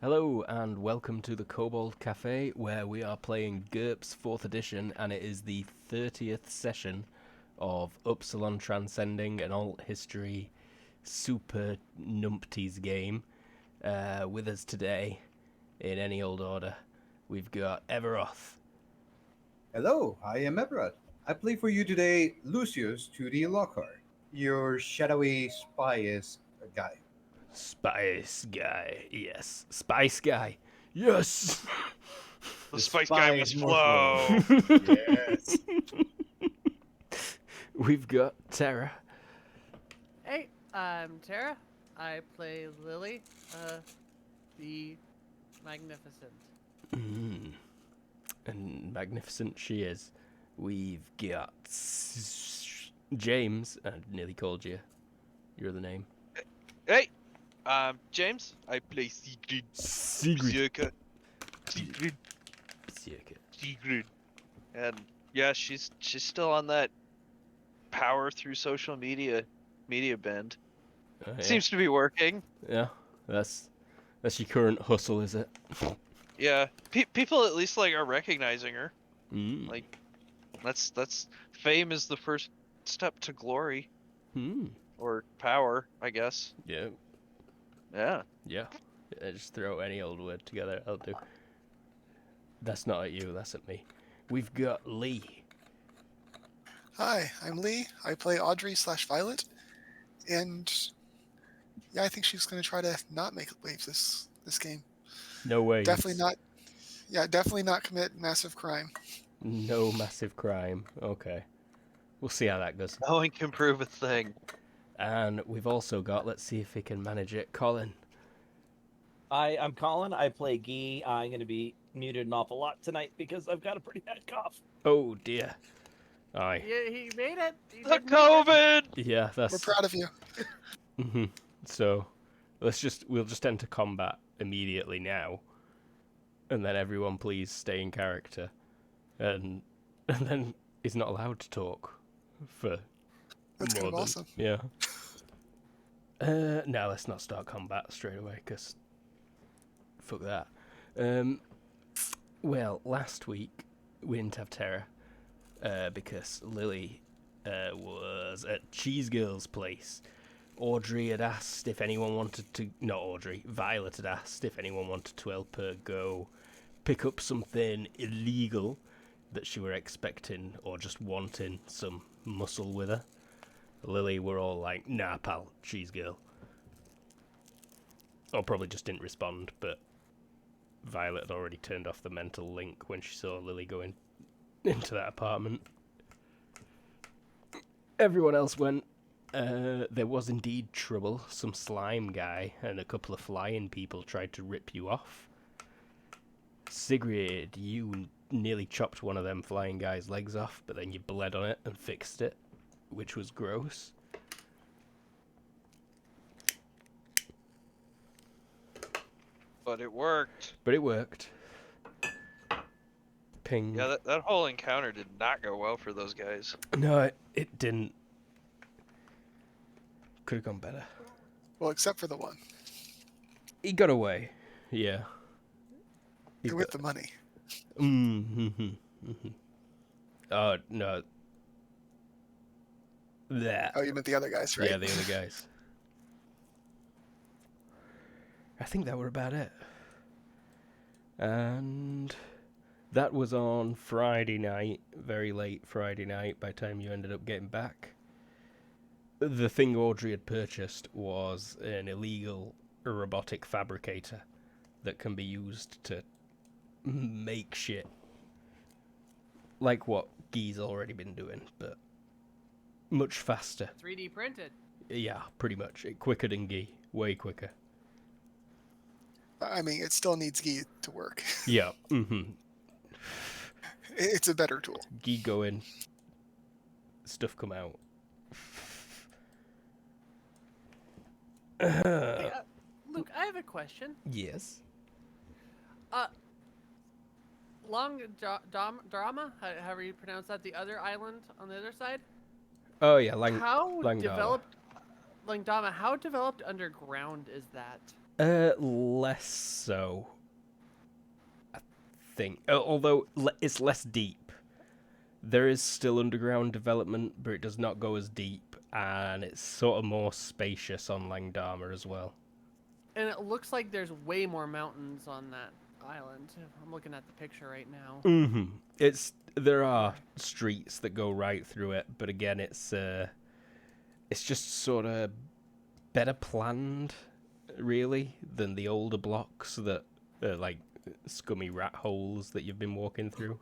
Hello and welcome to the Kobold Cafe, where we are playing GURPS 4th edition, and it is the 30th session of Upsilon Transcending, an alt history super numpties game. With us today, in any old order, we've got Everoth. Hello, I am Everett. I play for you today Lucius 2D Lockhart, your shadowy spies guy. Spice Guy, yes. Spice Guy, yes! The The Spice Guy spies must mushroom. flow. Yes. We've got Terra. Hey, I'm Tara. I play Lily, the Magnificent. And magnificent she is. We've got James. I nearly called you your other name. Hey, James. I play Sigrid. Sigrid. Berserker. Sigrid. And yeah, she's still on that power through social media bend. Yeah. Seems to be working. Yeah, that's your current hustle, is it? Yeah, people at least are recognizing her. Mm. Like, that's fame is the first step to glory or power, I guess. Yeah. Yeah. Yeah. Just throw any old word together. I'll do. That's not at you. That's at me. We've got Lee. Hi, I'm Lee. I play Audrey/Violet, and yeah, I think she's going to try to not make waves this game. No way. Definitely not. Yeah, definitely not commit massive crime. No massive crime. Okay. We'll see how that goes. No one can prove a thing. And we've also got, let's see if he can manage it, Colin. Hi, I'm Colin. I play Guy. I'm going to be muted an awful lot tonight because I've got a pretty bad cough. Oh dear. Aye. Yeah, he made it. He The did make it. COVID. Yeah, that's. We're proud of you. So, we'll just enter combat immediately now, and then everyone please stay in character, and then he's not allowed to talk for That's more kind of than awesome. yeah. No, let's not start combat straight away, because fuck that. Well, last week we didn't have Terra, because Lily was at Cheese Girl's place. Audrey had asked if anyone wanted to... Not Audrey, Violet had asked if anyone wanted to help her go pick up something illegal that she were expecting or just wanting some muscle with her. Lily were all like, nah, pal, Cheese Girl. Or probably just didn't respond, but Violet had already turned off the mental link when she saw Lily going into that apartment. Everyone else went. There was indeed trouble. Some slime guy and a couple of flying people tried to rip you off. Sigrid, you nearly chopped one of them flying guys' legs off, but then you bled on it and fixed it, which was gross. But it worked. Ping. Yeah, that whole encounter did not go well for those guys. No, it didn't. Could have gone better. Well, except for the one. He got away. Yeah. You're with the money. Oh, no. That. Oh, you meant the other guys, right? Yeah, the other guys. I think that were about it. And that was on Friday night, very late Friday night, by the time you ended up getting back. The thing Audrey had purchased was an illegal robotic fabricator that can be used to make shit. Like what Guy's already been doing, but much faster. 3D printed. Yeah, pretty much. Quicker than Guy. Way quicker. I mean, it still needs Guy to work. Yeah. It's a better tool. Guy go in. Stuff come out. Hey, Luke, I have a question. Yes. Long Drama, however you pronounce that, the other island on the other side. Oh yeah, How Langdala. developed, Langdama? How developed underground is that? Less so, I think. Although it's less deep. There is still underground development, but it does not go as deep, and it's sort of more spacious on Langdama as well. And it looks like there's way more mountains on that island. I'm looking at the picture right now. There are streets that go right through it, but again, it's just sort of better planned, really, than the older blocks that are like scummy rat holes that you've been walking through.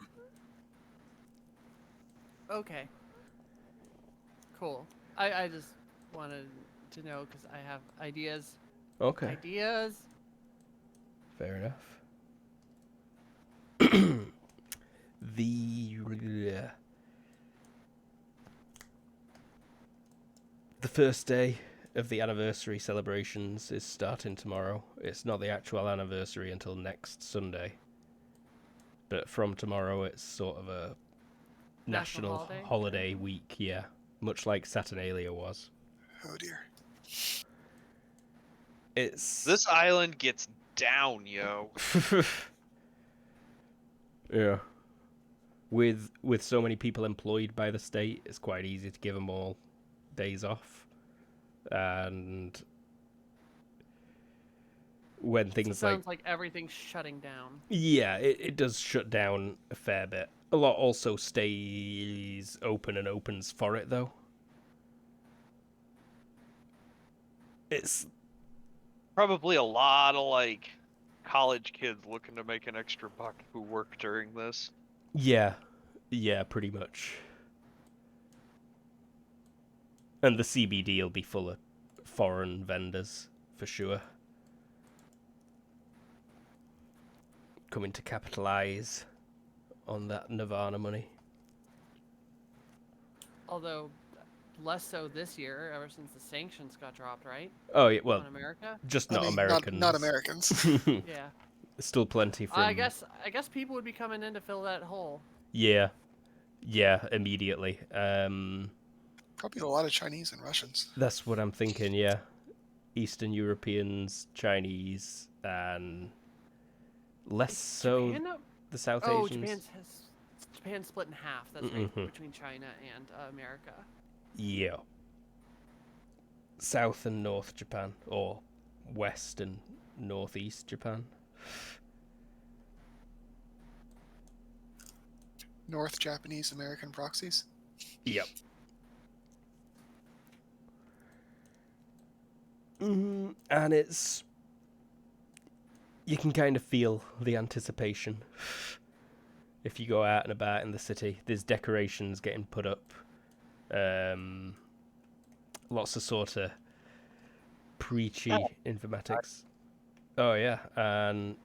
Okay. Cool. I just wanted to know because I have ideas. Okay. Ideas. Fair enough. The first day of the anniversary celebrations is starting tomorrow. It's not the actual anniversary until next Sunday. But from tomorrow, it's sort of a national holiday week, yeah. Much like Saturnalia was. Oh dear. This island gets down, yo. Yeah. With so many people employed by the state, it's quite easy to give them all days off. And when things sounds like everything's shutting down. Yeah, it does shut down a fair bit. A lot also stays open and opens for it, though. It's probably a lot of like college kids looking to make an extra buck who work during this. Yeah, pretty much. And the CBD will be full of foreign vendors, for sure. Coming to capitalise on that Nirvana money. Although, less so this year, ever since the sanctions got dropped, right? Oh, yeah, well, on America? Just not Americans. Not Americans. Yeah. Still plenty from... I guess people would be coming in to fill that hole. Yeah, immediately. Probably a lot of Chinese and Russians. That's what I'm thinking, yeah. Eastern Europeans, Chinese, and less so the South Asians. Japan's split in half, that's right, between China and America. Yeah. South and North Japan, or West and Northeast Japan. North Japanese American proxies? Yep. And it's... You can kind of feel the anticipation. If you go out and about in the city, there's decorations getting put up. Lots of sort of preachy informatics. Oh yeah, and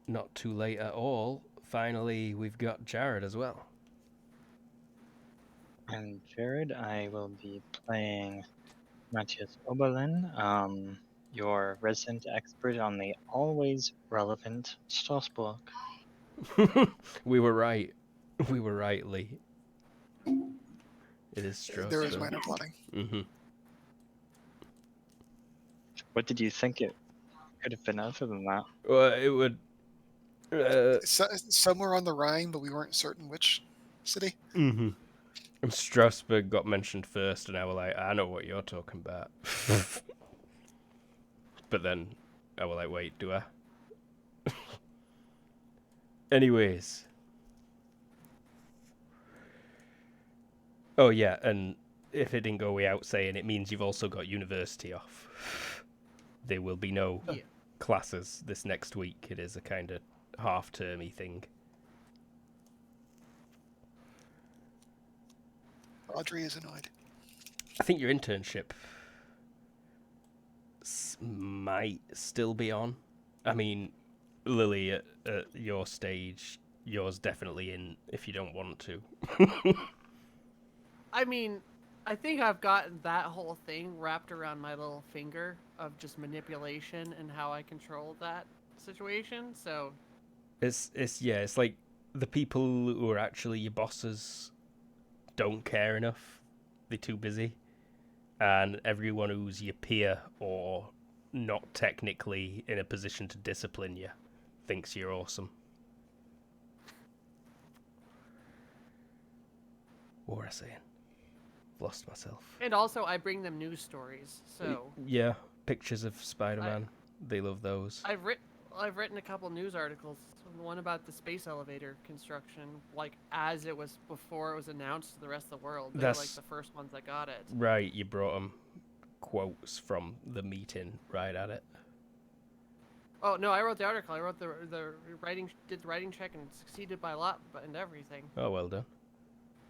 not too late at all. Finally, we've got Jared as well. I'm Jared. I will be playing Matthias Oberlin, your resident expert on the always relevant Strasbourg. We were right. We were right, Lee. It is Strasbourg. There is minor plotting. What did you think it could have been other than that? Well, it would... somewhere on the Rhine, but we weren't certain which city. And Strasbourg got mentioned first, and I was like, I know what you're talking about. But then I was like, wait, do I? Anyways. Oh yeah, and if it didn't go without saying, it means you've also got university off. There will be no classes this next week. It is a kind of half-termy thing. Audrey is annoyed. I think your internship might still be on. I mean, Lily, at your stage, yours definitely in if you don't want to. I mean, I think I've gotten that whole thing wrapped around my little finger of just manipulation and how I control that situation, so... It's like the people who are actually your bosses don't care enough. They're too busy. And everyone who's your peer or not technically in a position to discipline you thinks you're awesome. What was I saying? Lost myself. And also, I bring them news stories, so Yeah, pictures of Spider-Man. They love those. I've written a couple news articles. One about the space elevator construction, like as it was before it was announced to the rest of the world. They were like the first ones that got it. Right, you brought them quotes from the meeting right at it. Oh no, I wrote the article. I wrote the writing, did the writing check, and succeeded by a lot, and everything. Oh, well done.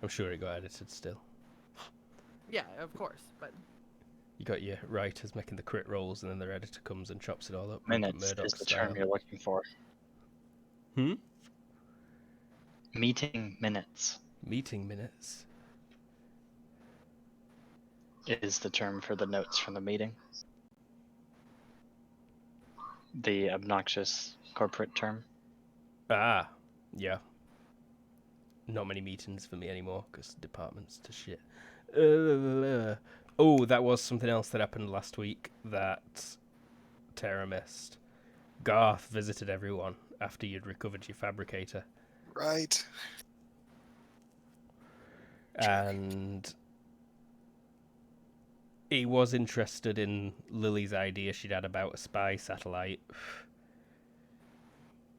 I'm sure it got edited still. Yeah, of course, but you got your writers making the crit rolls, and then their editor comes and chops it all up. Minutes is the term you're looking for. Meeting minutes. Meeting minutes is the term for the notes from the meeting. The obnoxious corporate term. Ah, yeah. Not many meetings for me anymore, because departments to shit. Oh, that was something else that happened last week that Tara missed. Garth visited everyone after you'd recovered your fabricator. Right. And he was interested in Lily's idea she'd had about a spy satellite.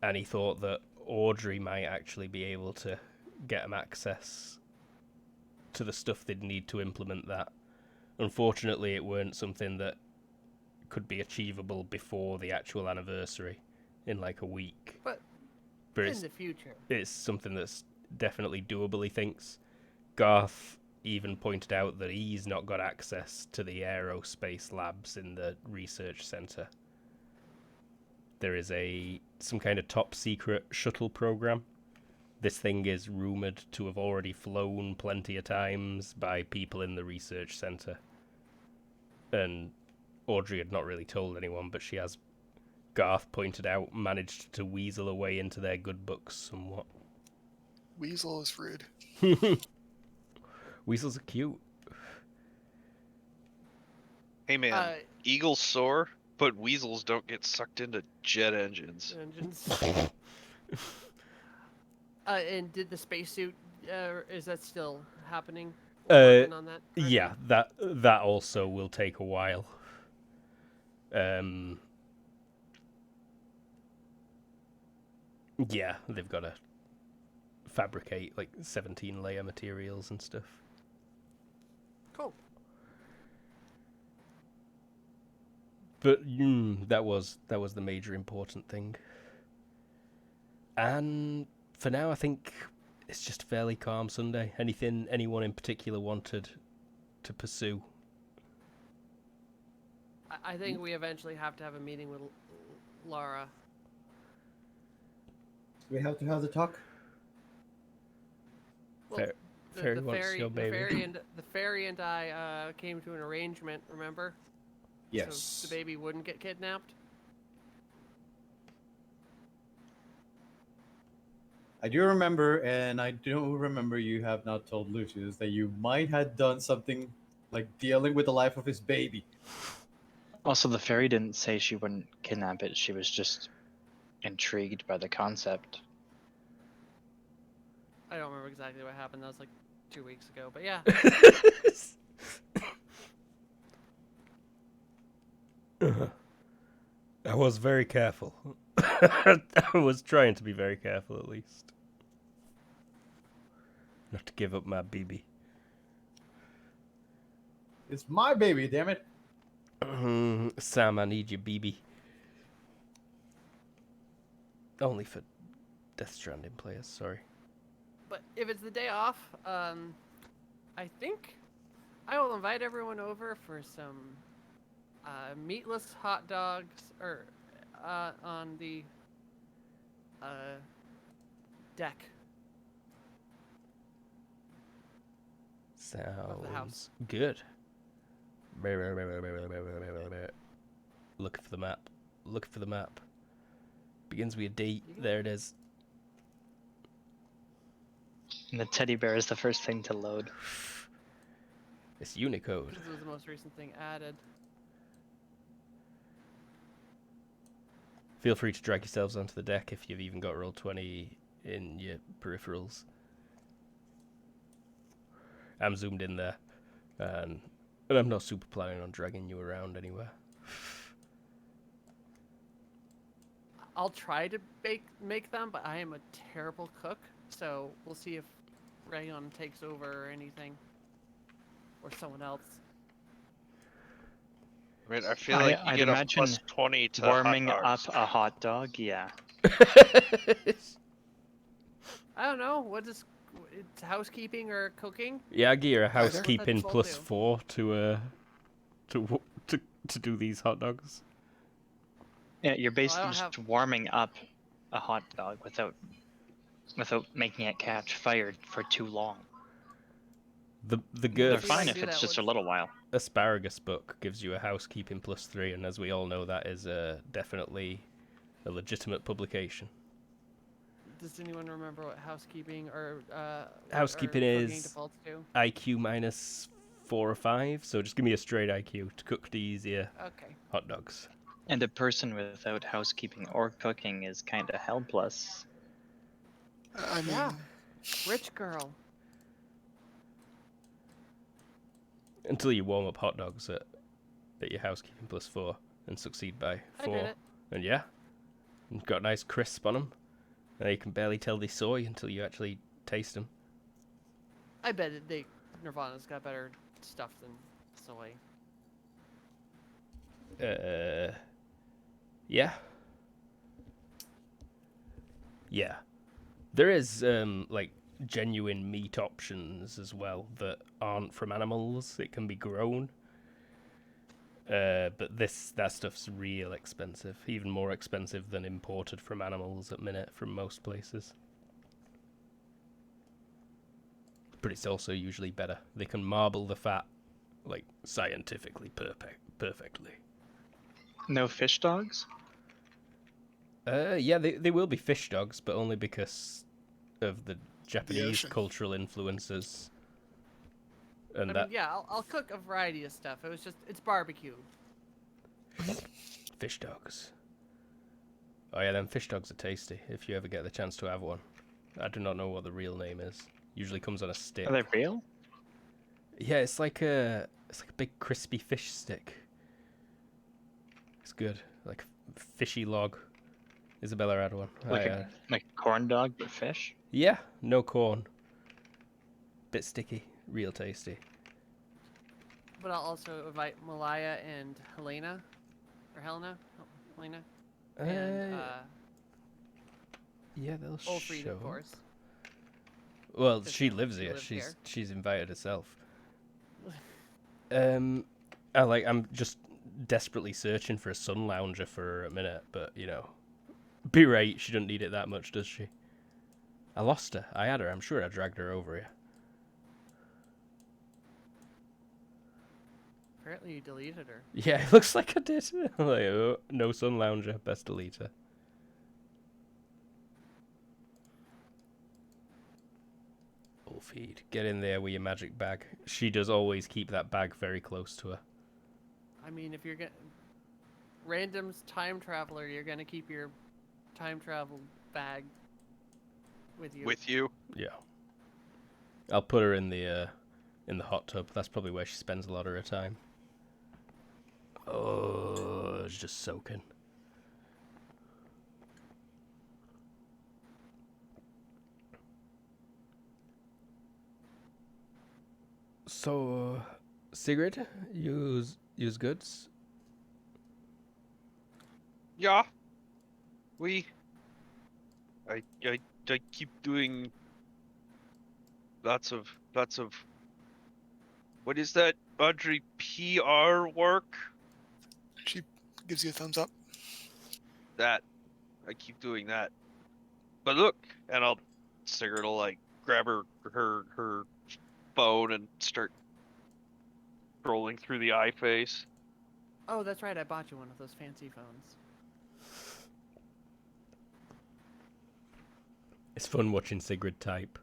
And he thought that Audrey might actually be able to get him access to the stuff they'd need to implement that. Unfortunately, it weren't something that could be achievable before the actual anniversary in like a week. But in the future. It's something that's definitely doable, he thinks. Garth even pointed out that he's not got access to the aerospace labs in the research center. There is some kind of top secret shuttle program. This thing is rumored to have already flown plenty of times by people in the research center. And Audrey had not really told anyone, but she has, Garth pointed out, managed to weasel her way into their good books somewhat. Weasel is rude. Weasels are cute. Hey man, eagles soar, but weasels don't get sucked into jet engines. And did the spacesuit? Is that still happening? On that? Yeah, that also will take a while. Yeah, they've got to fabricate like 17 layer materials and stuff. Cool. But that was the major important thing. And for now, I think it's just a fairly calm Sunday. Anything anyone in particular wanted to pursue? I think we eventually have to have a meeting with Laura. We have to have the talk. Well, Fairy wants your baby. The fairy and I came to an arrangement, remember? Yes. So the baby wouldn't get kidnapped. I do remember, and I do remember you have not told Lucius that you might have done something like dealing with the life of his baby. Also, the fairy didn't say she wouldn't kidnap it. She was just intrigued by the concept. I don't remember exactly what happened. That was like 2 weeks ago, but yeah. I was very careful. I was trying to be very careful, at least. Not to give up my baby. It's my baby, damn it. Sam, I need your baby. Only for Death Stranding players, sorry. But if it's the day off, I think I will invite everyone over for some meatless hot dogs on the deck. Sounds good. Look for the map. Look for the map. Begins with a D. There it is. And the teddy bear is the first thing to load. It's Unicode. This was the most recent thing added. Feel free to drag yourselves onto the deck if you've even got roll 20 in your peripherals. I'm zoomed in there, and I'm not super planning on dragging you around anywhere. I'll try to make them, but I am a terrible cook, so we'll see if Rayon takes over or anything, or someone else. I mean, I feel like you I'd get a imagine plus 20 to warming hot up dogs. a hot dog. Yeah. I don't know. What is it's housekeeping or cooking? Yeah, I gear a Either. housekeeping What plus do. 4 to do these hot dogs. Yeah, you're I basically don't just have- warming up a hot dog without making it catch fire for too long. The They're GURPS see if I fine can if do it's that just a with- little while. asparagus book gives you a housekeeping plus 3, and as we all know, that is definitely a legitimate publication. Does anyone remember what housekeeping or Housekeeping or cooking is defaults to? IQ minus 4 or 5, so just give me a straight IQ to cook the easier Okay. hot dogs. And a person without housekeeping or cooking is kind of helpless. I mean, Yeah. Rich girl. Until you warm up hot dogs at your housekeeping plus 4 and succeed by I 4. did it. And yeah, you've got a nice crisp on them. And you can barely tell they're soy until you actually taste them. I bet Nirvana's got better stuff than soy. Yeah. Yeah. There is, like, genuine meat options as well that aren't from animals. It can be grown. But that stuff's real expensive. Even more expensive than imported from animals at minute from most places. But it's also usually better. They can marble the fat, like, scientifically perfectly. No fish dogs? Yeah, they will be fish dogs, but only because of the Japanese ocean. cultural influences. And I that mean, yeah, I'll cook a variety of stuff. It's barbecue. fish dogs. Oh yeah, them fish dogs are tasty. If you ever get the chance to have one, I do not know what the real name is. Usually comes on a stick. Are they real? Yeah, it's like a big crispy fish stick. It's good, like fishy log. Isabella had one. Like a corn dog but fish? Yeah, no corn. Bit sticky, real tasty. But I'll also invite Malaya and Helena. Or Helena? Oh, Helena. And Yeah, they'll Ulfried, show. of course. Well, Does she she lives here. live here? She's invited herself. I'm just desperately searching for a sun lounger for her a minute, but you know, be right. She doesn't need it that much, does she? I lost her. I had her. I'm sure I dragged her over here. Apparently you deleted her. Yeah, it looks like I did. Like, oh, no sun lounger. Best delete her. Feed. Get in there with your magic bag. She does always keep that bag very close to her. I mean, if you're getting random's time traveler, you're gonna keep your time travel bag with you. With you? Yeah. I'll put her in the hot tub. That's probably where she spends a lot of her time. Oh, it's just soaking. So, Sigrid, use goods. Yeah. I keep doing lots of what is that, Audrey? PR work? she gives you a thumbs up. That I keep doing that. But look, and Sigrid will like grab her phone and start scrolling through the iFace. Oh, that's right. I bought you one of those fancy phones. It's fun watching Sigrid type.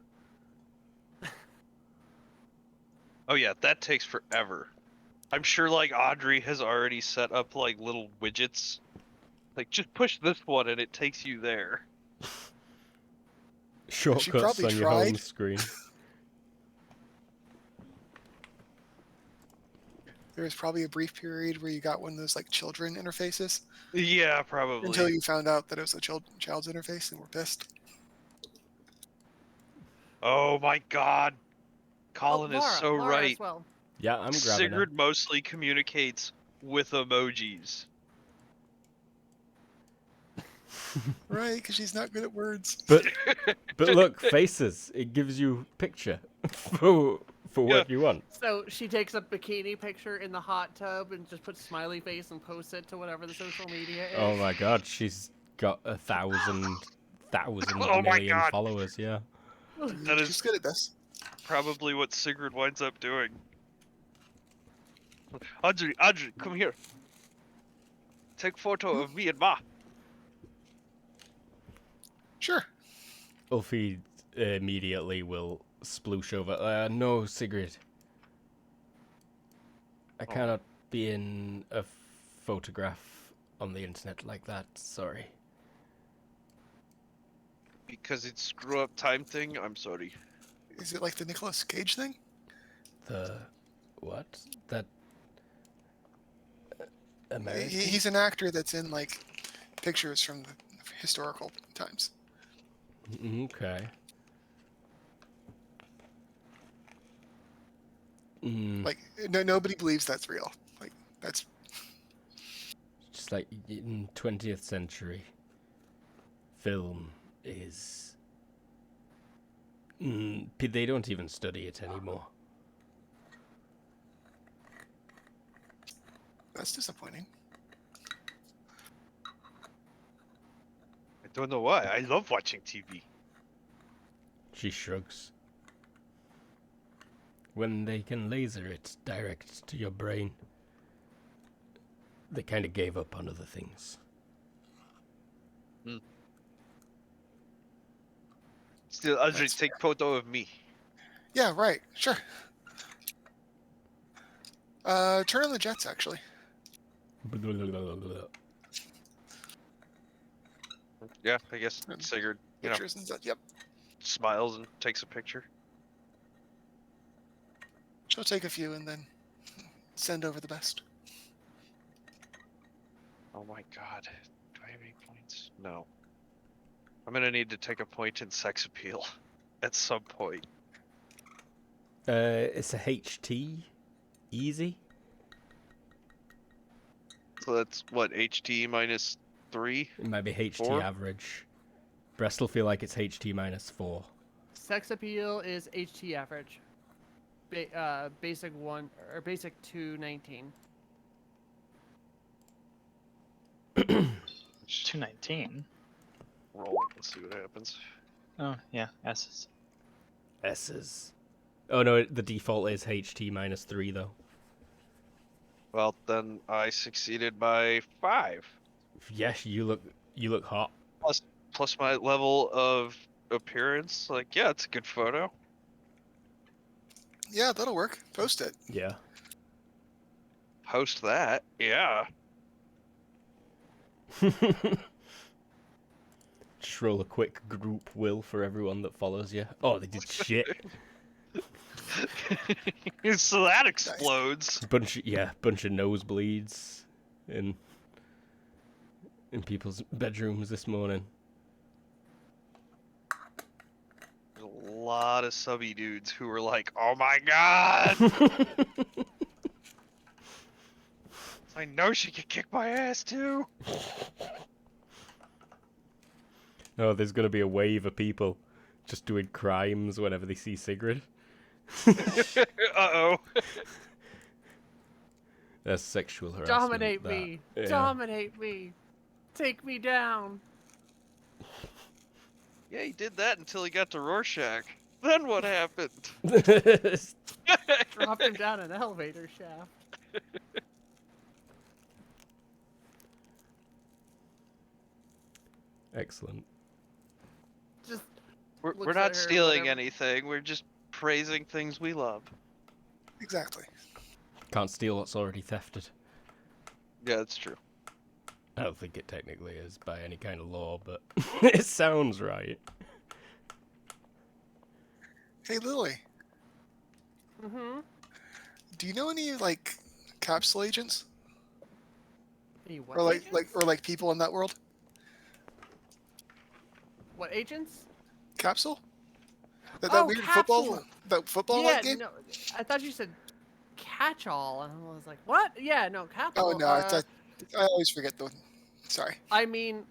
Oh yeah, that takes forever. I'm sure like Audrey has already set up like little widgets Like, just push this one and it takes you there. Shortcuts probably on your home tried. screen. There was probably a brief period where you got one of those like children interfaces Yeah, probably. until you found out that it was a child's interface and were pissed. Oh my god. Colin is Laura, so Laura right. as well. Yeah, I'm grabbing Sigrid mostly communicates with emojis. Right, because she's not good at words. But look, faces. It gives you picture for what you want. So she takes a bikini picture in the hot tub and just puts smiley face and posts it to whatever the social media is. Oh my god, she's got 1,000 Oh my million God. followers. Yeah. That She's is good at this. probably what Sigrid winds up doing. Audrey, come here. Take photo of me and Ma. Sure. Ulfi immediately will sploosh over. No, Sigrid. I cannot be in a photograph on the internet like that. Sorry. Because it's screw up time thing, I'm sorry. Is it like the Nicolas Cage thing? The what? That American? He's an actor that's in like pictures from the historical times. Okay. Like nobody believes that's real. Like that's Just like in 20th century, film is. They don't even study it anymore. that's disappointing. I don't know why. I love watching TV. She shrugs. When they can laser it direct to your brain, they kind of gave up on other things. Still, Audrey, That's take photo of me. Yeah, right. Sure. Turn on the jets actually. Yeah, I guess Sigrid, Pictures and stuff. Yep. smiles and takes a picture. She'll take a few and then send over the best. Oh my god. Do I have any points? No. I'm gonna need to take a point in sex appeal at some point. It's a HT. Easy. So that's what, HT minus 3? It might be HT 4? average. Breast will feel like it's HT minus 4. Sex appeal is HT average. Basic 1 or basic 219. 219. Roll it and see what happens. Oh, yeah, S's. S's. Oh no, the default is HT minus 3 though. Well, then I succeeded by 5. Yes, you look hot. Plus my level of appearance. Like, yeah, it's a good photo. Yeah, that'll work. Post it. Yeah. Post that. Yeah. Just roll a quick group will for everyone that follows you. Oh, they did shit. So that explodes. bunch of nosebleeds in people's bedrooms this morning. There's a lot of subby dudes who were like, "Oh my god! I know she could kick my ass too." Oh, there's gonna be a wave of people just doing crimes whenever they see Sigrid. Uh-oh. That's sexual harassment. Dominate me. Yeah. Dominate me. Take me down. Yeah, he did that until he got to Rorschach. Then what happened? Drop him down an elevator shaft. Excellent. Just We're looks not at her, stealing whatever. anything. We're just praising things we love. Exactly. Can't steal what's already thefted. Yeah, that's true. I don't think it technically is by any kind of law, but it sounds right. Hey, Lily, Mm-hmm. do you know any like capsule agents Any what or agents? like people in that world? What agents? Capsule? That Oh, weird capsule. football like Yeah, game? no, I thought you said catch all, and I was like, what? Yeah, no, Oh capsule. no, I always forget the. Sorry. I mean,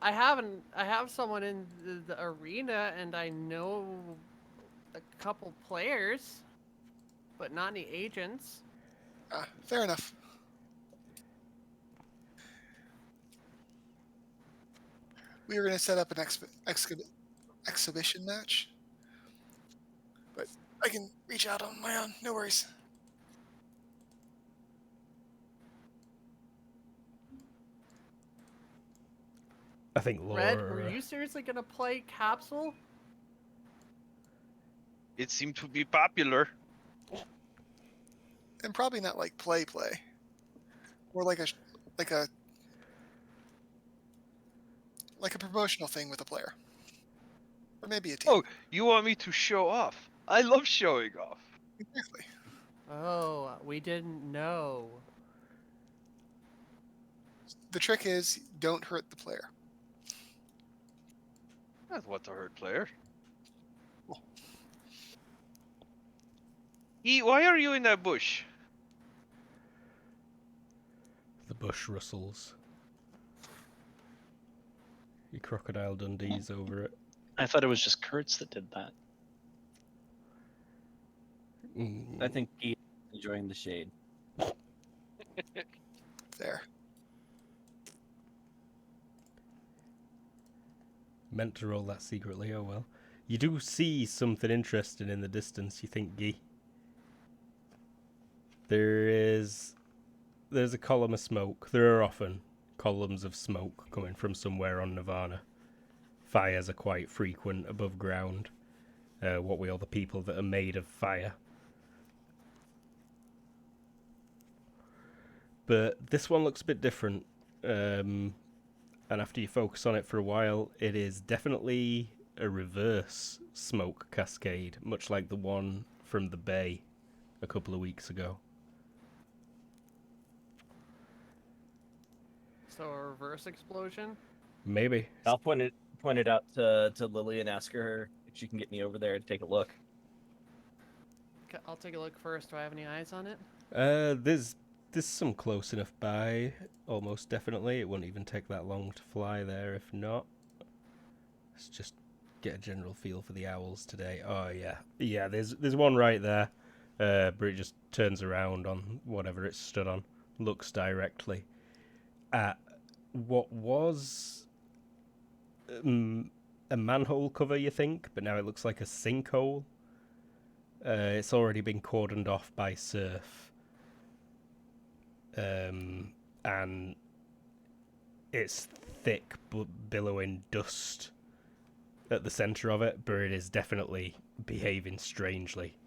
I have someone in the arena, and I know a couple players, but not any agents. Fair enough. We were gonna set up an exhibition match, but I can reach out on my own. No worries. I think Red, were Laura. you seriously gonna play capsule? It seemed to be popular. And probably not like play, or like like a like a promotional thing with a player, or maybe a team. Oh, you want me to show off? I love showing off. Exactly. Oh, we didn't know. The trick is don't hurt the player. That's what to hurt player. Cool. Why are you in that bush? The bush rustles. Your crocodile Dundee's over it. I thought it was just Kurtz that did that. I think he's enjoying the shade. There. Meant to roll that secretly, oh well. You do see something interesting in the distance, you think, Guy. There's a column of smoke. There are often columns of smoke coming from somewhere on Nirvana. Fires are quite frequent above ground. What we all the people that are made of fire. But this one looks a bit different. And after you focus on it for a while, it is definitely a reverse smoke cascade, much like the one from the bay a couple of weeks ago. So a reverse explosion? Maybe. I'll point it out to Lily and ask her if she can get me over there to take a look. I'll take a look first. Do I have any eyes on it? There's some close enough by, almost definitely. It won't even take that long to fly there if not. Let's just get a general feel for the owls today. Oh yeah. Yeah, there's one right there. But it just turns around on whatever it stood on. Looks directly at what was a manhole cover, you think, but now it looks like a sinkhole. It's already been cordoned off by surf. And it's thick, billowing dust at the centre of it, but it is definitely behaving strangely.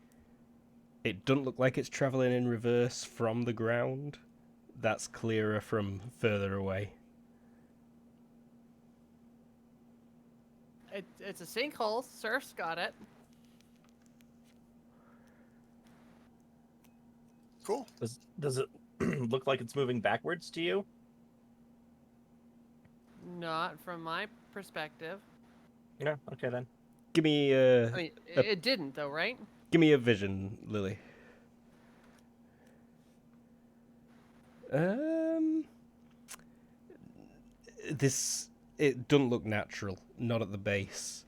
It doesn't look like it's travelling in reverse from the ground. That's clearer from further away. It's a sinkhole. Surf's got it. Cool. Does it look like it's moving backwards to you? Not from my perspective. Yeah. Okay then. Give me I mean, it didn't though, right? give me a vision, Lily. It doesn't look natural, not at the base.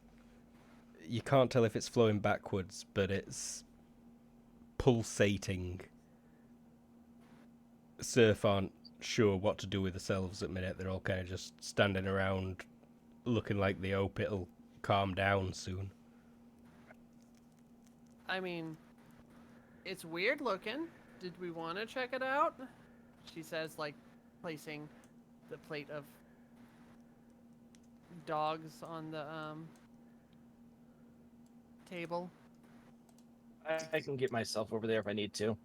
You can't tell if it's flowing backwards, but it's pulsating. Surf aren't sure what to do with themselves at the minute. They're all kind of just standing around looking like they hope it'll calm down soon. I mean, it's weird looking. Did we want to check it out? She says, like, placing the plate of dogs on the table. I can get myself over there if I need to.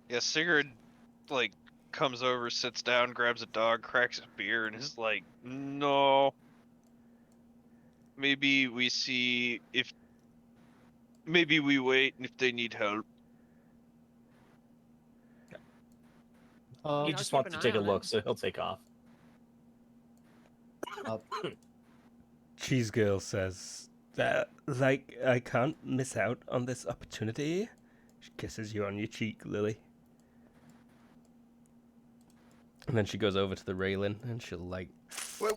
Yeah, Sigurd, like, comes over, sits down, grabs a dog, cracks a beer, and is like, "No, maybe we see if maybe we wait and if they need help." I mean, He I'll just keep wants an to eye take a on look, it. so he'll take off. Cheese Girl says that, like, I can't miss out on this opportunity. She kisses you on your cheek, Lily. And then she goes over to the railing and she'll, like, Wait.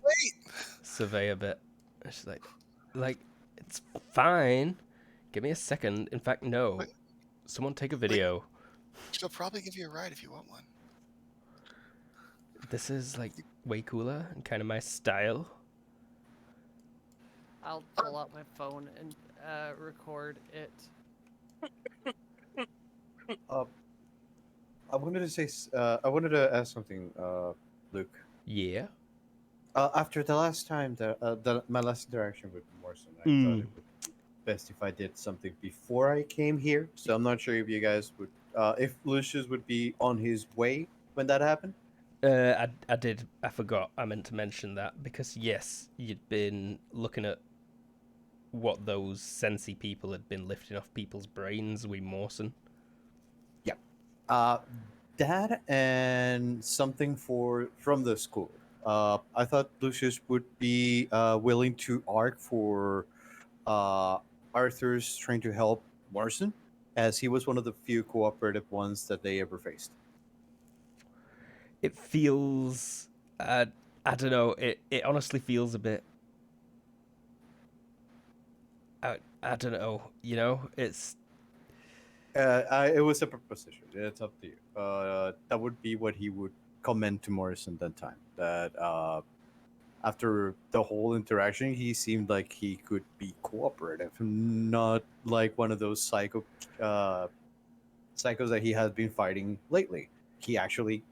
survey a bit. And she's like, it's fine. Give me a second. In fact, no. Wait. Someone take a video. She'll probably give you a ride if you want one. This is, like, way cooler and kind of my style. I'll pull out my phone and record it. I wanted to say, I wanted to ask something, Luke. Yeah. After the last time my last interaction with Morrison, I thought it would be best if I did something before I came here. So I'm not sure if you guys would, if Lucius would be on his way when that happened. I did. I forgot. I meant to mention that because yes, you'd been looking at what those Sensi people had been lifting off people's brains with Mawson. That and something from the school. I thought Lucius would be willing to arc for Arthur's trying to help Morrison, as he was one of the few cooperative ones that they ever faced. It feels, I don't know. It honestly feels a bit. I don't know. You know, it's. It was a proposition. It's up to you. That would be what he would comment to Morrison that time. That after the whole interaction, he seemed like he could be cooperative, not like one of those psychos that he has been fighting lately. He actually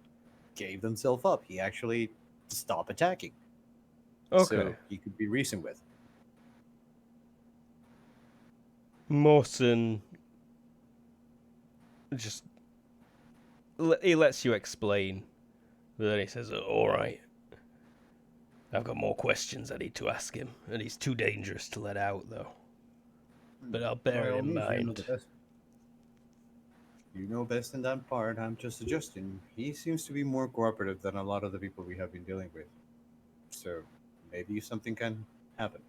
gave himself up. He actually stopped attacking. Okay. So he could be reasoned with. Mawson just he lets you explain, but then he says, "All right, I've got more questions I need to ask him, and he's too dangerous to let out, though. But I'll bear By it all in means, you know mind." the best. You know best in that part. I'm just adjusting. He seems to be more cooperative than a lot of the people we have been dealing with. So maybe something can happen.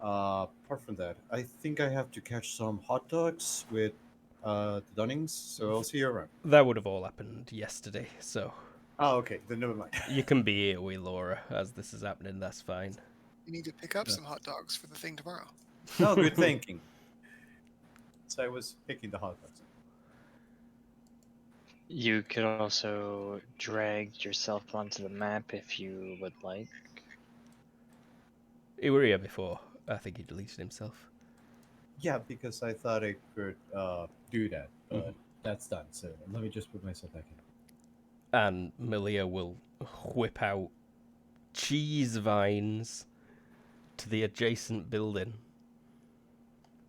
Apart from that, I think I have to catch some hot dogs with the Dunnings, so I'll see you around. That would have all happened yesterday, so Oh, okay. Then never mind. you can be here with Laura as this is happening. That's fine. You need to pick up Yeah. some hot dogs for the thing tomorrow. Oh, good thinking. So I was picking the hot dogs. You could also drag yourself onto the map if you would like. He were here before. I think he deleted himself. Yeah, because I thought I could do that, but Mhm. that's done. So let me just put myself back in. And Malia will whip out cheese vines to the adjacent building.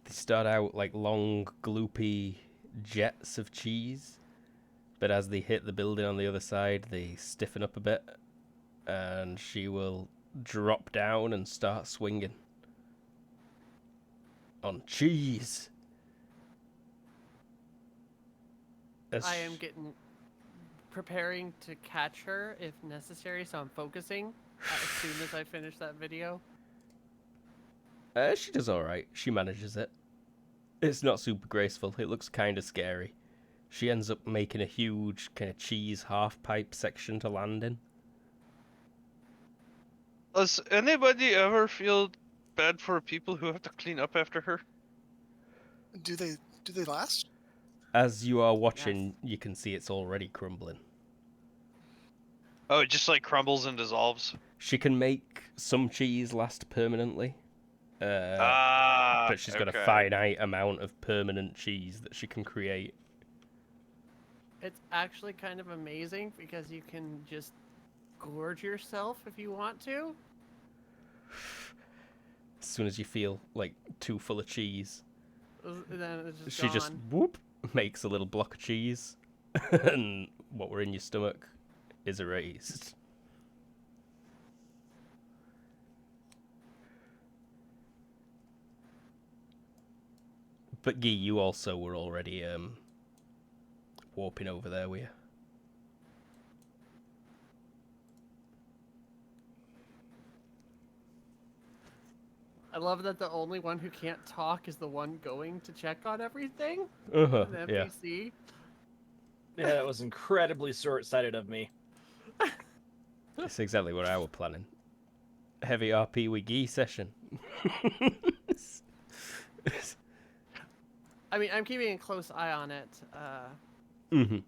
They start out like long, gloopy jets of cheese, but as they hit the building on the other side, they stiffen up a bit, and she will drop down and start swinging on cheese. I am preparing to catch her if necessary, so I'm focusing as soon as I finish that video. She does all right. She manages it. It's not super graceful. It looks kind of scary. She ends up making a huge kind of cheese half pipe section to land in. Does anybody ever feel bad for people who have to clean up after her? Do they last? As you are watching, you can see it's already crumbling. Oh, it just like crumbles and dissolves. She can make some cheese last permanently, but she's got a okay. finite amount of permanent cheese that she can create. It's actually kind of amazing because you can just gorge yourself if you want to. As soon as you feel like too full of cheese, Then it's just she just gone. whoop makes a little block of cheese and what were in your stomach is erased. But Guy, you also were already warping over there, were you? I love that the only one who can't talk is the one going to check on everything. Uh-huh, An yeah. NPC. Yeah, that was incredibly short-sighted of me. That's exactly what I were planning. Heavy RP with Guy session. I mean, I'm keeping a close eye on it. Mm-hmm.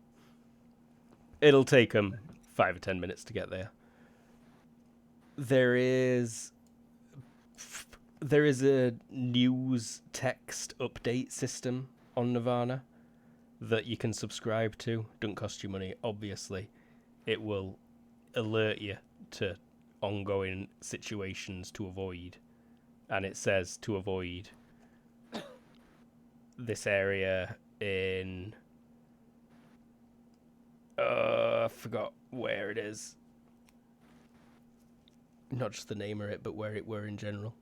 It'll take them 5 or 10 minutes to get there. There is a news text update system on Nirvana that you can subscribe to. Doesn't cost you money, obviously. It will alert you to ongoing situations to avoid. And it says to avoid this area in... I forgot where it is. Not just the name of it, but where it were in general.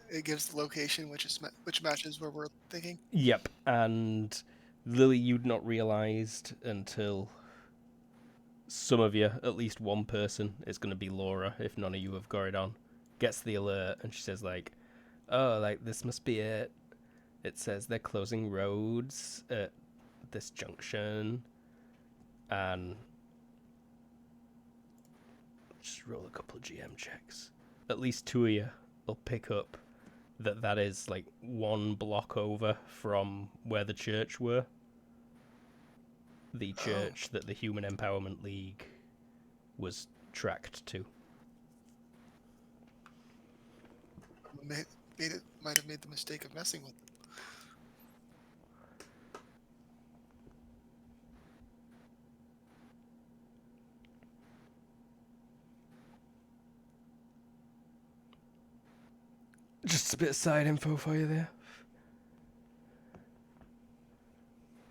It gives the location, which matches where we're thinking. Yep, and Lily, you'd not realised until some of you, at least one person, it's going to be Laura, if none of you have got it on, gets the alert, and she says, like, oh, like, this must be it. It says they're closing roads at this junction, and just roll a couple of GM checks. At least 2 of you will pick up that is like 1 block over from where the church were. The church that the Human Empowerment League was tracked to. Might have made the mistake of messing with them. Just a bit of side info for you there.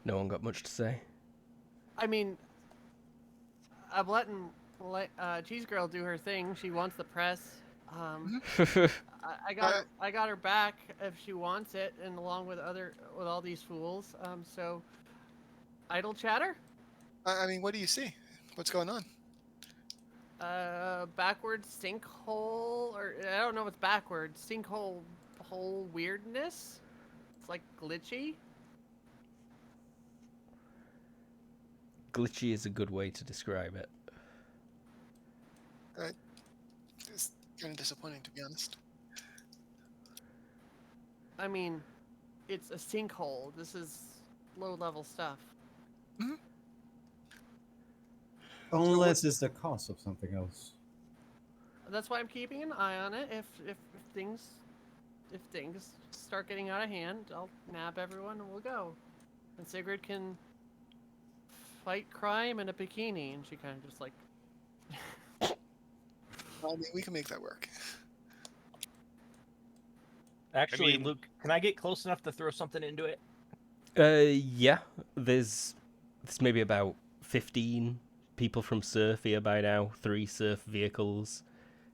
No one got much to say. I mean, I'm letting Cheese Girl do her thing. She wants the press. I got her back if she wants it, and along with all these fools. So, idle chatter. I mean, what do you see? What's going on? Backwards sinkhole, or I don't know what's backwards. Sinkhole hole weirdness. It's like glitchy. Glitchy is a good way to describe it. It's kind of disappointing, to be honest. I mean, it's a sinkhole. This is low-level stuff. Mm-hmm. Unless it's the cost of something else. That's why I'm keeping an eye on it. If things start getting out of hand, I'll nab everyone and we'll go. And Sigrid can fight crime in a bikini, and she kind of just like. I mean, we can make that work. Actually, mean- Luke, can I get close enough to throw something into it? Yeah. There's maybe about 15 people from Surf here by now. 3 Surf vehicles.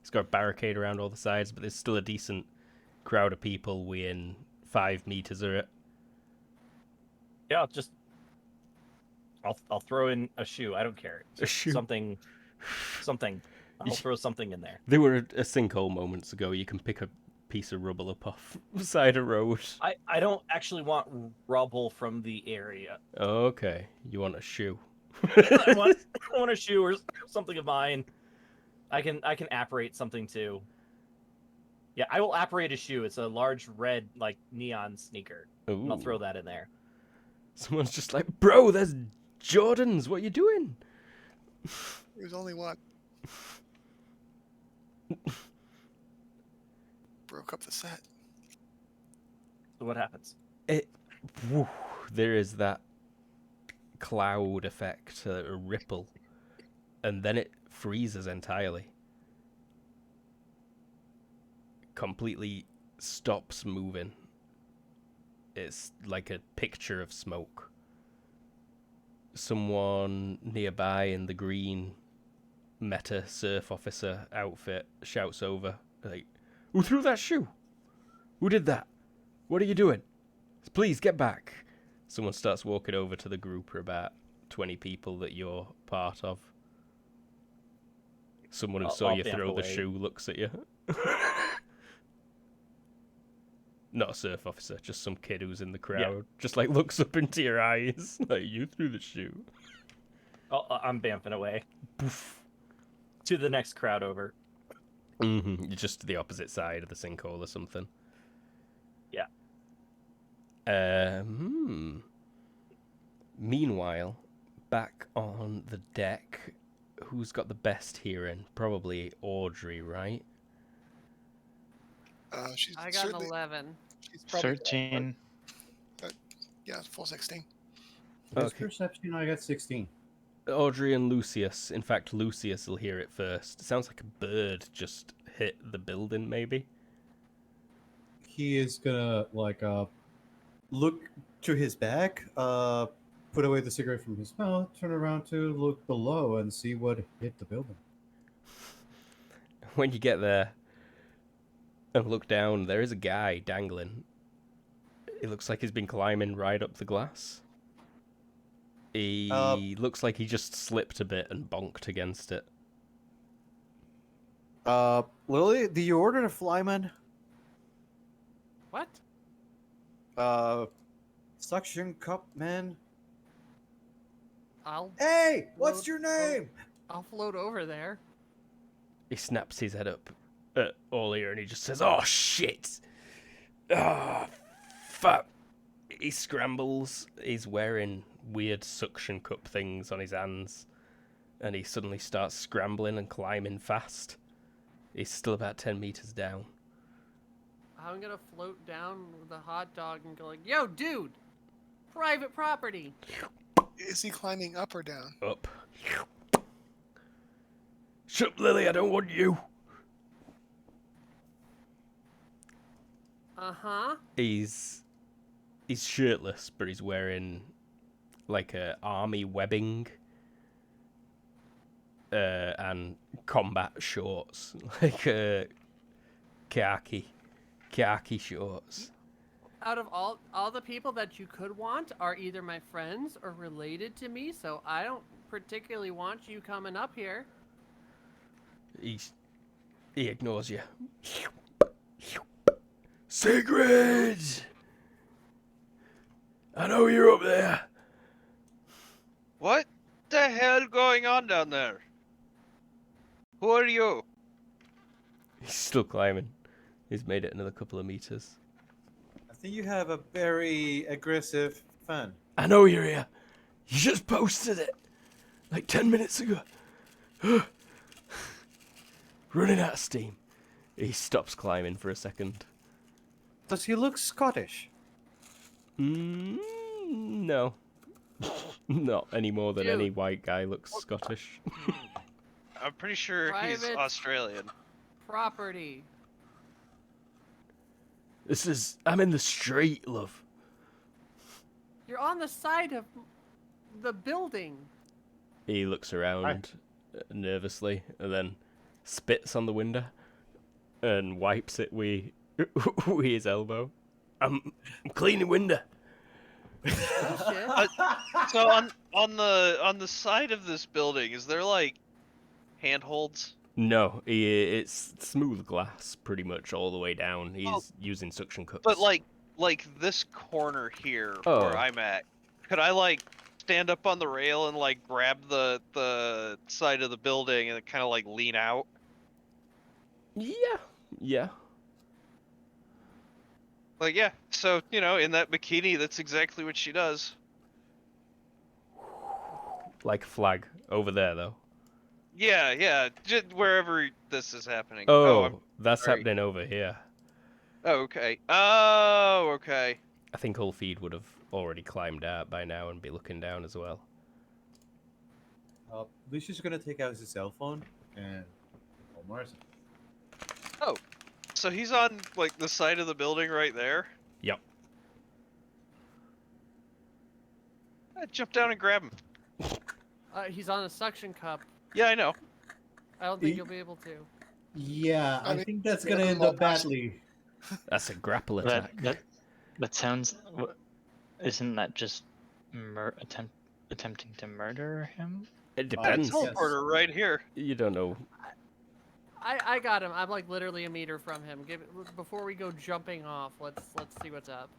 It's got a barricade around all the sides, but there's still a decent crowd of people within 5 meters of it. Yeah, I'll throw in a shoe. I don't care. A shoe? Something. I'll throw something in there. There were a sinkhole moments ago. You can pick a piece of rubble up off the side of road. I don't actually want rubble from the area. Okay, you want a shoe. I want a shoe or something of mine. I can apparate something too. Yeah, I will apparate a shoe. It's a large red like neon sneaker. And I'll throw that in there. Someone's just like, bro, there's Jordans. What are you doing? There's only one. Broke up the set. So what happens? There is that cloud effect, a ripple, and then it freezes entirely. Completely stops moving. It's like a picture of smoke. someone nearby in the green meta surf officer outfit shouts over, like, "Who threw that shoe? Who did that? What are you doing? Please get back." Someone starts walking over to the group of about 20 people that you're part of. Someone who saw I'll you bamf throw the away. shoe looks at you. Not a surf officer, just some kid who's in the crowd. Just like looks up into your eyes, like, "You threw the shoe." I'm bamfing away Poof. to the next crowd over. You're just to the opposite side of the sinkhole or something. Yeah. Meanwhile, back on the deck, who's got the best hearing? Probably Audrey, right? She's I got an certainly 11. she's probably 13. yeah, full 16. His Okay. perception, I got 16. Audrey and Lucius. In fact, Lucius will hear it first. It sounds like a bird just hit the building, maybe. He is gonna look to his back, put away the cigarette from his mouth, turn around to look below and see what hit the building. When you get there and look down, there is a guy dangling. It looks like he's been climbing right up the glass. He looks like he just slipped a bit and bonked against it. Lily, do you order a flyman? What? Suction cup man. I'll Hey, what's Float- your name? I'll float over there. He snaps his head up at Olia and he just says, "Oh, shit! Ah, fuck!" He scrambles. He's wearing weird suction cup things on his hands. And he suddenly starts scrambling and climbing fast. He's still about 10 meters down. I'm gonna float down with a hot dog and go like, "Yo, dude! Private property!" Is he climbing up or down? Up. "Shut up, Lily, I don't want you." Uh-huh. He's shirtless, but he's wearing like a army webbing and combat shorts, like khaki shorts. Out of all the people that you could want are either my friends or related to me, so I don't particularly want you coming up here. He ignores you. "Sigrid! I know you're up there." What the hell going on down there? Who are you? He's still climbing. He's made it another couple of meters. I think you have a very aggressive fan. "I know you're here. You just posted it like 10 minutes ago." Running out of steam. He stops climbing for a second. Does he look Scottish? No. Not any more than any Dude. white guy looks Scottish. I'm pretty sure he's Private- Australian. Property. I'm in the street, love. You're on the side of the building. He looks around nervously and then spits on the window and wipes it with his elbow. I'm cleaning window. Bullshit. So on the side of this building, is there like handholds? No, it's smooth glass pretty much all the way down. He's Oh. using suction cups. But like this corner here Oh. where I'm at, could I like stand up on the rail and like grab the side of the building and kind of like lean out? Yeah. Like yeah, so in that bikini, that's exactly what she does. Like a flag over there, though. Yeah, just wherever this is happening. Oh, I'm that's sorry. happening over here. Oh, okay. Oh, okay. I think Ulfeed would have already climbed out by now and be looking down as well. Lucius is gonna take out his cell phone and call Morrison. So he's on like the side of the building right there. Yep. Jump down and grab him. He's on a suction cup. Yeah, I know. I don't think you'll be able to. Yeah, I I mean, think that's yeah, gonna I'm end all up badly. That's a grapple That attack. that sounds. Isn't that just attempting to murder him? It I got a depends. Yes. teleporter right here. You don't know. I got him. I'm like literally a meter from him. Before we go jumping off, let's see what's up.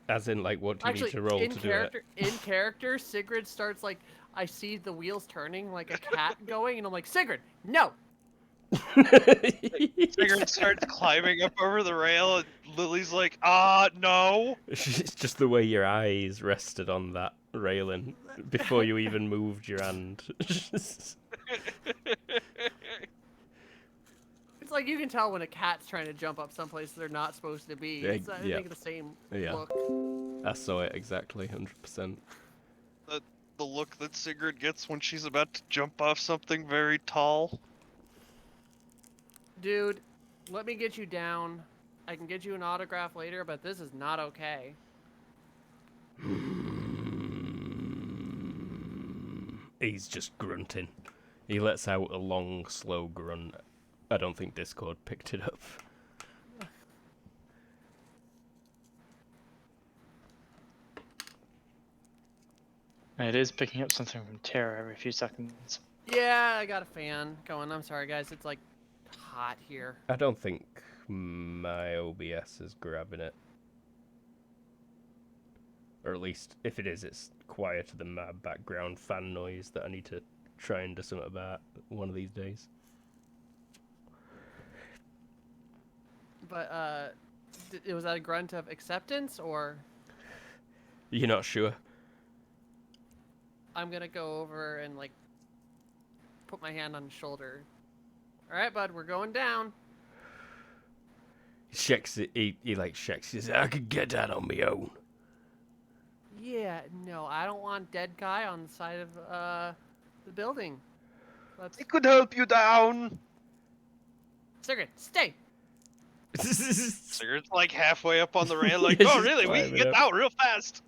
As in, like, what do you Actually, need to roll in to character, Sigrid starts like I see the wheels turning like a cat going, and I'm like, Sigrid, no. do it? Sigrid starts climbing up over the rail, and Lily's like, no. It's just the way your eyes rested on that railing before you even moved your hand. It's like you can tell when a cat's trying to jump up someplace they're not supposed to be. Yeah, It's yeah. making the same Yeah. look. I saw it exactly, 100%. The look that Sigrid gets when she's about to jump off something very tall. Dude, let me get you down. I can get you an autograph later, but this is not okay. He's just grunting. He lets out a long, slow grunt. I don't think Discord picked it up. It is picking up something from Terra every few seconds. Yeah, I got a fan going. I'm sorry, guys. It's like hot here. I don't think my OBS is grabbing it. Or at least, if it is, it's quieter than my background fan noise that I need to try and do something about one of these days. But was that a grunt of acceptance, or You're not sure? I'm gonna go over and like put my hand on his shoulder. All right, bud, we're going down. He shakes it. He like shakes. He says, "I could get that on my own." Yeah, no, I don't want dead guy on the side of the building. Let's I could help you down. Sigrid, stay. Sigurd's like halfway up on the rail, like, Yeah, oh she's really? We can climbing get up. down real fast.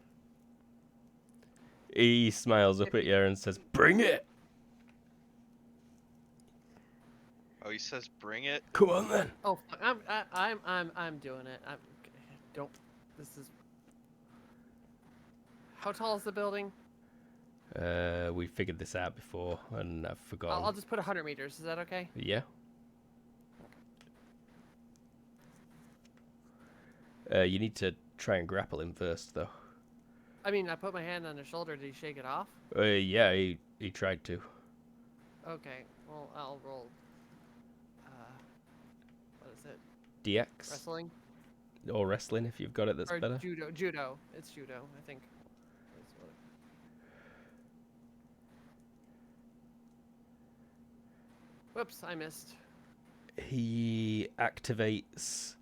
He smiles up at you and says, "Bring it! Oh, he says, bring it. Come on then." Oh, fuck, I'm doing it. Don't. This is. How tall is the building? We figured this out before, and I've forgotten. I'll just put 100 meters. Is that okay? Yeah. You need to try and grapple him first, though. I mean, I put my hand on his shoulder. Did he shake it off? Yeah, he tried to. Okay. Well, I'll roll. What is it? DX Wrestling or wrestling if you've got it. That's or better. judo? Judo. It's judo, I think. That's what Whoops! I missed. He activates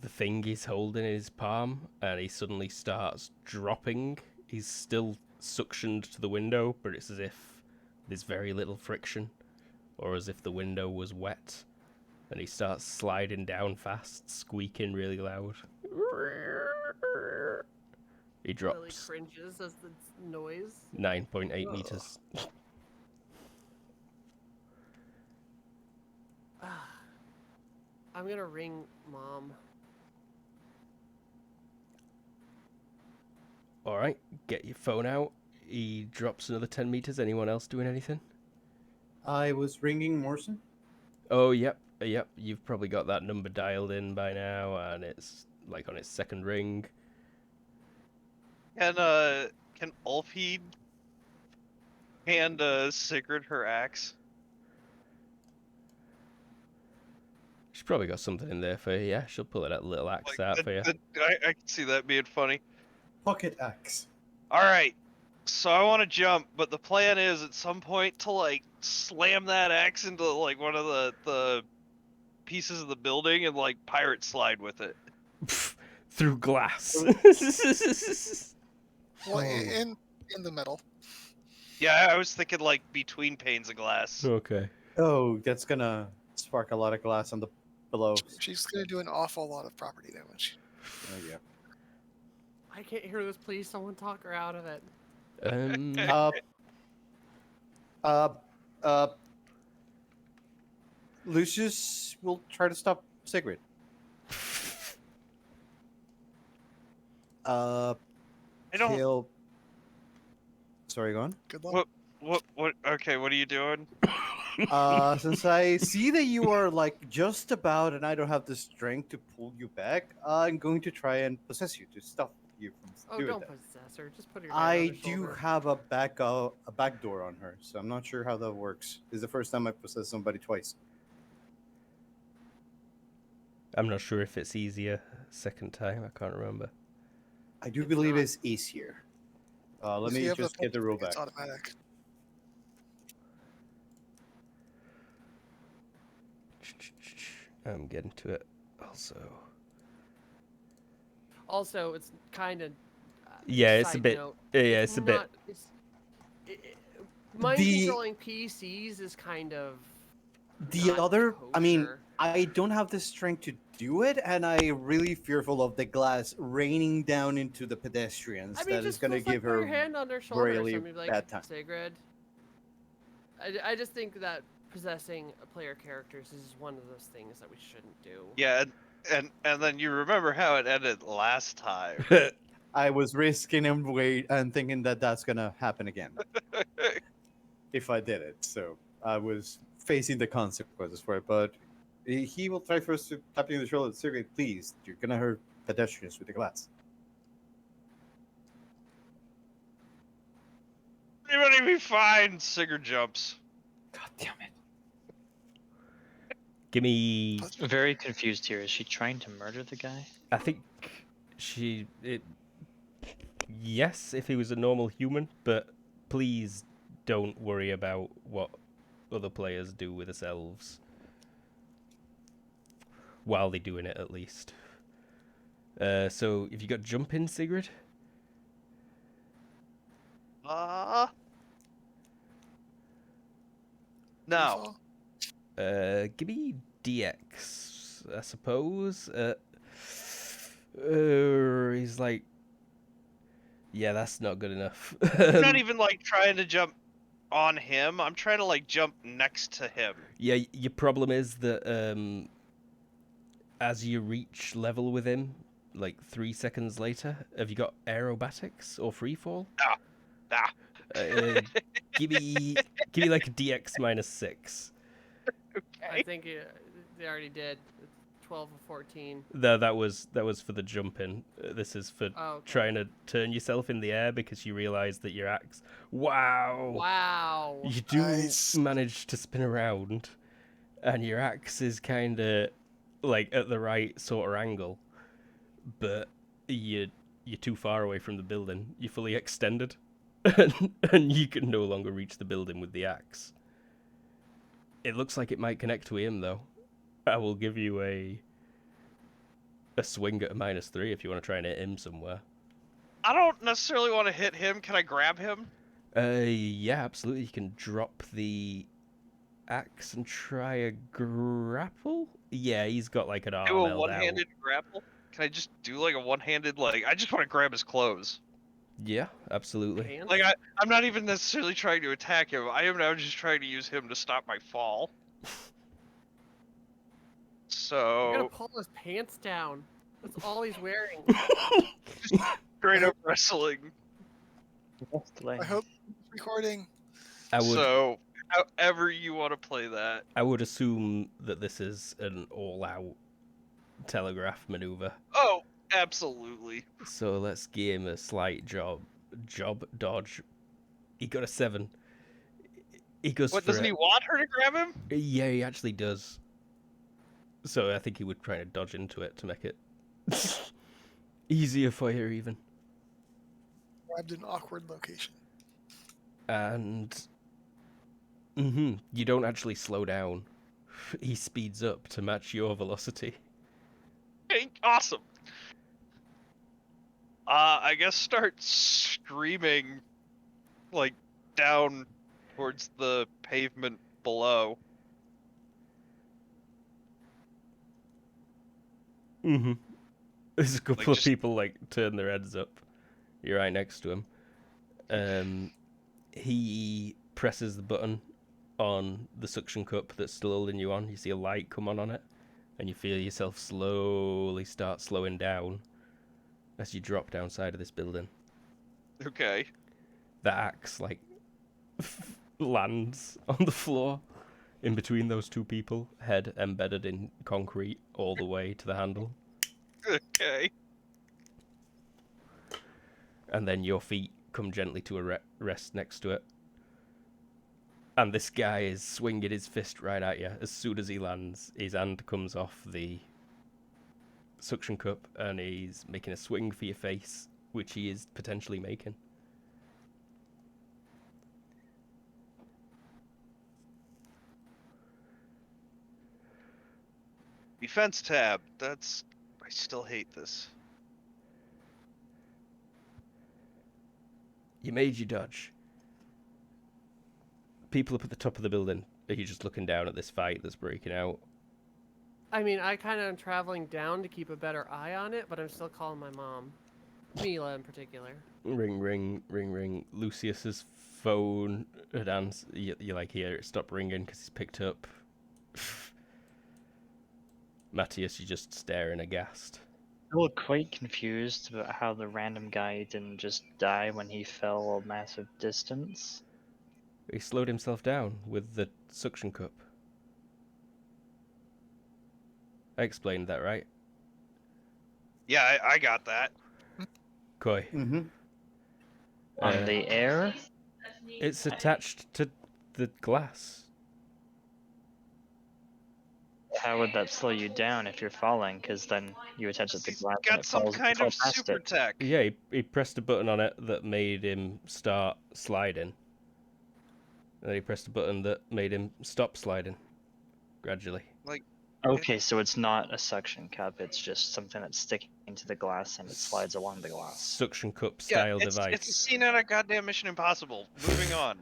the thing he's holding in his palm, and he suddenly starts dropping. He's still suctioned to the window, but it's as if there's very little friction, or as if the window was wet. And he starts sliding down fast, squeaking really loud. He Really drops cringes as the noise. 9.8 meters. I'm gonna ring Mom. All right, get your phone out. He drops another 10 meters. Anyone else doing anything? I was ringing Morrison. Oh, yep. You've probably got that number dialed in by now, and it's like on its second ring. Can Ulfheed hand Sigrid her axe? She's probably got something in there for you. Yeah, she'll pull that little axe out for you. I can see that being funny. Pocket axe. All right, so I want to jump, but the plan is at some point to like slam that axe into like one of the pieces of the building and like pirate slide with it. Through glass. Well, Oh. in the middle. Yeah, I was thinking like between panes of glass. Okay. Oh, that's gonna spark a lot of glass on the below. She's gonna do an awful lot of property damage. Oh, yeah. I can't hear this. Please, someone talk her out of it. Uh, uh, Lucius will try to stop Sigrid. I don't. He'll. Sorry, go on. Good luck. What? Okay, what are you doing? Since I see that you are like just about, and I don't have the strength to pull you back, I'm going to try and possess you to stop you from Oh, doing don't that. possess her. Just put her hand on I her do shoulder. have a back door on her, so I'm not sure how that works. This is the first time I possess somebody twice. I'm not sure if it's easier second time. I can't remember. I do It's believe not. it's easier. Let If me you have just get the rule it's back. automatic. I'm getting to it. Also, Also, it's kind of. yeah, it's a side bit. note, Yeah, it's a bit. not, It's, mind controlling PCs is kind of. The not other, I mean, kosher. I don't have the strength to do it, and I'm really fearful of the glass raining down into the pedestrians. I mean, That is just going to feels like give put your her hand on her shoulder or really something like bad time. Sigrid. I just think that possessing a player characters is one of those things that we shouldn't do. Yeah, and then you remember how it ended last time. I was risking and thinking that that's going to happen again if I did it. So I was facing the consequences for it, but he will try first to tap you in the shoulder. Sergey, please, you're going to hurt pedestrians with the glass. Everybody be fine. Sigurd jumps. God damn it. Give me. Very confused here. Is she trying to murder the guy? I think she. Yes, if he was a normal human, but please don't worry about what other players do with us elves. While they're doing it, at least. So, if you got jump in, Sigrid? No. Give me DX, I suppose. He's like, yeah, that's not good enough. I'm not even like trying to jump on him. I'm trying to like jump next to him. Yeah, your problem is that as you reach level with him, like 3 seconds later, have you got aerobatics or freefall? Ah. Give me like a DX -6. I think they already did. It's 12 or 14. That was for the jump in. This is for Oh, okay. trying to turn yourself in the air because you realize that your axe. Wow. Wow. You do Nice. manage to spin around, and your axe is kind of like at the right sort of angle, but you're too far away from the building. You're fully extended, and you can no longer reach the building with the axe. It looks like it might connect to him, though. I will give you a swing at a -3 if you want to try and hit him somewhere. I don't necessarily want to hit him. Can I grab him? Yeah, absolutely. You can drop the axe and try a grapple. Yeah, he's got like an arm Do a held one-handed grapple? Can I just do like a one-handed like? I just want to grab his clothes. out. Yeah, absolutely. Pants? Like I'm not even necessarily trying to attack him. I am now just trying to use him to stop my fall. You're gonna So pull his pants down. That's all he's wearing. straight up wrestling. Wrestling. I hope it's recording. I would So however you want to play that. I would assume that this is an all-out telegraph maneuver. Oh, absolutely. So let's give him a slight job dodge. He got a 7. He goes What, for doesn't it. he want her to grab him? Yeah, he actually does. So I think he would try to dodge into it to make it easier for you, even. Grabbed an awkward location. And you don't actually slow down. He speeds up to match your velocity. Okay, awesome. I guess start screaming, like, down towards the pavement below. There's a couple Like, of just- people like turn their heads up. You're right next to him. He presses the button on the suction cup that's still holding you on. You see a light come on it, and you feel yourself slowly start slowing down as you drop downside of this building. Okay. The axe, like, lands on the floor in between those two people, head embedded in concrete all the way to the handle. Okay. And then your feet come gently to a rest next to it. And this guy is swinging his fist right at you. As soon as he lands, his hand comes off the suction cup and he's making a swing for your face, which he is potentially making. Defense tab. That's. I still hate this. You made your dodge. People up at the top of the building, are you just looking down at this fight that's breaking out? I mean, I kind of am traveling down to keep a better eye on it, but I'm still calling my mom. Mila in particular. Ring, ring, ring, ring. Lucius's phone had answered. You like hear it stop ringing because he's picked up. Matthias, you're just staring aghast. Still quite confused about how the random guy didn't just die when he fell a massive distance. He slowed himself down with the suction cup. I explained that, right? Yeah, I got that. Koi. Mm-hmm. On the air? It's attached to the glass. How would that slow you down if you're falling? Because then you attach it to the glass and Got it some falls, kind you fall of past super it. tech. Yeah, he pressed a button on it that made him start sliding. And then he pressed a button that made him stop sliding. Gradually. Okay, so it's not a suction cup, it's just something that's sticking to the glass and it slides along the glass. Suction cup Yeah, style it's device. a scene out of goddamn Mission Impossible. Moving on.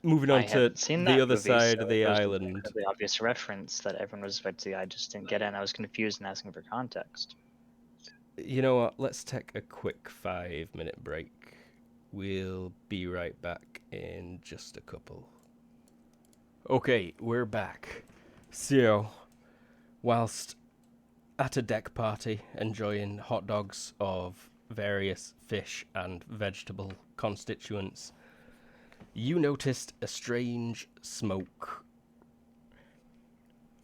Moving I on to hadn't seen the that other movie, side so of the it was an island. incredibly obvious reference that everyone was about to. I just didn't get it, and I was confused and asking for context. You know what? Let's take a quick 5-minute break. We'll be right back in just a couple. Okay, we're back. So, whilst at a deck party enjoying hot dogs of various fish and vegetable constituents, you noticed a strange smoke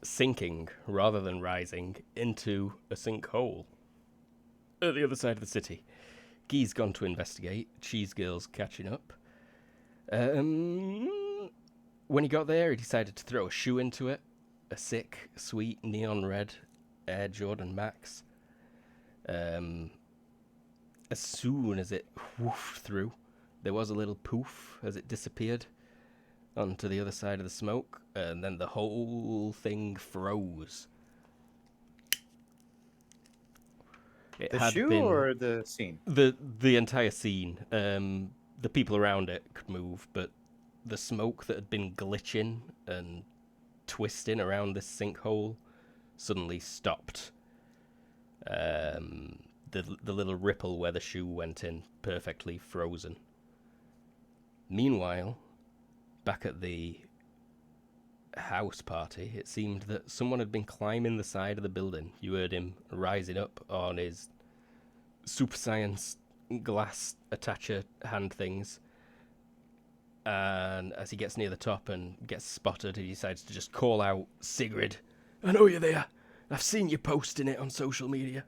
sinking rather than rising into a sinkhole at the other side of the city. Guy's gone to investigate. Cheese Girl's catching up. When he got there, he decided to throw a shoe into it. A sick, sweet, neon red Air Jordan Max. As soon as it whoofed through, there was a little poof as it disappeared onto the other side of the smoke, and then the whole thing froze. It The had shoe been or the scene? the entire scene. The people around it could move, but the smoke that had been glitching and twisting around this sinkhole suddenly stopped. The little ripple where the shoe went in, perfectly frozen. Meanwhile, back at the house party, it seemed that someone had been climbing the side of the building. You heard him rising up on his super science glass attacher hand things. And as he gets near the top and gets spotted, he decides to just call out, "Sigrid, I know you're there. I've seen you posting it on social media.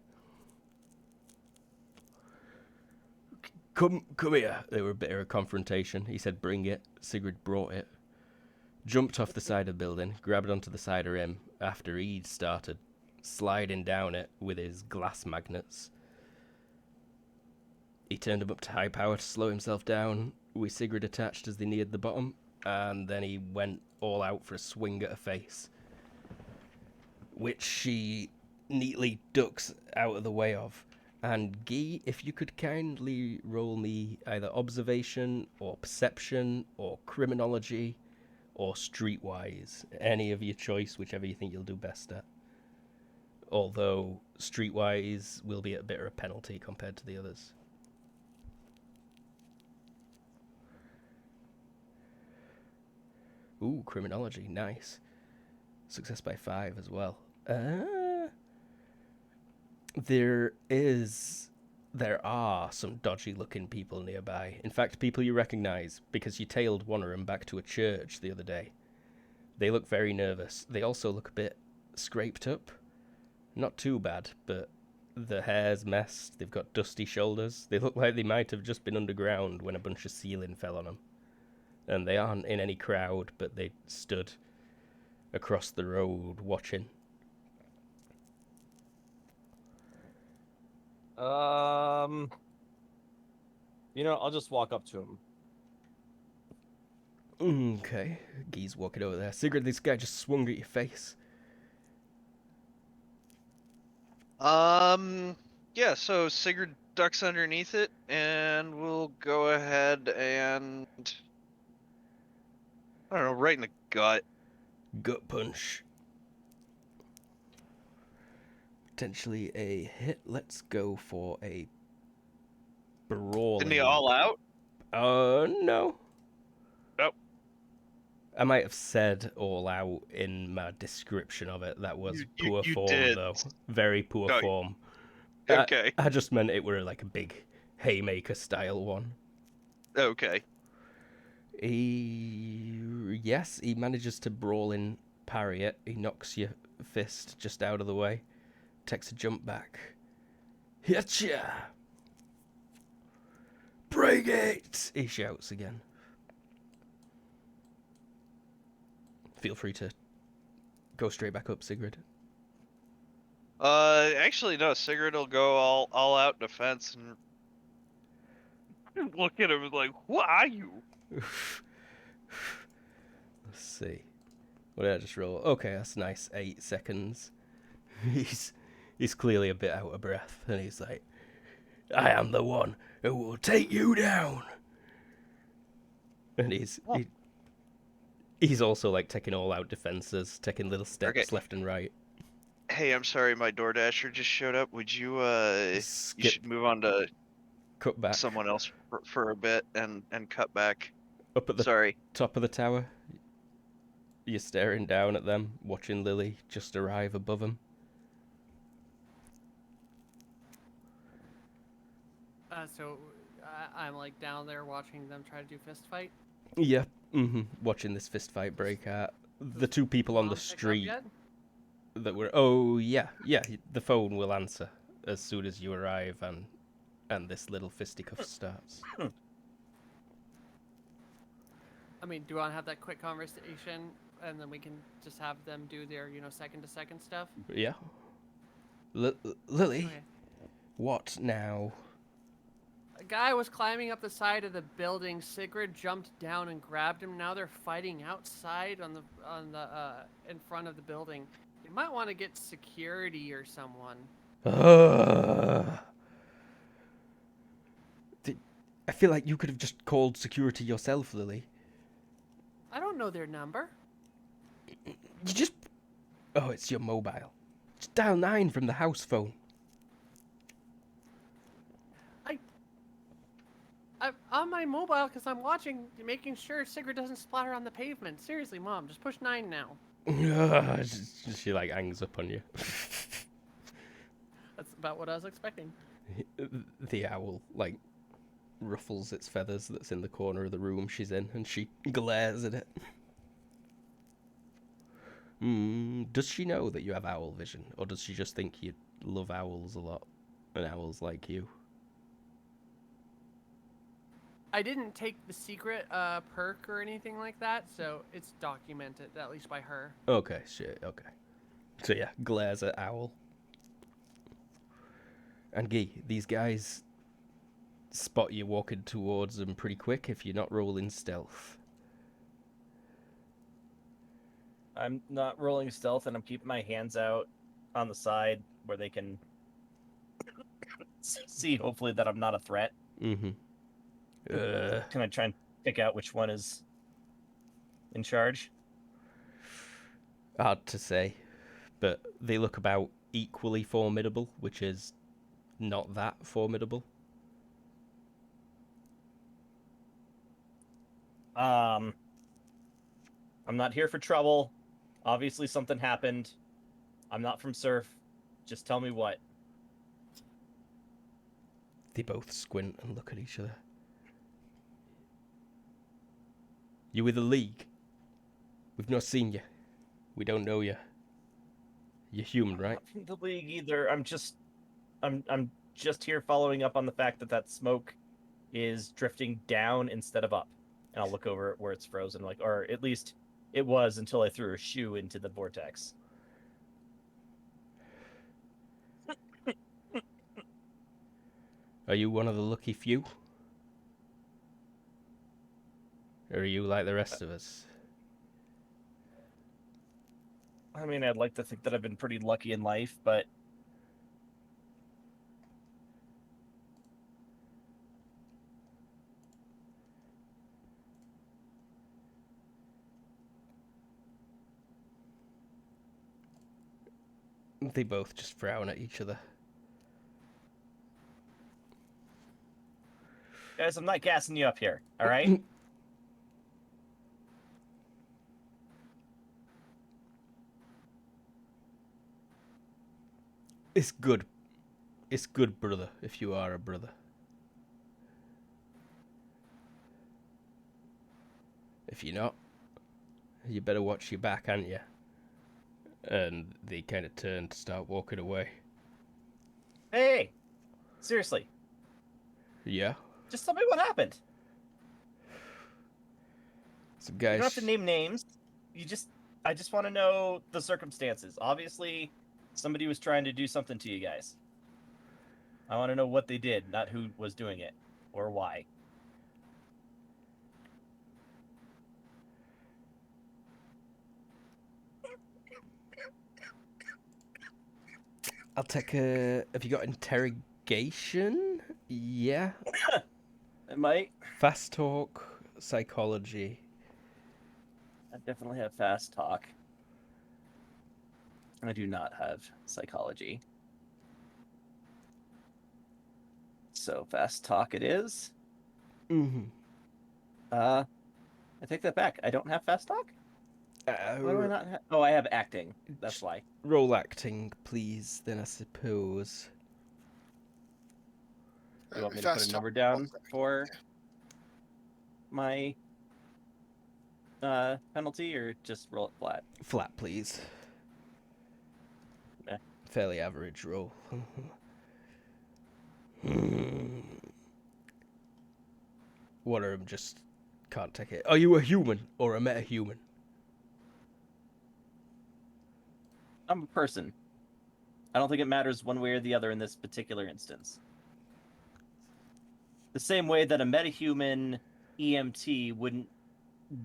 Come here." They were a bit of a confrontation. He said, "Bring it." Sigrid brought it. Jumped off the side of the building, grabbed onto the side of him after he'd started sliding down it with his glass magnets. He turned him up to high power to slow himself down, with Sigrid attached as they neared the bottom, and then he went all out for a swing at her face, which she neatly ducks out of the way of. And Guy, if you could kindly roll me either observation or perception or criminology or streetwise, any of your choice, whichever you think you'll do best at. although streetwise will be at a bit of a penalty compared to the others. Ooh, criminology, nice. Success by 5 as well. There are some dodgy looking people nearby. In fact, people you recognize because you tailed one of them back to a church the other day. They look very nervous. They also look a bit scraped up. Not too bad, but the hair's messed. They've got dusty shoulders. They look like they might have just been underground when a bunch of ceiling fell on them. And they aren't in any crowd, but they stood across the road watching. I'll just walk up to him. Okay, Guy's walking over there. Sigurd, this guy just swung at your face. Yeah, so Sigurd ducks underneath it, and we'll go ahead and I don't know, right in the gut. Gut punch. Potentially a hit. Let's go for a brawling. Didn't he all out? No. Nope. I might have said all out in my description of it. That was poor you form, did. though. Very poor No, form. Okay. I just meant it were like a big haymaker style one. Okay. Yes, he manages to brawl in, parry it. He knocks your fist just out of the way. Takes a jump back. Hitcha! Break it! He shouts again. Feel free to go straight back up, Sigrid. Actually, no. Sigurd will go all out defense and look at him like, "Who are you?" Let's see. What did I just roll? Okay, that's nice. 8 seconds. He's clearly a bit out of breath, and he's like, "I am the one who will take you down." And he's also like taking all out defenses, taking little steps left and right. Hey, I'm sorry, my DoorDasher just showed up. Would you you Skip, should move on to cut back someone else for a bit and cut back. up at the Sorry. top of the tower. You're staring down at them, watching Lily just arrive above them. So I'm like down there watching them try to do fist fight. Yeah, watching this fist fight break out. The two people on the Mom pick up street yet? that were... Oh, yeah, the phone will answer as soon as you arrive and this little fisticuff starts. I mean, do you want to have that quick conversation, and then we can just have them do their, second-to-second stuff? Yeah. Lily, Okay. what now? A guy was climbing up the side of the building. Sigrid jumped down and grabbed him. Now they're fighting outside on the in front of the building. You might want to get security or someone. I feel like you could have just called security yourself, Lily. I don't know their number. You just... Oh, it's your mobile. Just dial 9 from the house phone. I'm on my mobile because I'm making sure Sigrid doesn't splatter on the pavement. Seriously, Mom, just push 9 now. She like hangs up on you. That's about what I was expecting. The owl like ruffles its feathers that's in the corner of the room she's in, and she glares at it. Does she know that you have owl vision, or does she just think you love owls a lot, and owls like you? I didn't take the secret perk or anything like that, so it's documented, at least by her. Okay, shit, okay. So yeah, glares at owl. And Guy, these guys spot you walking towards them pretty quick if you're not rolling stealth. I'm not rolling stealth, and I'm keeping my hands out on the side where they can see, hopefully, that I'm not a threat. Can I try and pick out which one is in charge? Hard to say, but they look about equally formidable, which is not that formidable? I'm not here for trouble. Obviously, something happened. I'm not from Surf. Just tell me what. They both squint and look at each other. You with the League? We've not seen you. We don't know you. You're human, right? Not from the League either. I'm just here following up on the fact that smoke is drifting down instead of up. And I'll look over where it's frozen, like, or at least it was until I threw a shoe into the vortex. Are you one of the lucky few? Or are you like the rest of us? I mean, I'd like to think that I've been pretty lucky in life, but They both just frown at each other. guys, I'm not gassing you up here, all right? It's good. It's good, brother, if you are a brother. If you're not, you better watch your back, ain't you? And they kind of turn to start walking away. Hey, seriously, Yeah? just tell me what happened. Some You guys... don't have to name names. I just want to know the circumstances. Obviously, somebody was trying to do something to you guys. I want to know what they did, not who was doing it or why. I'll take a... Have you got interrogation? Yeah. I might. Fast talk, psychology. I definitely have fast talk. I do not have psychology. So fast talk it is. Mm-hmm. I take that back. I don't have fast talk? Why do I not have... Oh, I have acting. That's why. Roll acting, please, then I suppose. You want me to put a number down for my penalty, or just roll it flat? Flat, please. Eh. Fairly average roll. One of them just can't take it. Are you a human or a metahuman? I'm a person. I don't think it matters one way or the other in this particular instance. The same way that a metahuman EMT wouldn't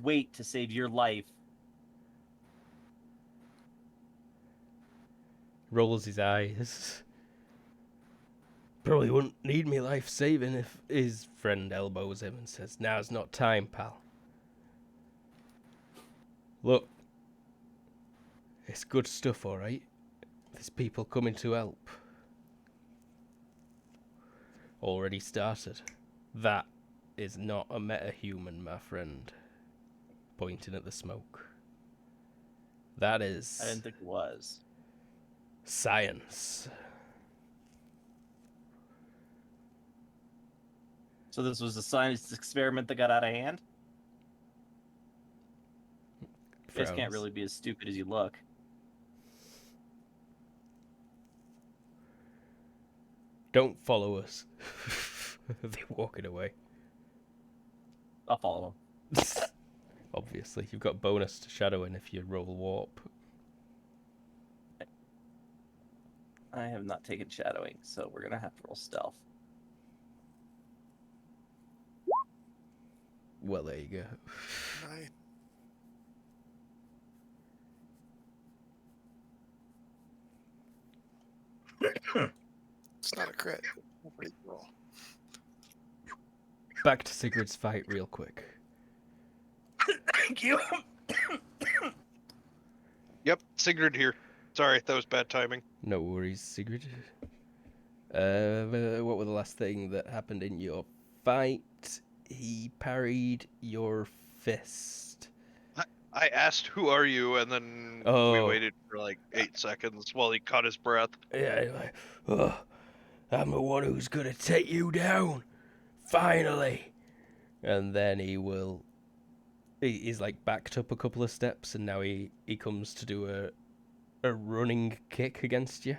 wait to save your life. Rolls his eyes. Probably wouldn't need me life saving if his friend elbows him and says, "Now's not time, pal. Look, it's good stuff, alright? There's people coming to help. Already started. That is not a metahuman, my friend." Pointing at the smoke. That is... I didn't think it was. science. So this was a science experiment that got out of hand? You guys can't Frowns. really be as stupid as you look. Don't follow us. They're walking away. I'll follow them. Obviously, you've got bonus to shadowing if you roll warp. I have not taken shadowing, so we're going to have to roll stealth. Well, there you go. Right. It's not a crit. Pretty roll. Back to Sigurd's fight real quick. Thank you. Yep, Sigrid here. Sorry, that was bad timing. No worries, Sigrid. What was the last thing that happened in your fight? He parried your fist. I asked, "Who are you?" and then we Oh. waited for like 8 seconds while he caught his breath. Yeah, he's like, oh, I'm the one who's gonna take you down. Finally. And then he's like backed up a couple of steps, and now he comes to do a running kick against you.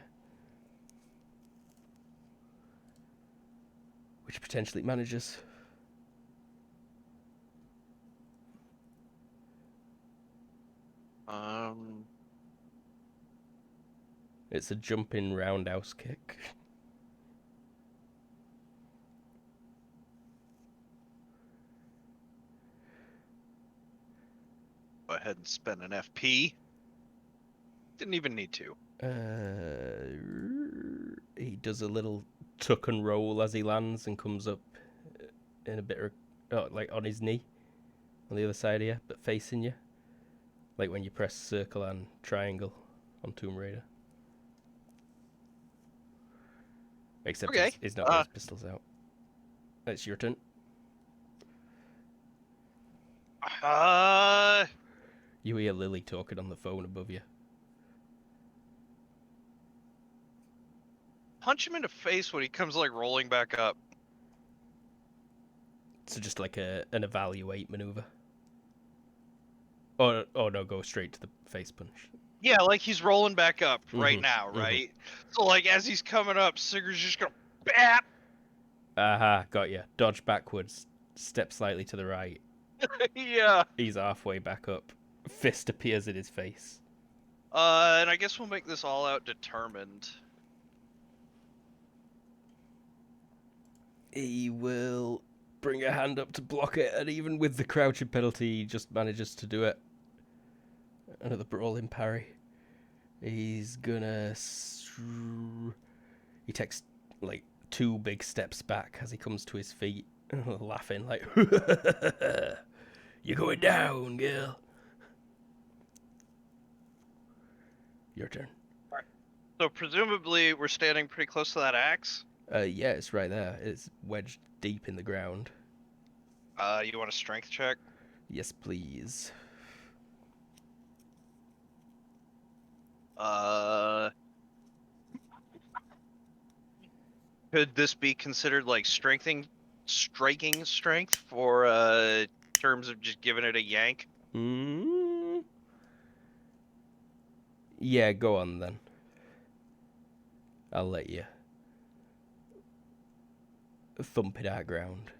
Which potentially manages. It's a jumping roundhouse kick. Go ahead and spend an FP. Didn't even need to. He does a little tuck and roll as he lands and comes up in a bit of, like on his knee on the other side of you, but facing you. Like when you press circle and triangle on Tomb Raider. Except Okay. he's not got his pistols out. It's your turn. You hear Lily talking on the phone above you. Punch him in the face when he comes like rolling back up. So just like an evaluate maneuver. Or no, go straight to the face punch. Yeah, like he's rolling back up right Mhm, now, mhm. right? So like as he's coming up, Sigurd's just gonna BAP! Aha, got you. Dodge backwards, step slightly to the right. Yeah. He's halfway back up. Fist appears in his face. And I guess we'll make this all out determined. He will bring a hand up to block it, and even with the crouching penalty, he just manages to do it. Another brawling parry. He's gonna... He takes, like, 2 big steps back as he comes to his feet, laughing like, you're going down, girl. Your turn. So presumably we're standing pretty close to that axe. Yeah, it's right there. It's wedged deep in the ground. You want a strength check? Yes, please. Could this be considered like striking strength for terms of just giving it a yank? Yeah, go on then. I'll let you thump it out ground.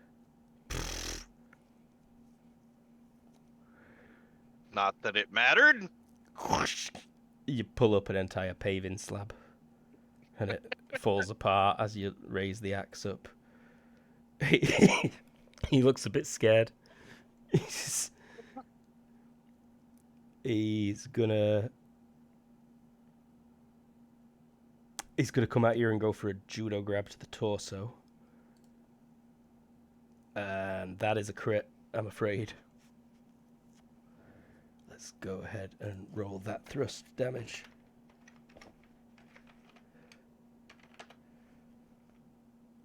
Not that it mattered. You pull up an entire paving slab, and it falls apart as you raise the axe up. He looks a bit scared. He's gonna come at you and go for a judo grab to the torso. And that is a crit, I'm afraid. Let's go ahead and roll that thrust damage.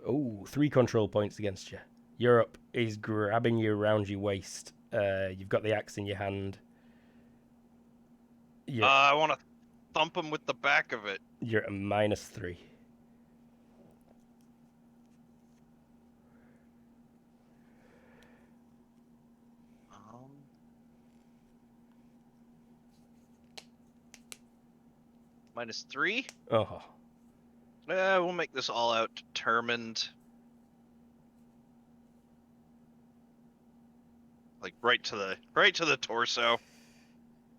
Oh, 3 control points against you. You're up. He's grabbing you around your waist. You've got the axe in your hand. I want to thump him with the back of it. You're at a -3. -3. Oh. We'll make this all out determined. Like right to the torso.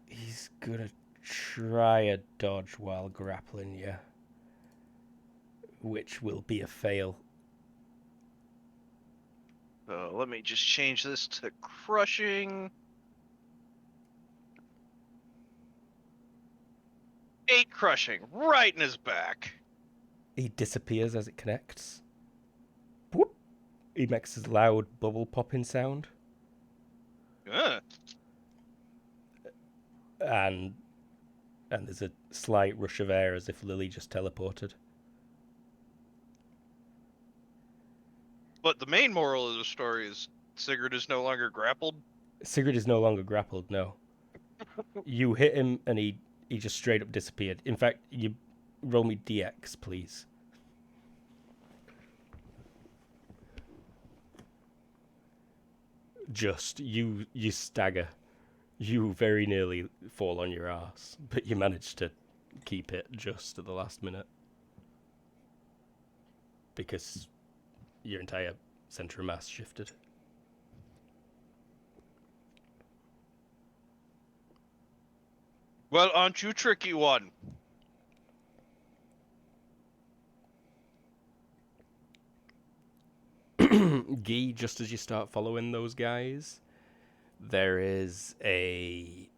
He's gonna try a dodge while grappling you, which will be a fail. Let me just change this to crushing. 8 crushing right in his back. He disappears as it connects. Whoop. He makes his loud bubble popping sound. Ugh. And and there's a slight rush of air as if Lily just teleported. But the main moral of the story is Sigurd is no longer grappled. Sigurd is no longer grappled, no. You hit him and he just straight up disappeared. In fact, you roll me DX, please. Just, you stagger. You very nearly fall on your ass, but you managed to keep it just at the last minute. Because your entire center of mass shifted. Well, aren't you tricky one? Guy, just as you start following those guys, there is a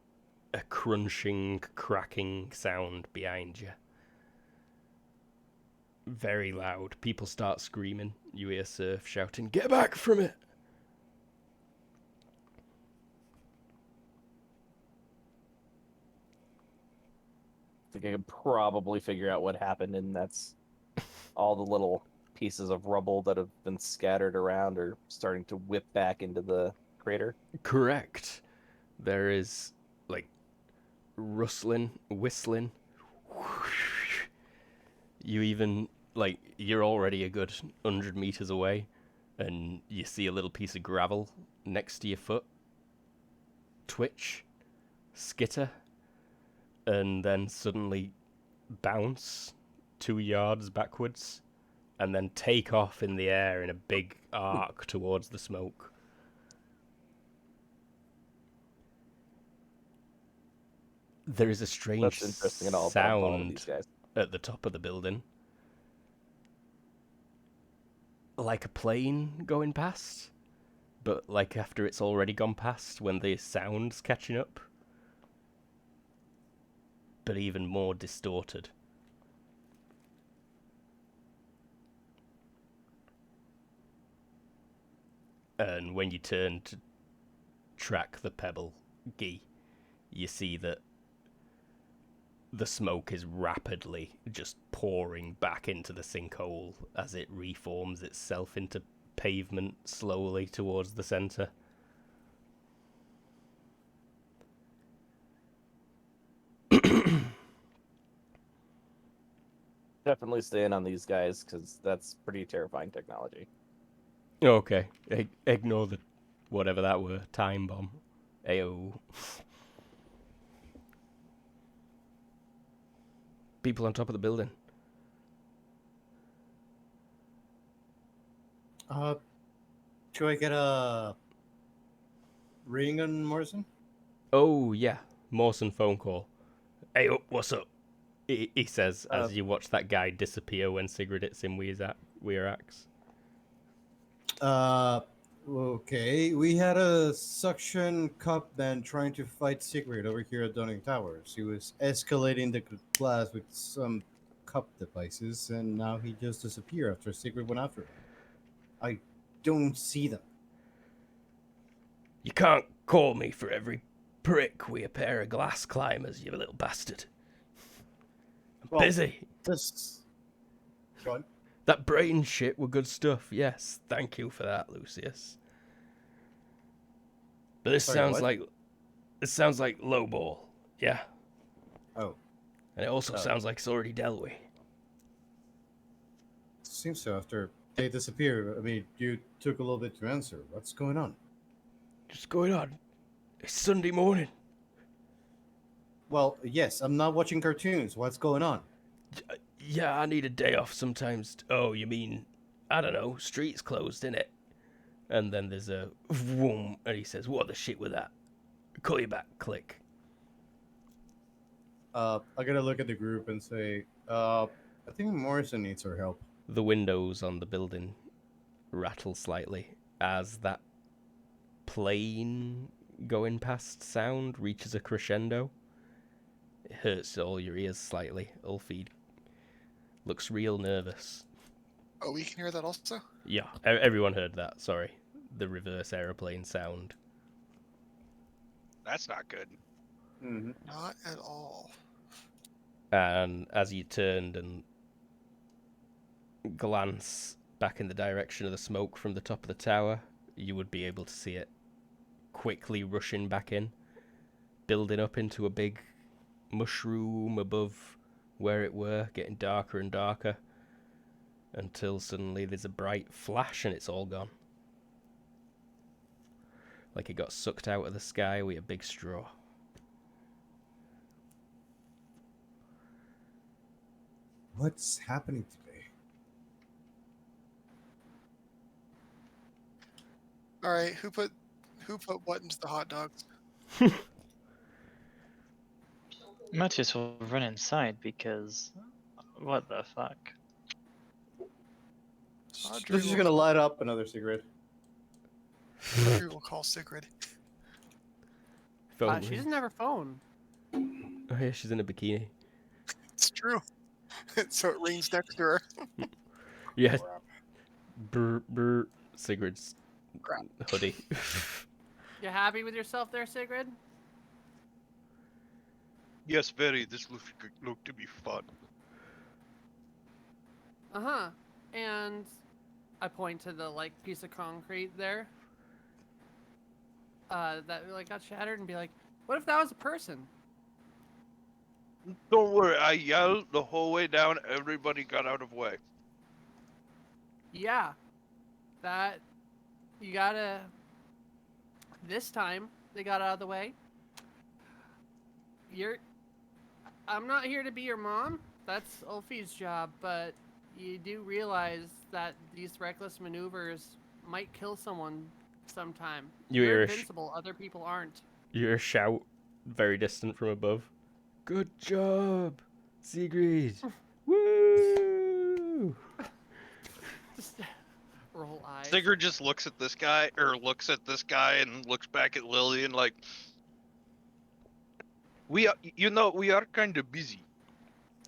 crunching, cracking sound behind you. Very loud. People start screaming. You hear Surf shouting, "Get back from it!" I think I could probably figure out what happened, and that's all the little pieces of rubble that have been scattered around are starting to whip back into the crater. Correct. There is, like, rustling, whistling. You even, like, you're already a good 100 meters away, and you see a little piece of gravel next to your foot. Twitch. Skitter. And then suddenly bounce 2 yards backwards, and then take off in the air in a big arc towards the smoke. There is a strange That's interesting at all. But I'm following these sound guys. at the top of the building. Like a plane going past, but like after it's already gone past when the sound's catching up. But even more distorted. And when you turn to track the pebble, Guy, you see that the smoke is rapidly just pouring back into the sinkhole as it reforms itself into pavement slowly towards the center. Definitely stay in on these guys because that's pretty terrifying technology. Okay, ignore the whatever that were, time bomb. Ayo. People on top of the building. Do I get a ring on Morrison? Oh yeah, Mawson phone call. Hey up, what's up? He says as you watch that guy disappear when Sigurd hits him with her axe. Okay. We had a suction cup then trying to fight Sigrid over here at Dunning Towers. He was escalating the class with some cup devices, and now he just disappeared after Sigrid went after him. I don't see them. You can't call me for every prick with a pair of glass climbers, you little bastard. I'm busy. This. Go on. That brain shit were good stuff, yes. Thank you for that, Lucius. But this Sorry, sounds like lowball, yeah? Oh. And it also sounds like it's already dealt with. Seems so after they disappeared. I mean, you took a little bit to answer. What's going on? What's going on? It's Sunday morning. Well, yes, I'm not watching cartoons. What's going on? Yeah, I need a day off sometimes. Oh, you mean, I don't know, street's closed, innit? And then there's a whoom, and he says, what the shit with that? Call you back, click. I gotta look at the group and say, I think Morrison needs our help. The windows on the building rattle slightly as that plane going past sound reaches a crescendo. It hurts all your ears slightly. Ulfie looks real nervous. Oh, we can hear that also? Yeah, everyone heard that, sorry. The reverse aeroplane sound. That's not good. Mm-hmm. Not at all. And as you turned and glance back in the direction of the smoke from the top of the tower, you would be able to see it quickly rushing back in, building up into a big mushroom above where it were, getting darker and darker, until suddenly there's a bright flash and it's all gone. Like it got sucked out of the sky with a big straw. What's happening today? All right, who put what into the hot dogs? Matthias will run inside because what the fuck? Audrey This is will gonna call- light up another cigarette. Audrey will call Sigrid. Phone She rings. doesn't have her phone. Oh yeah, she's in a bikini. It's true. So it rings next to her. Yeah. Crap. Brr, brr. Sigrid's Crap. hoodie. You happy with yourself there, Sigrid? Yes, very. This looked to be fun. Uh-huh. And I point to the like piece of concrete there. That like got shattered and be like, what if that was a person? Don't worry. I yelled the whole way down. Everybody got out of way. Yeah. That you gotta this time they got out of the way. I'm not here to be your mom. That's Ulfi's job, but you do realize that these reckless maneuvers might kill someone sometime. You You're hear invincible, other people aren't. you hear a shout very distant from above. Good job, Sigrid. Woo! Just roll eyes. Sigurd just looks at this guy, and looks back at Lily and like, we are kind of busy.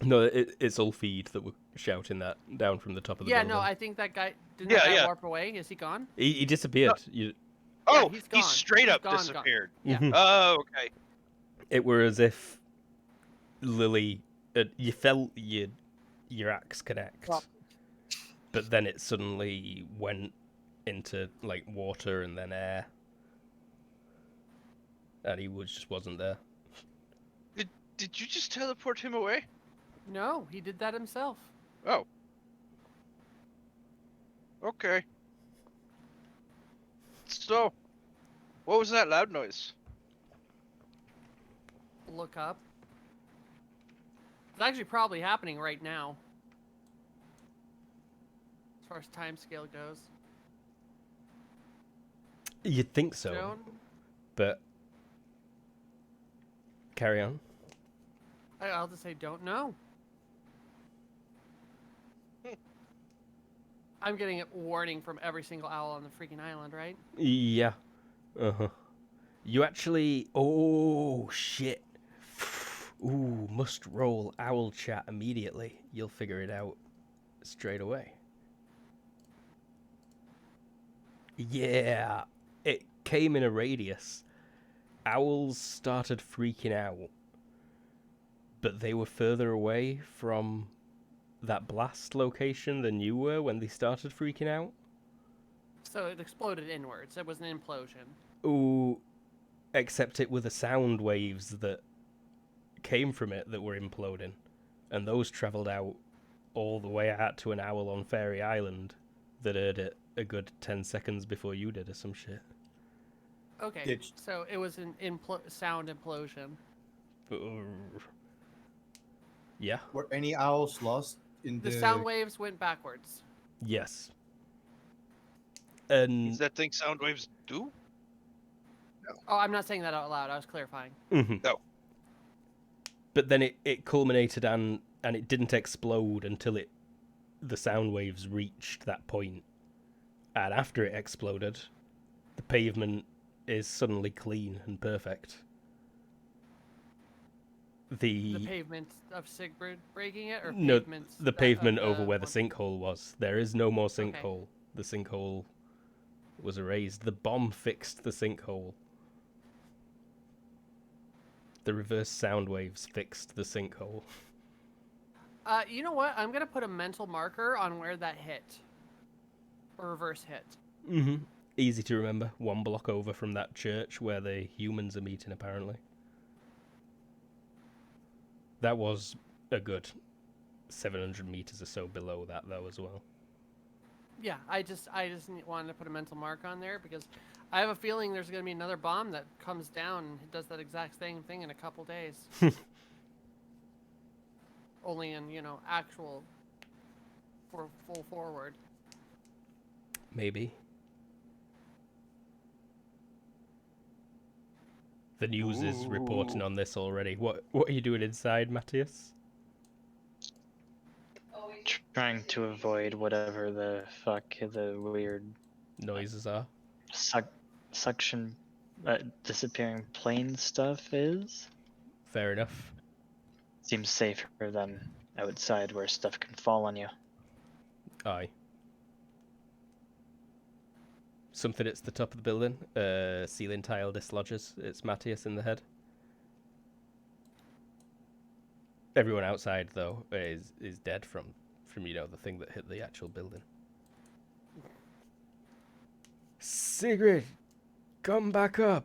No, it's Ulfeed that were shouting that down from the top of the Yeah, building. no, I think that guy didn't Yeah, that guy yeah. warp away? Is he gone? He disappeared. You, Oh, he's he gone. straight He's up gone. disappeared. Yeah. Mhm. Oh, okay. It were as if Lily, you felt your axe connect, Well- but then it suddenly went into like water and then air, and he just wasn't there. Did you just teleport him away? No, he did that himself. Oh. Okay. So, what was that loud noise? Look up. It's actually probably happening right now. As far as time scale goes. You'd think so, Joan? but carry on. I'll just say don't know. I'm getting a warning from every single owl on the freaking island, right? Yeah. Uh-huh. You actually... Oh, shit. Ooh, must roll owl chat immediately. You'll figure it out straight away. Yeah. It came in a radius. Owls started freaking out. But they were further away from that blast location than you were when they started freaking out. So it exploded inwards. It was an implosion. Ooh, except it were the sound waves that came from it that were imploding, and those travelled out all the way out to an owl on Fairy Island that heard it a good 10 seconds before you did or some shit. Okay, Did- so it was an sound implosion. Yeah, Were any owls lost in The sound waves went backwards. yes. Is And that thing sound waves do? Oh, I'm not saying that out loud. I was clarifying. mhm. No. But then it culminated and it didn't explode until the sound waves reached that point. And after it exploded, the pavement is suddenly clean and perfect. The pavement of Sigrid breaking it, or No, pavement? the pavement of over where the one- sinkhole was. There is no more Okay. sinkhole. The sinkhole was erased. The bomb fixed the sinkhole. The reverse sound waves fixed the sinkhole. You know what? I'm gonna put a mental marker on where that hit. Or reverse hit. Mm-hmm. Easy to remember. 1 block over from that church where the humans are meeting, apparently. That was a good 700 meters or so below that, though, as well. Yeah, I just wanted to put a mental mark on there because I have a feeling there's gonna be another bomb that comes down and does that exact same thing in a couple days. Only in, actual for full forward. Maybe. The news is reporting on this already. What are you doing inside, Matthias? Trying to avoid whatever the fuck the weird Noises are. suction disappearing plane stuff is. Fair enough. Seems safer than outside where stuff can fall on you. Aye. Something at the top of the building. Ceiling tile dislodges. It's Matthias in the head. Everyone outside, though, is dead from the thing that hit the actual building. Sigrid, come back up.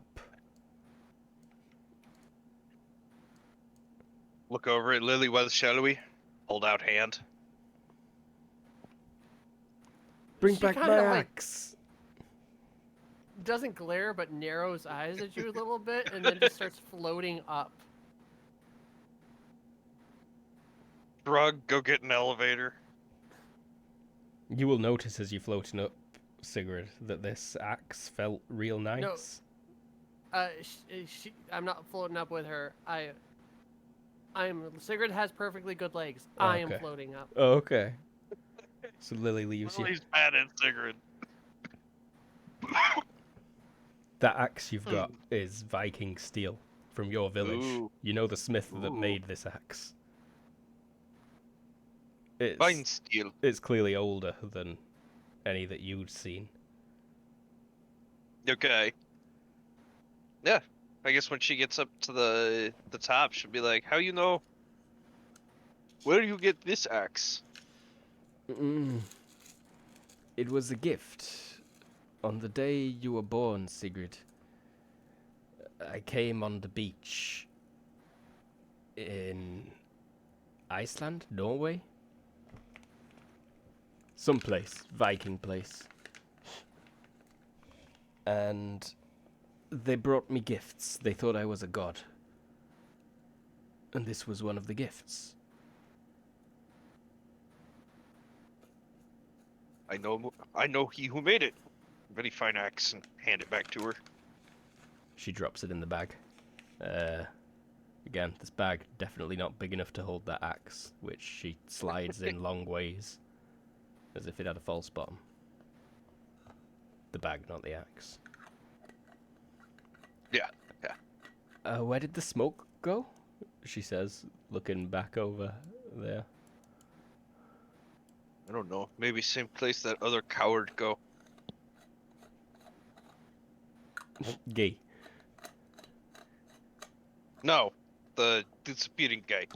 Look over at Lily. What shall we? Hold out hand. Bring She back kinda, my like, axe. Doesn't glare but narrows eyes at you a little bit and then just starts floating up. Shrug. Go get an elevator. You will notice as you're floating up, Sigrid, that this axe felt real nice. I'm not floating up with her. Sigrid has perfectly good legs. I am Okay. floating up. Oh, okay. So Lily leaves you. Lily's mad at Sigrid. That axe you've got is Viking steel from your village. Ooh. You know the smith that Ooh. made this axe. Fine steel. It's clearly older than any that you'd seen. Okay. Yeah. I guess when she gets up to the top, she'll be like, "How you know? Where do you get this axe?" It was a gift. On the day you were born, Sigrid, I came on the beach in Iceland, Norway? Someplace, Viking place. And they brought me gifts. They thought I was a god. And this was one of the gifts. I know he who made it. Very fine axe, and hand it back to her. She drops it in the bag. Again, this bag definitely not big enough to hold that axe, which she slides in long ways, as if it had a false bottom. The bag, not the axe. Yeah. Where did the smoke go? She says, looking back over there. I don't know. Maybe same place that other coward go. Gay. No, the disappearing guy.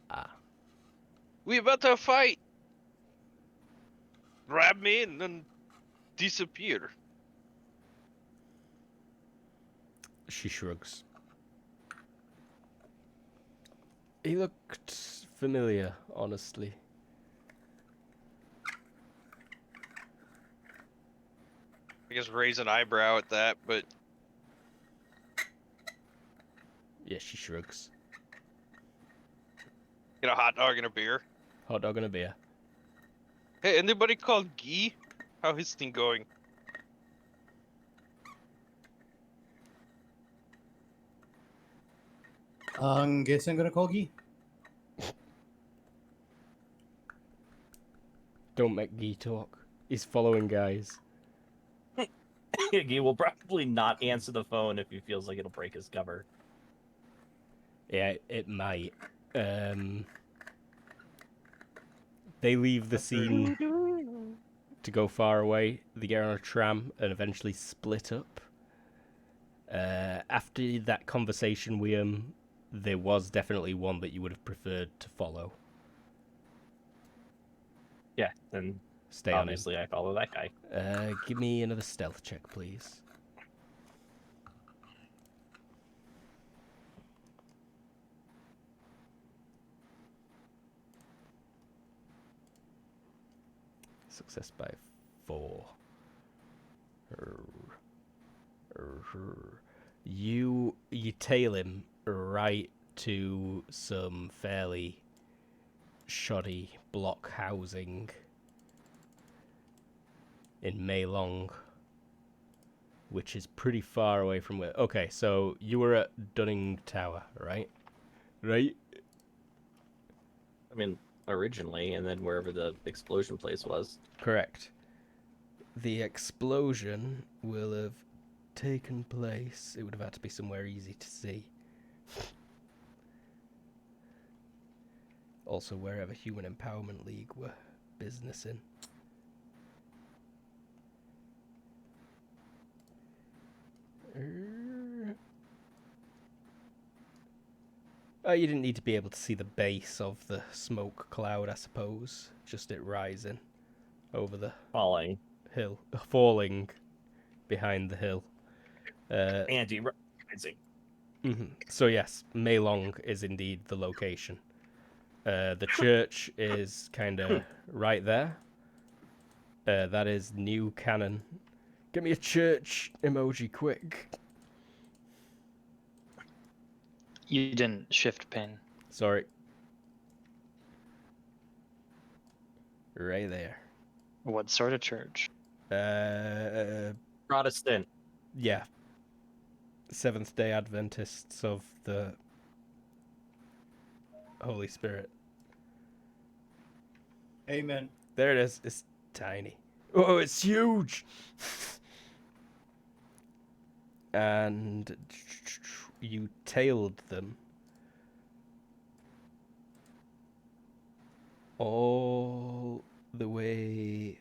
Ah. We about to fight. Grab me and then disappear. She shrugs. He looked familiar, honestly. I guess raise an eyebrow at that, but Yeah, she shrugs. get a hot dog and a beer. Hot dog and a beer. Hey, anybody called Guy? How his thing going? Guess I'm gonna call Guy. Don't make Guy talk. He's following guys. He will probably not answer the phone if he feels like it'll break his cover. Yeah, it might. They leave the scene to go far away. They get on a tram and eventually split up. After that conversation, William, there was definitely one that you would have preferred to follow. Yeah, then Stay on him. obviously I follow that guy. Give me another stealth check, please. Success by 4. You tail him right to some fairly shoddy block housing in Meilong, which is pretty far away from where... Okay, so you were at Dunning Tower, right? Right? I mean, originally, and then wherever the explosion place was. Correct. The explosion will have taken place. It would have had to be somewhere easy to see. Also, wherever Human Empowerment League were businessing. Oh, you didn't need to be able to see the base of the smoke cloud, I suppose. Just it rising over the Falling. hill. Falling behind the hill. Anti-rising. So yes, Meilong is indeed the location. The church is kind of right there. That is New Cannon. Get me a church emoji quick. You didn't shift pin. Sorry. Right there. What sort of church? Protestant. Yeah. Seventh-day Adventists of the Holy Spirit. Amen. There it is. It's tiny. Oh, it's huge! And you tailed them all the way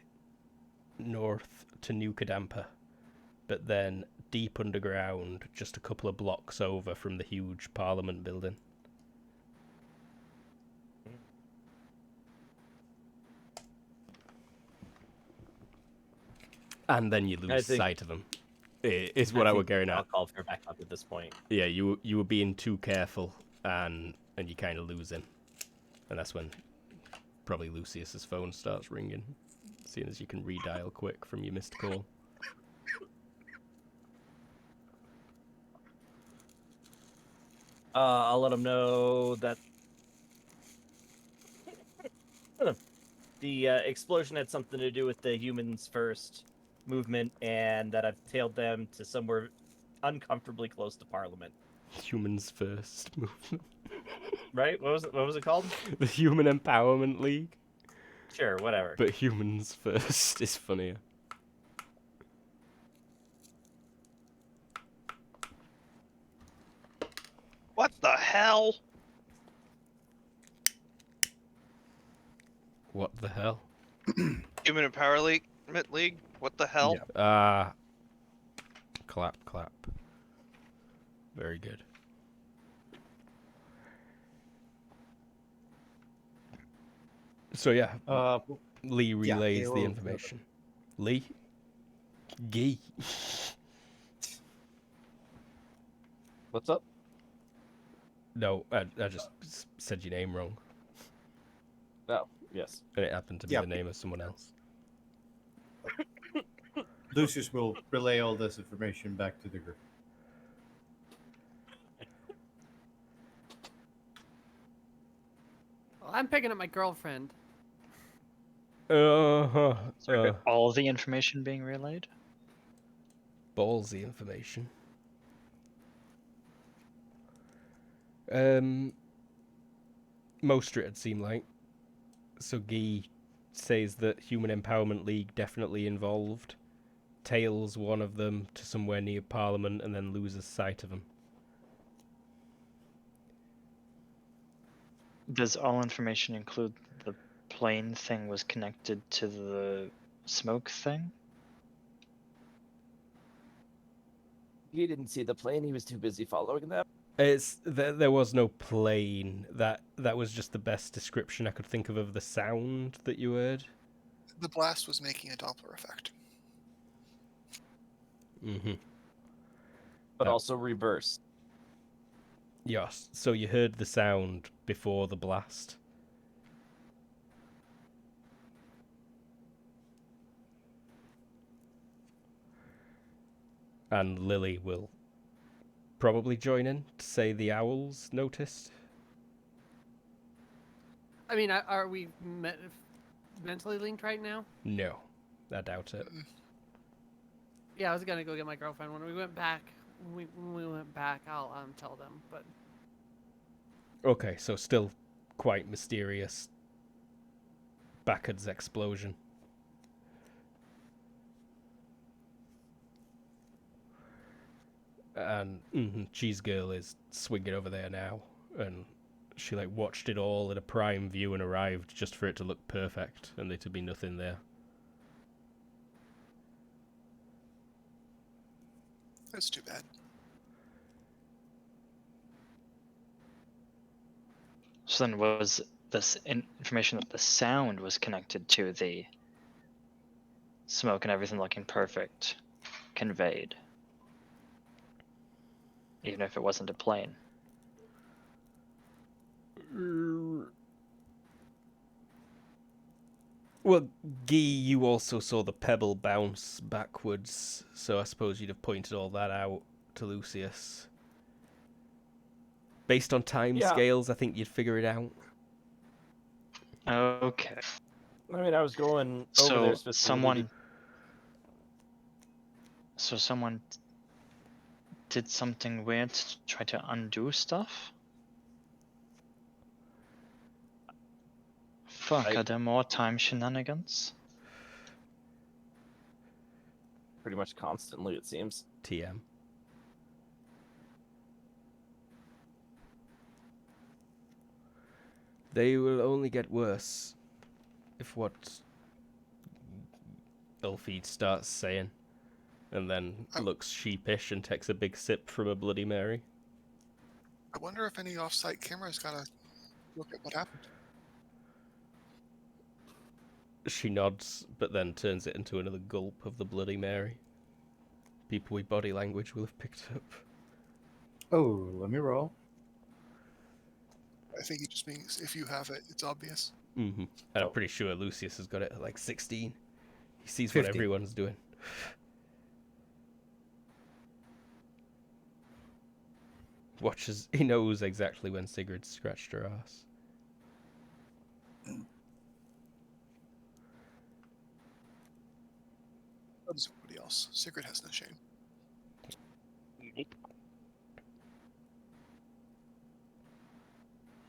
north to New Kadampa, but then deep underground, just a couple of blocks over from the huge Parliament building. And then you lose sight of them. Is what I would carry I'll out. call for backup at this point. Yeah, you were being too careful, and you kind of losing, and that's when probably Lucius's phone starts ringing, seeing as you can redial quick from your missed call. I'll let him know that the explosion had something to do with the humans first movement, and that I've tailed them to somewhere uncomfortably close to Parliament. Humans First movement. Right? What was it called? The Human Empowerment League. Sure, whatever. But Humans First is funnier. What the hell? What the hell? Human Empowerment League? What the hell? Yeah. Clap, clap. Very good. So yeah, Lee relays the information. Lee? Gee. What's up? No, I just said your name wrong. Oh, yes. And it happened to be the name of someone else. Lucius will relay all this information back to the group. Well, I'm picking up my girlfriend. All the information being relayed? Ballsy information. Most of it would seem like. So Guy says that Human Empowerment League definitely involved, tails one of them to somewhere near Parliament, and then loses sight of him. Does all information include the plane thing was connected to the smoke thing? He didn't see the plane. He was too busy following them. There was no plane. That was just the best description I could think of the sound that you heard. The blast was making a Doppler effect. Mm-hmm. But Oh. also reverse. Yes. So you heard the sound before the blast. And Lily will probably join in to say the owls noticed. I mean, are we mentally linked right now? No, I doubt it. Yeah, I was gonna go get my girlfriend when we went back. When we went back, I'll tell them. But Okay, so still quite mysterious. Backwards explosion. And Cheese Girl is swinging over there now, and she like watched it all in a prime view and arrived just for it to look perfect and there to be nothing there. That's too bad. So then was this information that the sound was connected to the smoke and everything looking perfect conveyed? Even if it wasn't a plane. Well, Guy, you also saw the pebble bounce backwards, so I suppose you'd have pointed all that out to Lucius. Based on time scales, I think you'd figure it out. Okay. I mean, I was going over there So specifically. someone did something weird to try to undo stuff? Fuck, are there more time shenanigans? Pretty much constantly, it seems. TM. They will only get worse if what Elfie starts saying, and then looks sheepish and takes a big sip from a Bloody Mary. I wonder if any off-site cameras got a look at what happened. She nods, but then turns it into another gulp of the Bloody Mary. People with body language will have picked up. Oh, let me roll. I think it just means if you have it, it's obvious. Mm-hmm. And I'm pretty sure Lucius has got it at like 16. He sees 15. what everyone's doing. Watches. He knows exactly when Sigrid scratched her ass. So does everybody else. Sigrid has no shame.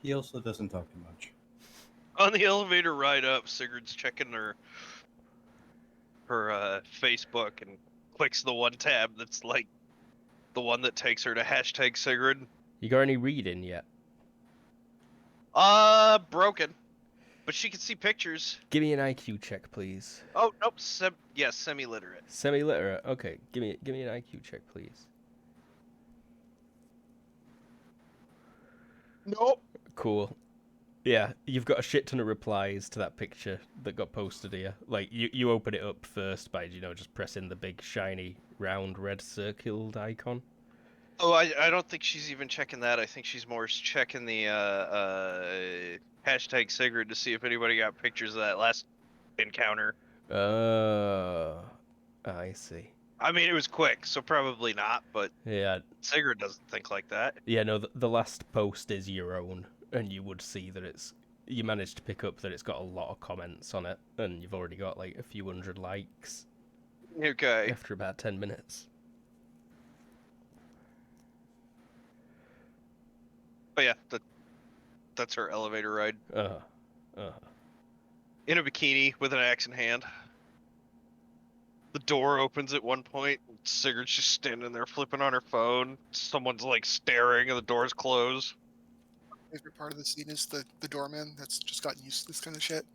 He also doesn't talk too much. On the elevator ride up, Sigurd's checking her Facebook and clicks the one tab that's like the one that takes her to hashtag Sigrid. You got any reading yet? Broken. But she can see pictures. Give me an IQ check, please. Oh, nope. Yes, semi-literate. Semi-literate. Okay, give me an IQ check, please. Nope. Cool. Yeah, you've got a shit ton of replies to that picture that got posted here. Like, you open it up first by, just pressing the big, shiny, round, red circled icon. Oh, I don't think she's even checking that. I think she's more checking the hashtag Sigrid to see if anybody got pictures of that last encounter. I see. I mean, it was quick, so probably not, but Yeah. Sigrid doesn't think like that. Yeah, no, the last post is your own, and you would see that you managed to pick up that it's got a lot of comments on it, and you've already got like a few hundred likes. Okay. After about 10 minutes. But yeah, that's her elevator ride. In a bikini with an axe in hand. The door opens at one point. Sigurd's just standing there flipping on her phone. Someone's like staring and the door's closed. My favorite part of the scene is the doorman that's just gotten used to this kind of shit.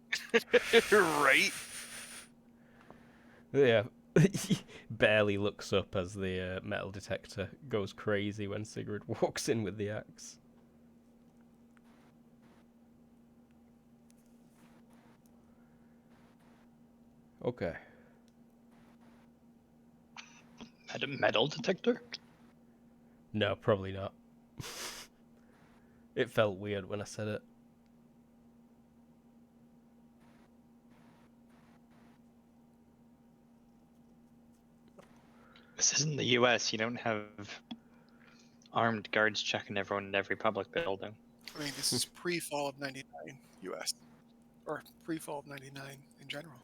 Right? Yeah. Barely looks up as the metal detector goes crazy when Sigrid walks in with the axe. Okay. Metal detector? No, probably not. It felt weird when I said it. This isn't the US. You don't have armed guards checking everyone in every public building. I mean, this is pre-fall of '99 U.S. or pre-fall of '99 in general.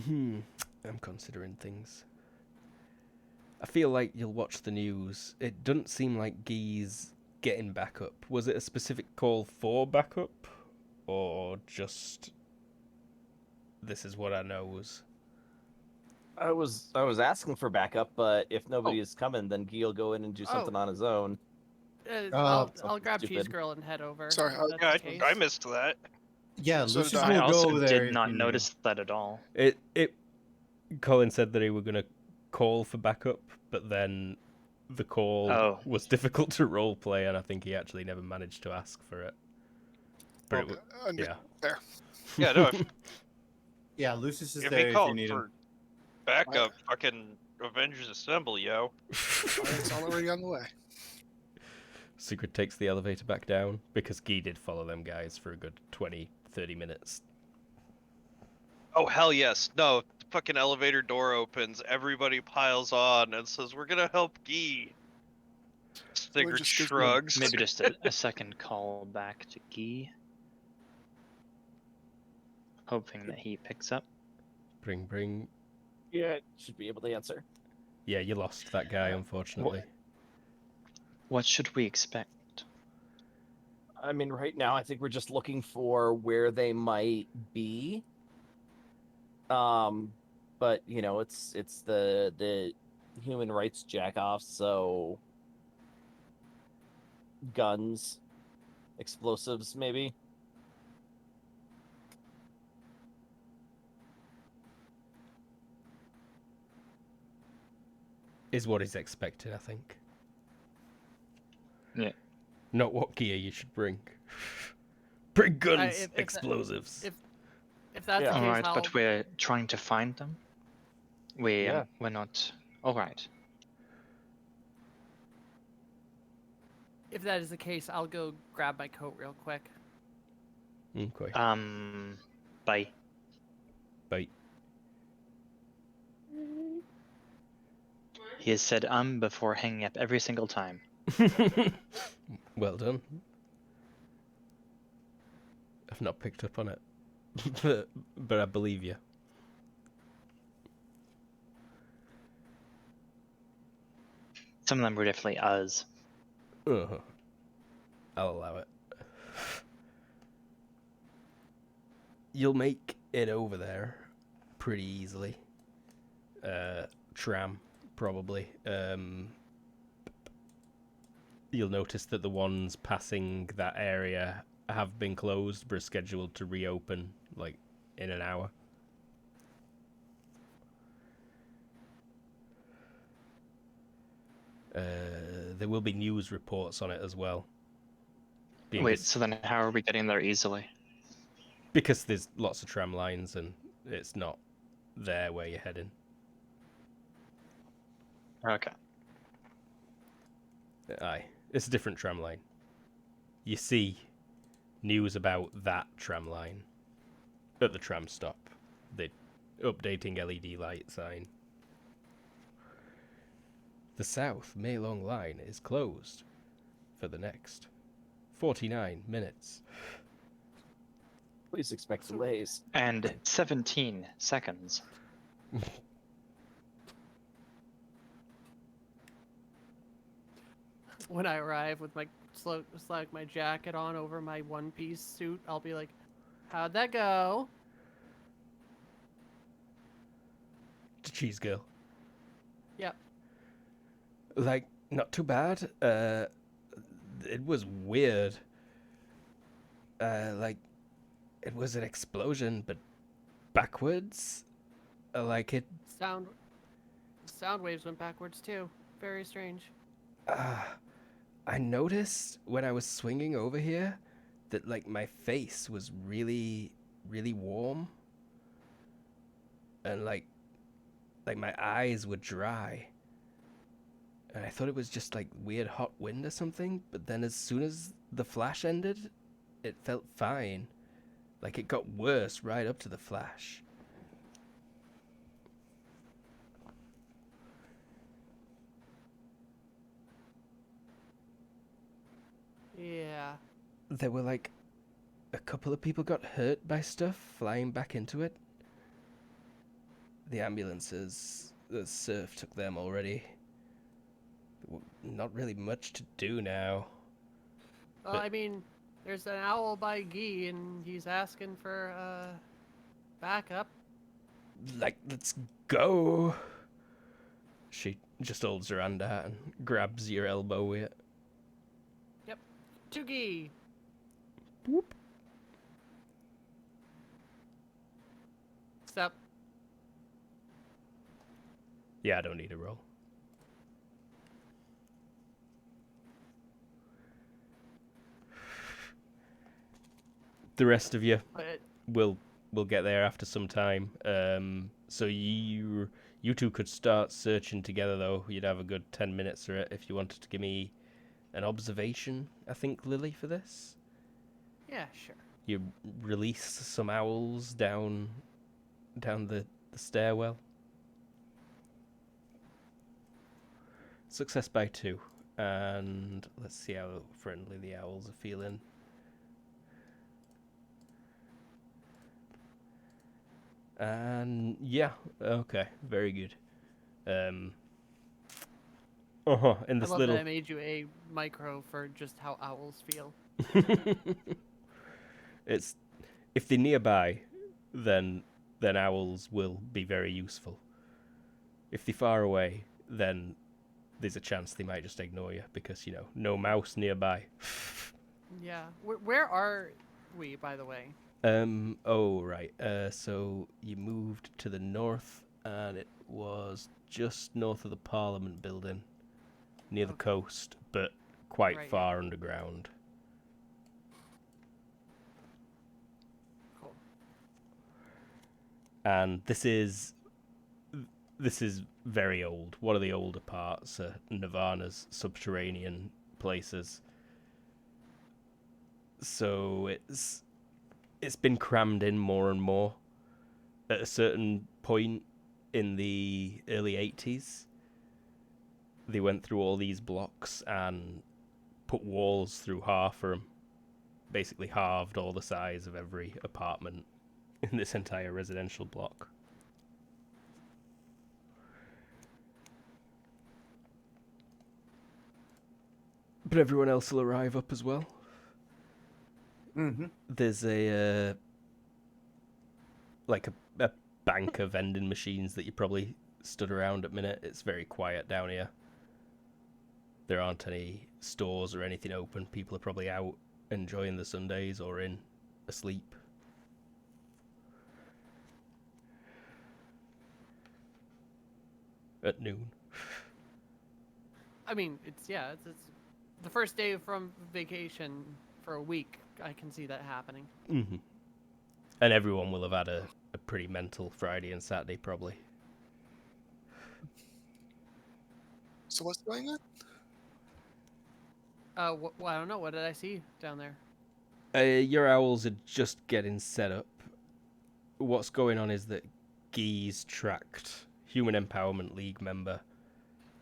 I'm considering things. I feel like you'll watch the news. It doesn't seem like Guy's getting backup. Was it a specific call for backup? Or just... This is what I knows? I was asking for backup, but if nobody is coming, then Guy will go in and do something on his own. I'll something grab Cheese stupid. Girl and head over. Sorry, if I- that's the Yeah, case. I missed that. Yeah, So Lucius did I. will I go also over there. did not if you- notice that at all. Colin said that he were going to call for backup, but then the call was difficult to roleplay, and I think he actually never managed to ask for it. But yeah. There. Yeah, no. If, Yeah, Lucius is if there he if you called need him. for backup, fucking Avengers Assemble, yo. It's already on the way. Sigrid takes the elevator back down, because Guy did follow them guys for a good 20-30 minutes. Oh, hell yes. No, the fucking elevator door opens, everybody piles on and says, we're gonna help Guy. Sigurd just gives them shrugs. Maybe just a second call back to Guy. Hoping that he picks up. Bring. Yeah, should be able to answer. Yeah, you lost that guy, unfortunately. What should we expect? I mean, right now, I think we're just looking for where they might be. But you know, it's the human rights jackoffs, so guns, explosives, maybe. Is what is expected, I think. Yeah. Not what gear you should bring. Bring guns, if explosives. If that's the case, Alright, I'll... but we're trying to find them. We're not. Alright. If that is the case, I'll go grab my coat real quick. Okay. Bye. Bye. He has said before hanging up every single time. Well done. I've not picked up on it. but I believe you. Some of them were definitely us. Uh-huh. I'll allow it. You'll make it over there pretty easily. Tram, probably. You'll notice that the ones passing that area have been closed, but are scheduled to reopen, like, in an hour. There will be news reports on it as well. Wait, so then how are we getting there easily? Because there's lots of tram lines and it's not there where you're heading. Okay. Aye, it's a different tram line. You see news about that tram line at the tram stop. The updating LED light sign. The South Maylong line is closed for the next 49 minutes. Please expect delays. And 17 seconds. When I arrive with my my jacket on over my one-piece suit, I'll be like, "How'd that go?" The cheese girl. Yep. Like, not too bad. It was weird. Like, it was an explosion, but backwards. Like it. Sound waves went backwards too. Very strange. I noticed when I was swinging over here that, like, my face was really really warm, and like my eyes were dry. And I thought it was just like weird hot wind or something, but then as soon as the flash ended, it felt fine. Like it got worse right up to the flash. Yeah. There were like a couple of people got hurt by stuff flying back into it. The ambulances, the surf took them already. Not really much to do now. Well, But- I mean, there's an owl by Guy, and he's asking for backup. Like, let's go. She just holds her hand out and grabs your elbow with it. To Guy. Whoop. Step. Yeah, I don't need a roll. The rest of you But will get there after some time. So you two could start searching together, though. You'd have a good 10 minutes or if you wanted to give me an observation, I think, Lily, for this. yeah, sure. You release some owls down the stairwell. Success by 2. And let's see how friendly the owls are feeling. And yeah, okay, very good. In I this love little that I made you a micro for just how owls feel. it's if they're nearby, then owls will be very useful. If they're far away, then there's a chance they might just ignore you because no mouse nearby. Yeah. Where are we, by the way? Oh right. So you moved to the north, and it was just north of the Parliament building, near the Okay. coast, but quite Right, yeah. far underground. Cool. And this is very old. One of the older parts are Nirvana's subterranean places. So it's been crammed in more and more. At a certain point in the early 80s, they went through all these blocks and put walls through half of them. Basically halved all the size of every apartment in this entire residential block. But everyone else will arrive up as well. Mm-hmm. There's a bank of vending machines that you probably stood around at minute. It's very quiet down here. There aren't any stores or anything open. People are probably out enjoying the Sundays or in asleep. At noon. I mean, it's the first day from vacation for a week. I can see that happening. Mm-hmm. And everyone will have had a pretty mental Friday and Saturday, probably. So what's going on? Well, I don't know. What did I see down there? Your owls are just getting set up. What's going on is that Guy's tracked Human Empowerment League member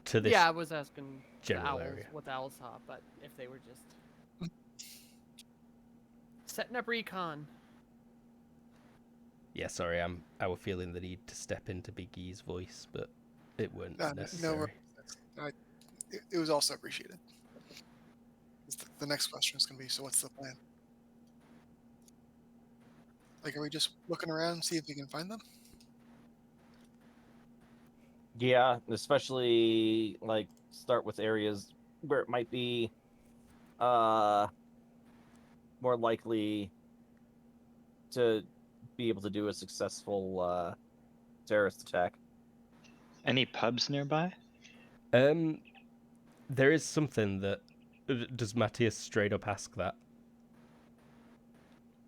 to this Yeah, I was asking the general owls area. what the owls saw, but if they were just setting up recon. Yeah, sorry, I were feeling the need to step in to be Guy's voice, but it weren't No, necessary. It was also appreciated. The next question is going to be, so what's the plan? Like, are we just looking around, see if we can find them? Yeah, especially like start with areas where it might be more likely to be able to do a successful terrorist attack. Any pubs nearby? There is something that does Matthias straight up ask that?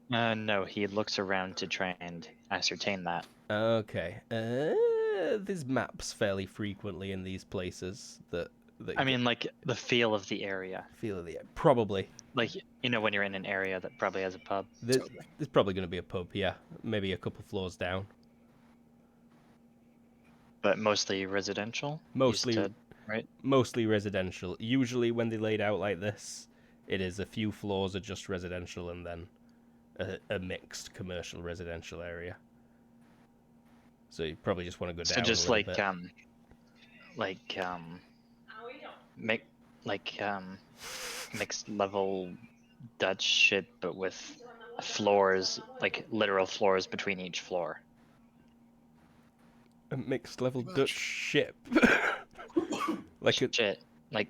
No, he looks around to try and ascertain that. Okay. There's maps fairly frequently in these places that I mean, like the feel of the area. feel the probably. Like, you know, when you're in an area that probably has a pub. There's Totally. probably going to be a pub, yeah. Maybe a couple floors down. But mostly residential? You Mostly, said, right? mostly residential. Usually, when they laid out like this, it is a few floors are just residential, and then a mixed commercial residential area. So you probably just want to go So down. just a little bit. make mixed level Dutch shit, but with floors, like literal floors between each floor. A mixed level Pretty much. Dutch ship. like a, Shit, like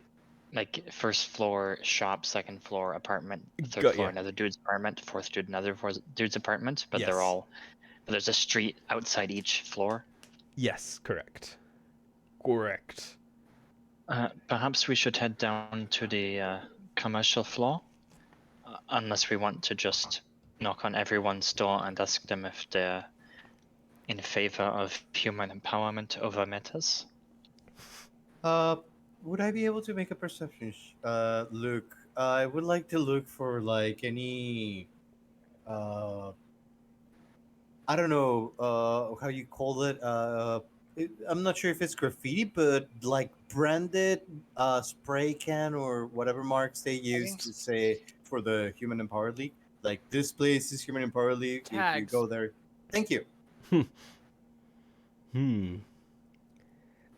first floor shop, second floor apartment, third Got floor ya. another dude's apartment, fourth dude another dude's apartment, but they're Yes. all. But there's a street outside each floor. Yes, correct. Correct. Perhaps we should head down to the commercial floor, unless we want to just knock on everyone's door and ask them if they're in favor of human empowerment over metas. Would I be able to make a perception look? I would like to look for like any I don't know how you call it. I'm not sure if it's graffiti, but like branded spray can or whatever marks they use to Taggings? say for the Human Empowered League. Like this place is Human Empowered League. If you Tags. go there, thank you.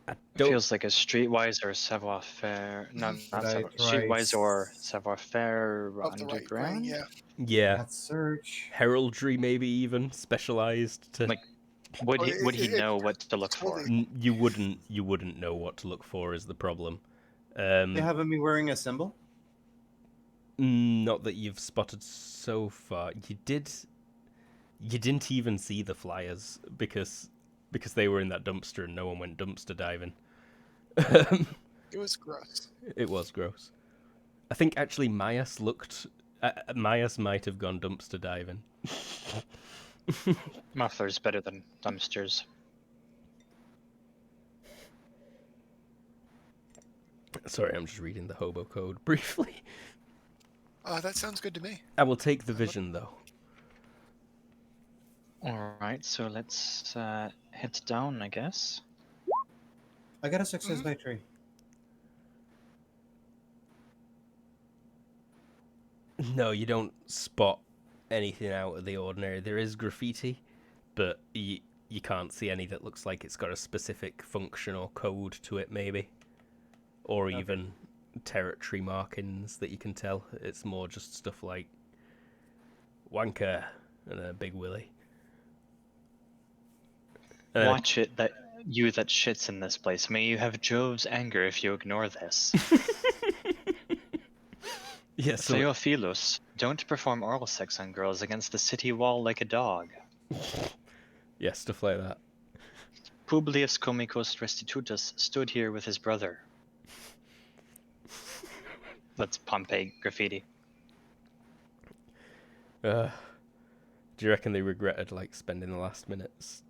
I It don't. feels like a streetwise or savoir faire. No, Should not I savoir, try streetwise or savoir faire Of the right brain, underground. yeah. Yeah. Let's search. Heraldry, maybe even specialized to. Like, would Oh, he it- know what to look for? totally. You wouldn't know what to look for is the problem. They haven't been wearing a symbol. Not that you've spotted so far. You didn't even see the flyers because they were in that dumpster and no one went dumpster diving. It was gross. It was gross. I think actually Myas might have gone dumpster diving. Muffler's better than dumpsters. Sorry, I'm just reading the hobo code briefly. That sounds good to me. I will take the vision though. Alright, so let's head down, I guess. I got a success by 3. No, you don't spot anything out of the ordinary. There is graffiti, but you can't see any that looks like it's got a specific function or code to it, maybe. Or even territory markings that you can tell. It's more just stuff like wanker and a big willy. Watch it, that shits in this place. May you have Jove's anger if you ignore this. Yes, so Theophilus, don't perform oral sex on girls against the city wall like a dog. yeah, stuff like that. Publius Comicus Restitutus stood here with his brother. That's Pompeii graffiti. Do you reckon they regretted like spending the last minutes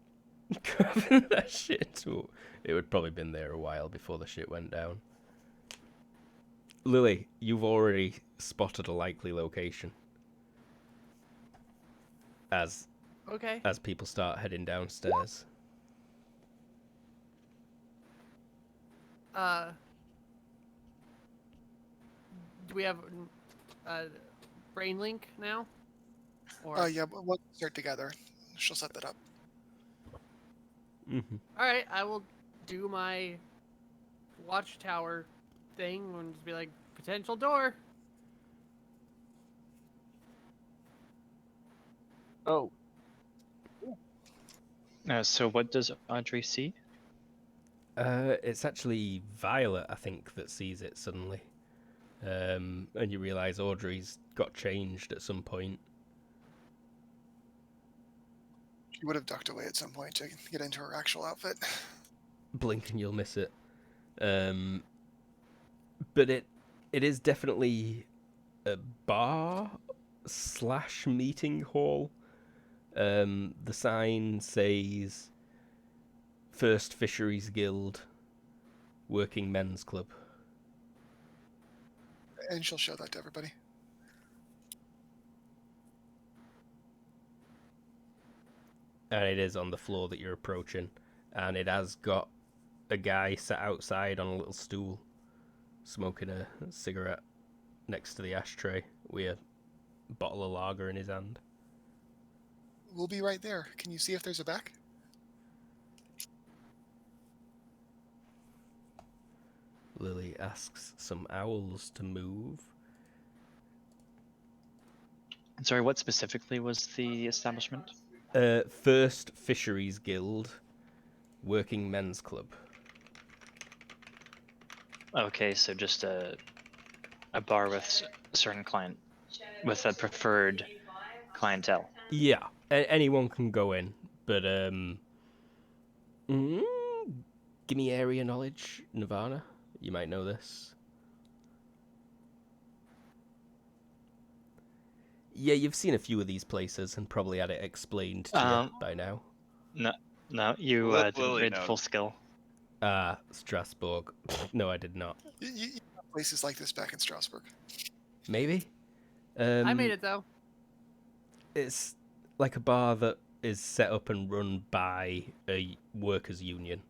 grabbing that shit? Or it would probably been there a while before the shit went down. Lily, you've already spotted a likely location. As Okay. people start heading downstairs. Do we have brain link now? Or Yeah, but we'll start together. She'll set that up. Mm-hmm. all right, I will do my watchtower thing and just be like potential door. Oh, So what does Audrey see? It's actually Violet, I think, that sees it suddenly. And you realise Audrey's got changed at some point. She would have ducked away at some point to get into her actual outfit. Blink and you'll miss it. But it is definitely a bar / meeting hall. The sign says First Fisheries Guild, Working Men's Club. And she'll show that to everybody. And it is on the floor that you're approaching. And it has got a guy sat outside on a little stool, smoking a cigarette next to the ashtray with a bottle of lager in his hand. We'll be right there. Can you see if there's a back? Lily asks some owls to move. Sorry, what specifically was the establishment? First Fisheries Guild, Working Men's Club. Okay, so just a bar with a certain client, with a preferred clientele. Yeah, anyone can go in, but give me area knowledge, Nirvana. You might know this. Yeah, you've seen a few of these places and probably had it explained to you by now. No, you didn't Lily read knows. full skill. Strasbourg. No, I did not. You have places like this back in Strasbourg. Maybe. I made it though. It's like a bar that is set up and run by a workers' union,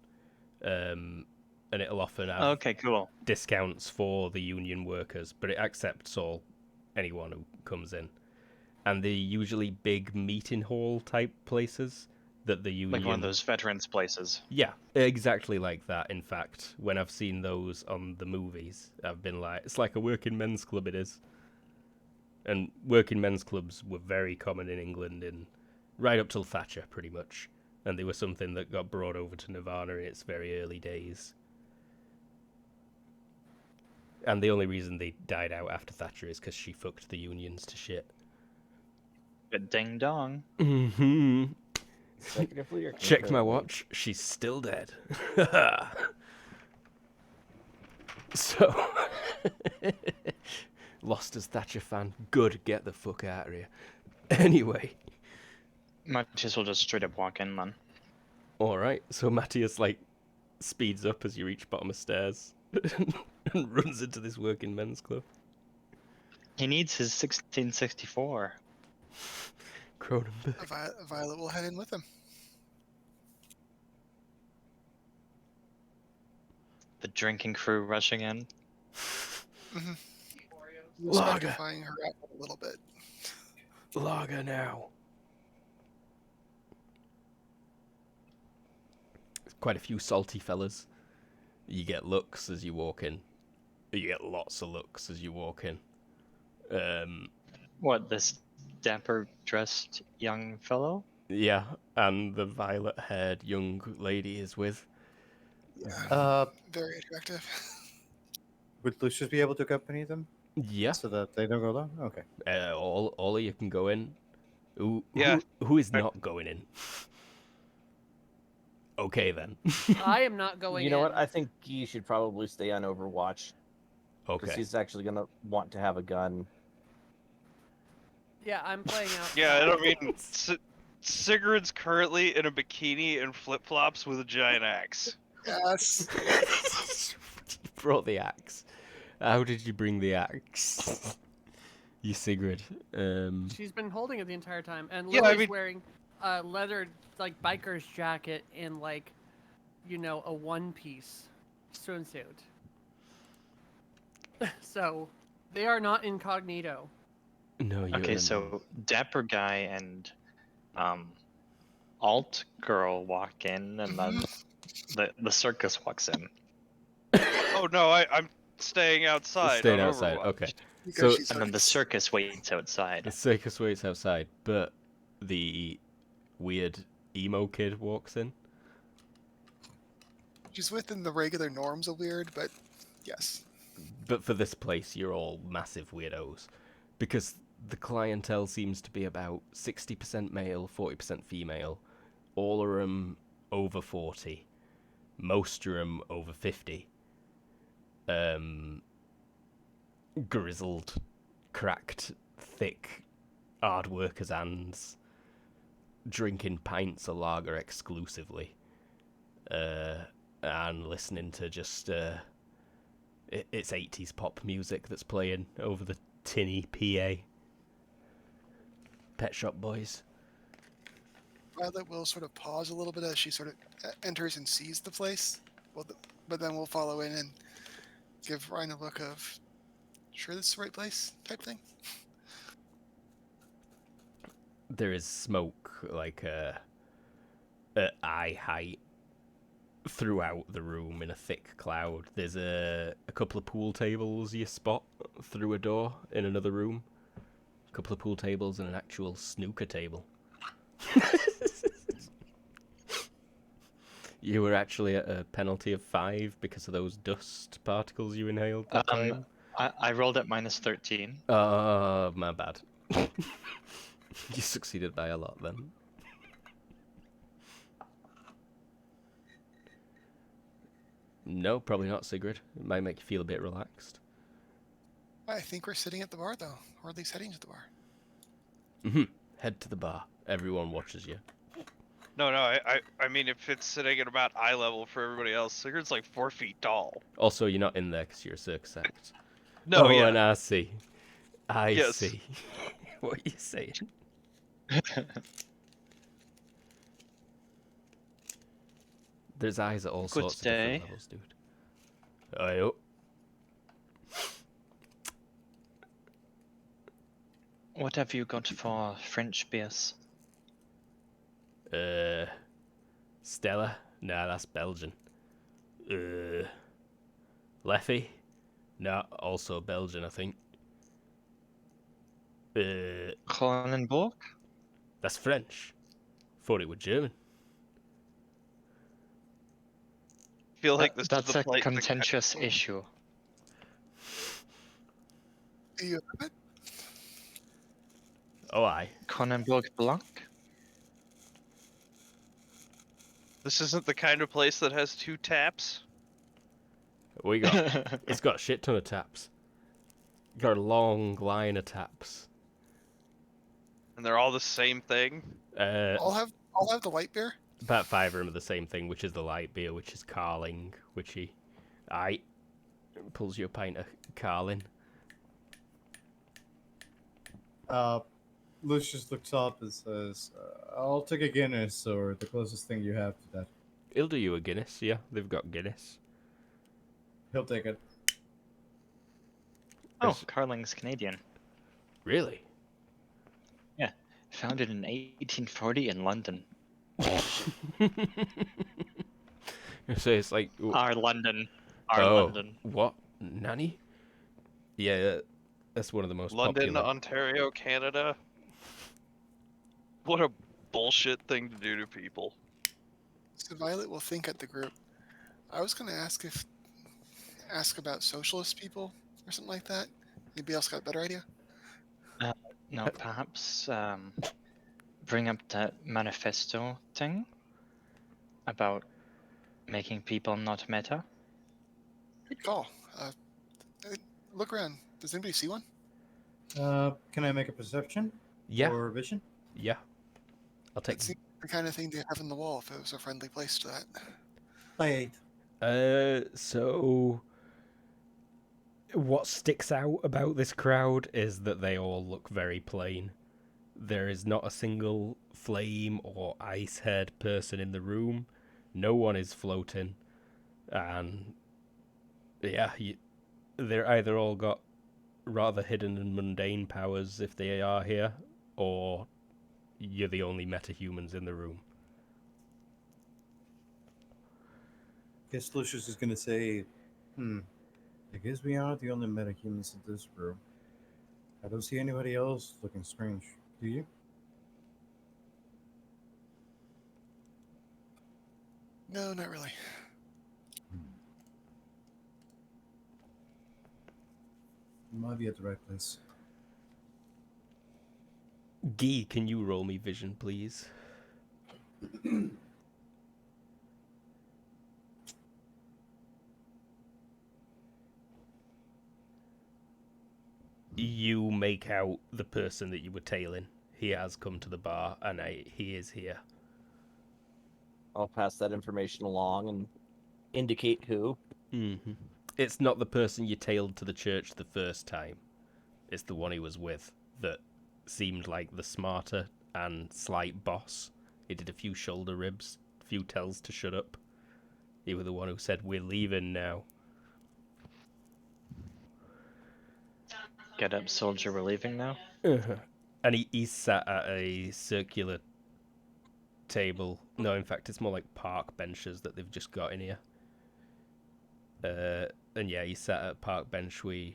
and it'll often have Okay, cool. discounts for the union workers, but it accepts anyone who comes in. And they're usually big meeting hall type places that the union... Like one of those veterans places. Yeah, exactly like that. In fact, when I've seen those on the movies, I've been like, it's like a working men's club, it is. And working men's clubs were very common in England right up till Thatcher, pretty much. And they were something that got brought over to Nirvana in its very early days. And the only reason they died out after Thatcher is because she fucked the unions to shit. But ding dong. Mm-hmm. Consecutively or Check my concurrently? watch. She's still dead. So... Lost as Thatcher fan. Good, get the fuck out of here. Anyway. Might as well just straight up walk in, then. Alright, so Matthias, speeds up as you reach bottom of stairs and runs into this working men's club. He needs his 1664. Cronenberg. Violet will head in with him. The drinking crew rushing in. Mm-hmm. Lager. Magnifying her out a little bit. Lager now. Quite a few salty fellas. You get looks as you walk in. You get lots of looks as you walk in. What, this dapper dressed young fellow? Yeah, and the violet-haired young lady is with. Very attractive. Would Lucius be able to accompany them Yeah, so that they don't go alone? Okay. all of you can go in. Yeah. Who is not going in? Okay then. I am not going You know in. what? I think Guy should probably stay on Overwatch because Okay. he's actually gonna want to have a gun. Yeah, I'm playing out. Yeah, I mean, Sigurd's currently in a bikini and flip-flops with a giant axe. Yes. You brought the axe. How did you bring the axe? You Sigrid. She's been holding it the entire time, and Yeah, I Lily's mean- wearing a leather biker's jacket and a one-piece swimsuit. So they are not incognito. No, you. Okay, so dapper guy and alt girl walk in, and then the circus walks in. Oh no, I'm staying outside. Staying on outside. Overwatch. Okay. Because So- she's And then the already- circus waits outside. The circus waits outside, but the weird emo kid walks in. She's within the regular norms of weird, but yes. But for this place, you're all massive weirdos. Because the clientele seems to be about 60% male, 40% female. All of them over 40. Most of them over 50. Grizzled, cracked, thick hard workers' hands, drinking pints of lager exclusively, and listening to just it's 80s pop music that's playing over the tinny PA. Pet Shop Boys. Violet will sort of pause a little bit as she sort of enters and sees the place. But then we'll follow in and give Ryan a look of, sure this is the right place type thing. There is smoke, like, at eye height throughout the room in a thick cloud. There's a couple of pool tables you spot through a door in another room. A couple of pool tables and an actual snooker table. You were actually at a penalty of 5 because of those dust particles you inhaled that time? I rolled at -13. Oh, my bad. You succeeded by a lot then. No, probably not, Sigrid. It might make you feel a bit relaxed. I think we're sitting at the bar, though, or at least heading to the bar. Head to the bar. Everyone watches you. No, I mean, if it's sitting at about eye level for everybody else, Sigurd's like 4 feet tall. Also, you're not in there because you're a circus act. No, oh, yeah. and I see. I Yes. see. What are you saying? There's eyes at all Good sorts of day. different levels, dude. Ayo. What have you got for French beers? Stella? Nah, that's Belgian. Leffy? Nah, also Belgian, I think. Kronenburg? That's French. Thought it was German. I feel like this That's is the a plate. contentious issue. Do you have it? Oh, aye. Kronenburg Blanc? This isn't the kind of place that has 2 taps. We got. It's got a shit ton of taps. Got a long line of taps. And they're all the same thing. I'll have the light beer. About 5 of them are the same thing, which is the light beer, which is Carling, which he, pulls you a pint of Carling. Lucius looks up and says, I'll take a Guinness or the closest thing you have to that. He'll do you a Guinness, yeah. They've got Guinness. He'll take it. Oh, Carling's Canadian. Really? Founded in 1840 in London. So it's like... Our London. What? Nanny? Yeah, that's one of the most London, popular... Ontario, Canada. What a bullshit thing to do to people. So Violet will think at the group. I was going to ask about socialist people or something like that. Anybody else got a better idea? No, perhaps bring up that manifesto thing about making people not meta. Good call. Look around. Does anybody see one? Can I make a perception? Yeah, Or vision? yeah. I'll take... It's the kind of thing they have in the wall if it was a friendly place to that. I 8. So... What sticks out about this crowd is that they all look very plain. There is not a single flame or ice head person in the room. No one is floating. And yeah, they're either all got rather hidden and mundane powers if they are here, or you're the only metahumans in the room. Guess Lucius is going to say, I guess we are the only metahumans in this room. I don't see anybody else looking strange. Do you? No, not really. You might be at the right place. Guy, can you roll me vision, please? you make out the person that you were tailing. He has come to the bar, and he is here. I'll pass that information along and indicate who. Mm-hmm. It's not the person you tailed to the church the first time. It's the one he was with that seemed like the smarter and slight boss. He did a few shoulder ribs, a few tells to shut up. You were the one who said, "We're leaving now." Get up, soldier, we're leaving now. And he's sat at a circular table. No, in fact, it's more like park benches that they've just got in here. And yeah, he sat at a park bench with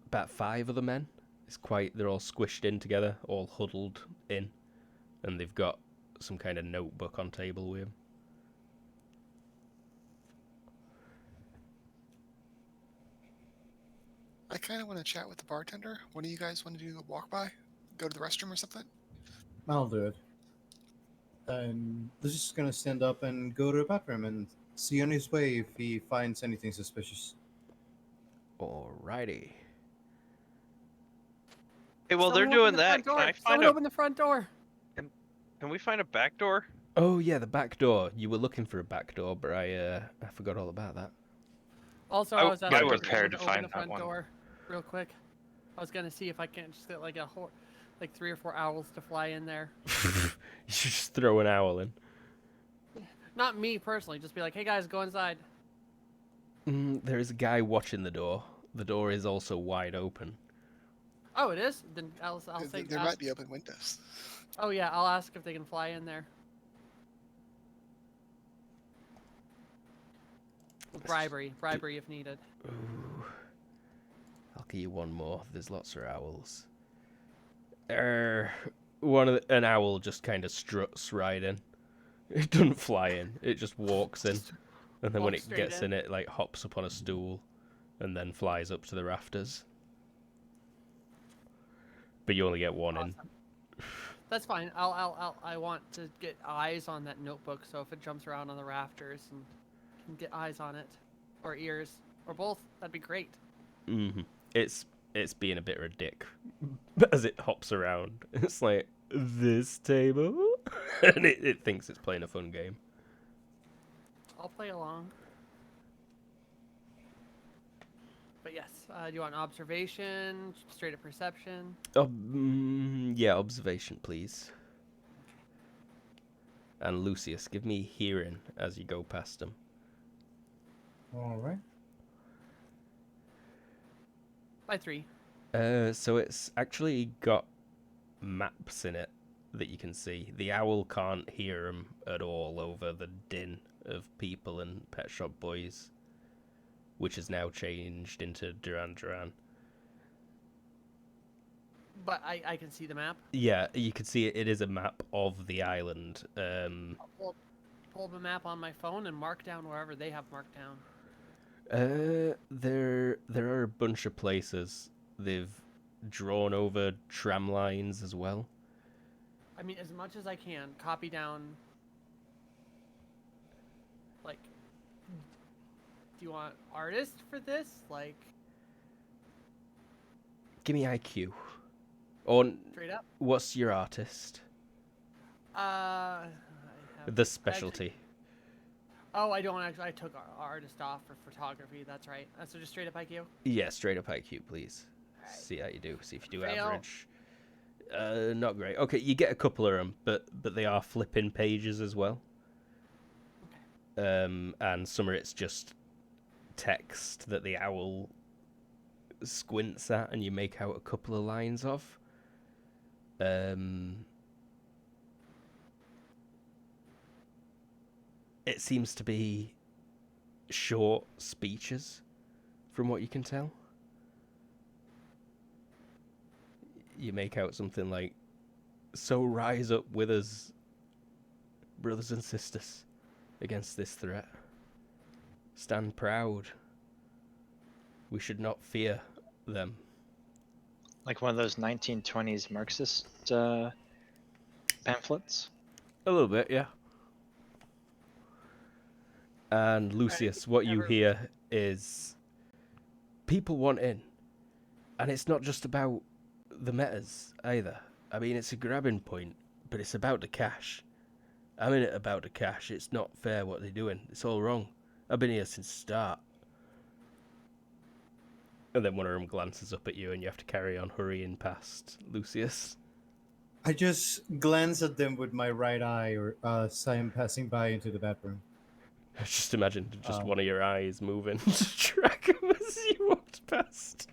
about 5 other men. They're all squished in together, all huddled in, and they've got some kind of notebook on table with him. I kind of want to chat with the bartender. One of you guys want to do a walk by? Go to the restroom or something? I'll do it. And this is gonna stand up and go to the bathroom and see on his way if he finds anything suspicious. Alrighty. Hey, while they're Someone doing open the that, front can door. I find Someone a open the front door. can we find a back door? Oh yeah, the back door. You were looking for a back door, but I forgot all about that. Also, I- I was I asking was if prepared someone to open find the that front one. door real quick. I was gonna see if I can't just get like like 3 or 4 owls to fly in there. You should just throw an owl in. Not me personally, just be like, hey guys, go inside. There is a guy watching the door. The door is also wide open. Oh, it is? Then I'll say. There might be open windows. Oh yeah, I'll ask if they can fly in there. Bribery if needed. Ooh. I'll give you one more. There's lots of owls. An owl just kind of struts right in. It doesn't fly in. It just walks in, and then when Walks it straight gets in. in, it like hops up on a stool, and then flies up to the rafters. But you only get one in. That's fine. I want to get eyes on that notebook, so if it jumps around on the rafters and can get eyes on it, or ears, or both, that'd be great. Mm-hmm. It's being a bit of a dick as it hops around. It's like, this table? And it thinks it's playing a fun game. I'll play along. But yes, do you want observation, straight up perception? Yeah, observation, please. And Lucius, give me hearing as you go past him. All right. By 3. So it's actually got maps in it that you can see. The owl can't hear them at all over the din of people and Pet Shop Boys, which has now changed into Duran Duran. But I can see the map. Yeah, you can see it. It is a map of the island. Pull the map on my phone and mark down wherever they have marked down. There are a bunch of places. They've drawn over tram lines as well. I mean, as much as I can, copy down. Like, do you want artist for this? Like, Give me IQ. Or straight up? what's your artist? I have The specialty. Oh, I don't actually. I took artist off for photography. That's right. So just straight up IQ. Yeah, straight up IQ, please. Alright. See how you do. See if you do Fail. average. Not great. Okay, you get a couple of them, but they are flipping pages as well. And some of it's just text that the owl squints at, and you make out a couple of lines of. It seems to be short speeches, from what you can tell. You make out something like, "So rise up with us, brothers and sisters, against this threat. Stand proud. We should not fear them." Like one of those 1920s Marxist pamphlets. A little bit, yeah. And Lucius, what you never- hear is, "People want in. And it's not just about the metas either. I mean, it's a grabbing point, but it's about the cash. I'm in it about the cash. It's not fair what they're doing. It's all wrong. I've been here since the start. And then one of them glances up at you and you have to carry on hurrying past Lucius. I just glance at them with my right eye, or as I am passing by into the bathroom. I just imagine just Oh. one of your eyes moving to track him as you walked past.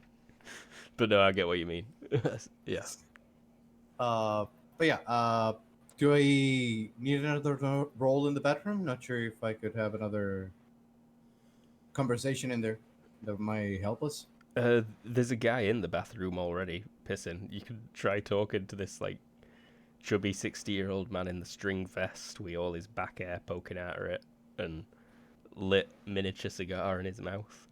But no, I get what you mean. Yeah. But yeah. Do I need another role in the bathroom? Not sure if I could have another conversation in there that might help us. There's a guy in the bathroom already pissing. You could try talking to this like chubby 60-year-old man in the string vest with all his back hair poking out of it and lit miniature cigar in his mouth.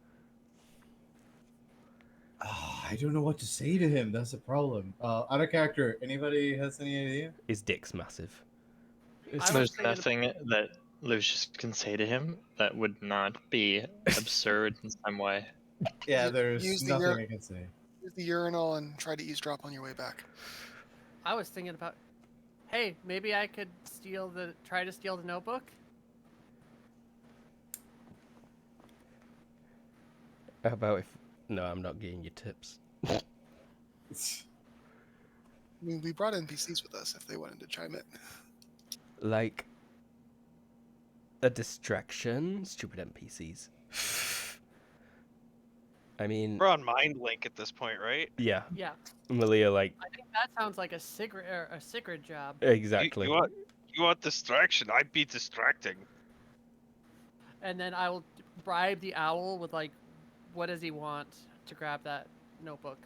I don't know what to say to him. That's the problem. Out of character, anybody has any idea? His dick's massive. I was There's thinking nothing that Lucius can say to him that would not be absurd in some way. Yeah, Use there's the nothing ur- I can say. Use the urinal and try to eavesdrop on your way back. I was thinking about, hey, maybe I could try to steal the notebook. How about if... No, I'm not getting you tips. I mean, we brought NPCs with us if they wanted to chime in. Like... a distraction? Stupid NPCs. I mean... We're on Mind Link at this point, right? Yeah. Yeah, Malia, like... I think that sounds like a secret job. Exactly. You want distraction? I'd be distracting. And then I will bribe the owl with like, what does he want to grab that notebook?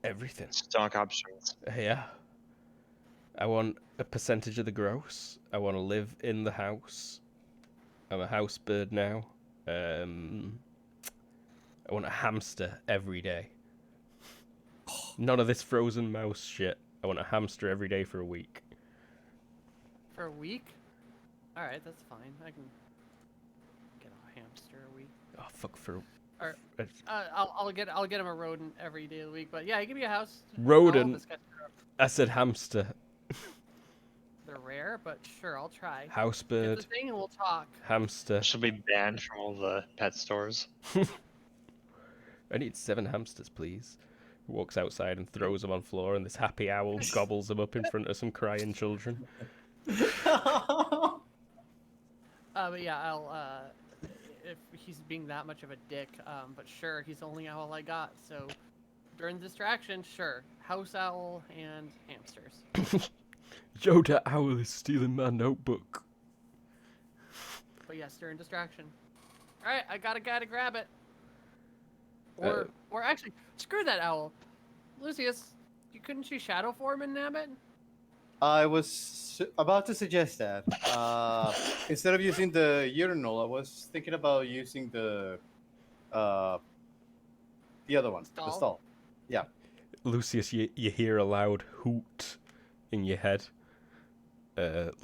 Everything. Stock options. Yeah. I want a percentage of the gross. I want to live in the house. I'm a house bird now. I want a hamster every day. None of this frozen mouse shit. I want a hamster every day for a week. For a week? All right, that's fine. I can get a hamster a week. Oh fuck for Or I'll get him a rodent every day of the week. But yeah, give me a house. Rodent? All of us I said hamster. They're rare, but sure, I'll try. House Get bird. the thing and we'll talk. Hamster. Should be banned from all the pet stores. I need 7 hamsters, please. Walks outside and throws them on floor, and this happy owl gobbles them up in front of some crying children. But yeah, I'll if he's being that much of a dick, but sure, he's the only owl I got. So during distraction, sure, house owl and hamsters. Yoda owl is stealing my notebook. But yes, during distraction. All right, I got a guy to grab it. Uh, Or actually, screw that owl. Lucius, couldn't you shadow form and nab it? I was about to suggest that. Instead of using the urinal, I was thinking about using the other one, the Stall? stall. Yeah. Lucius, you hear a loud hoot in your head.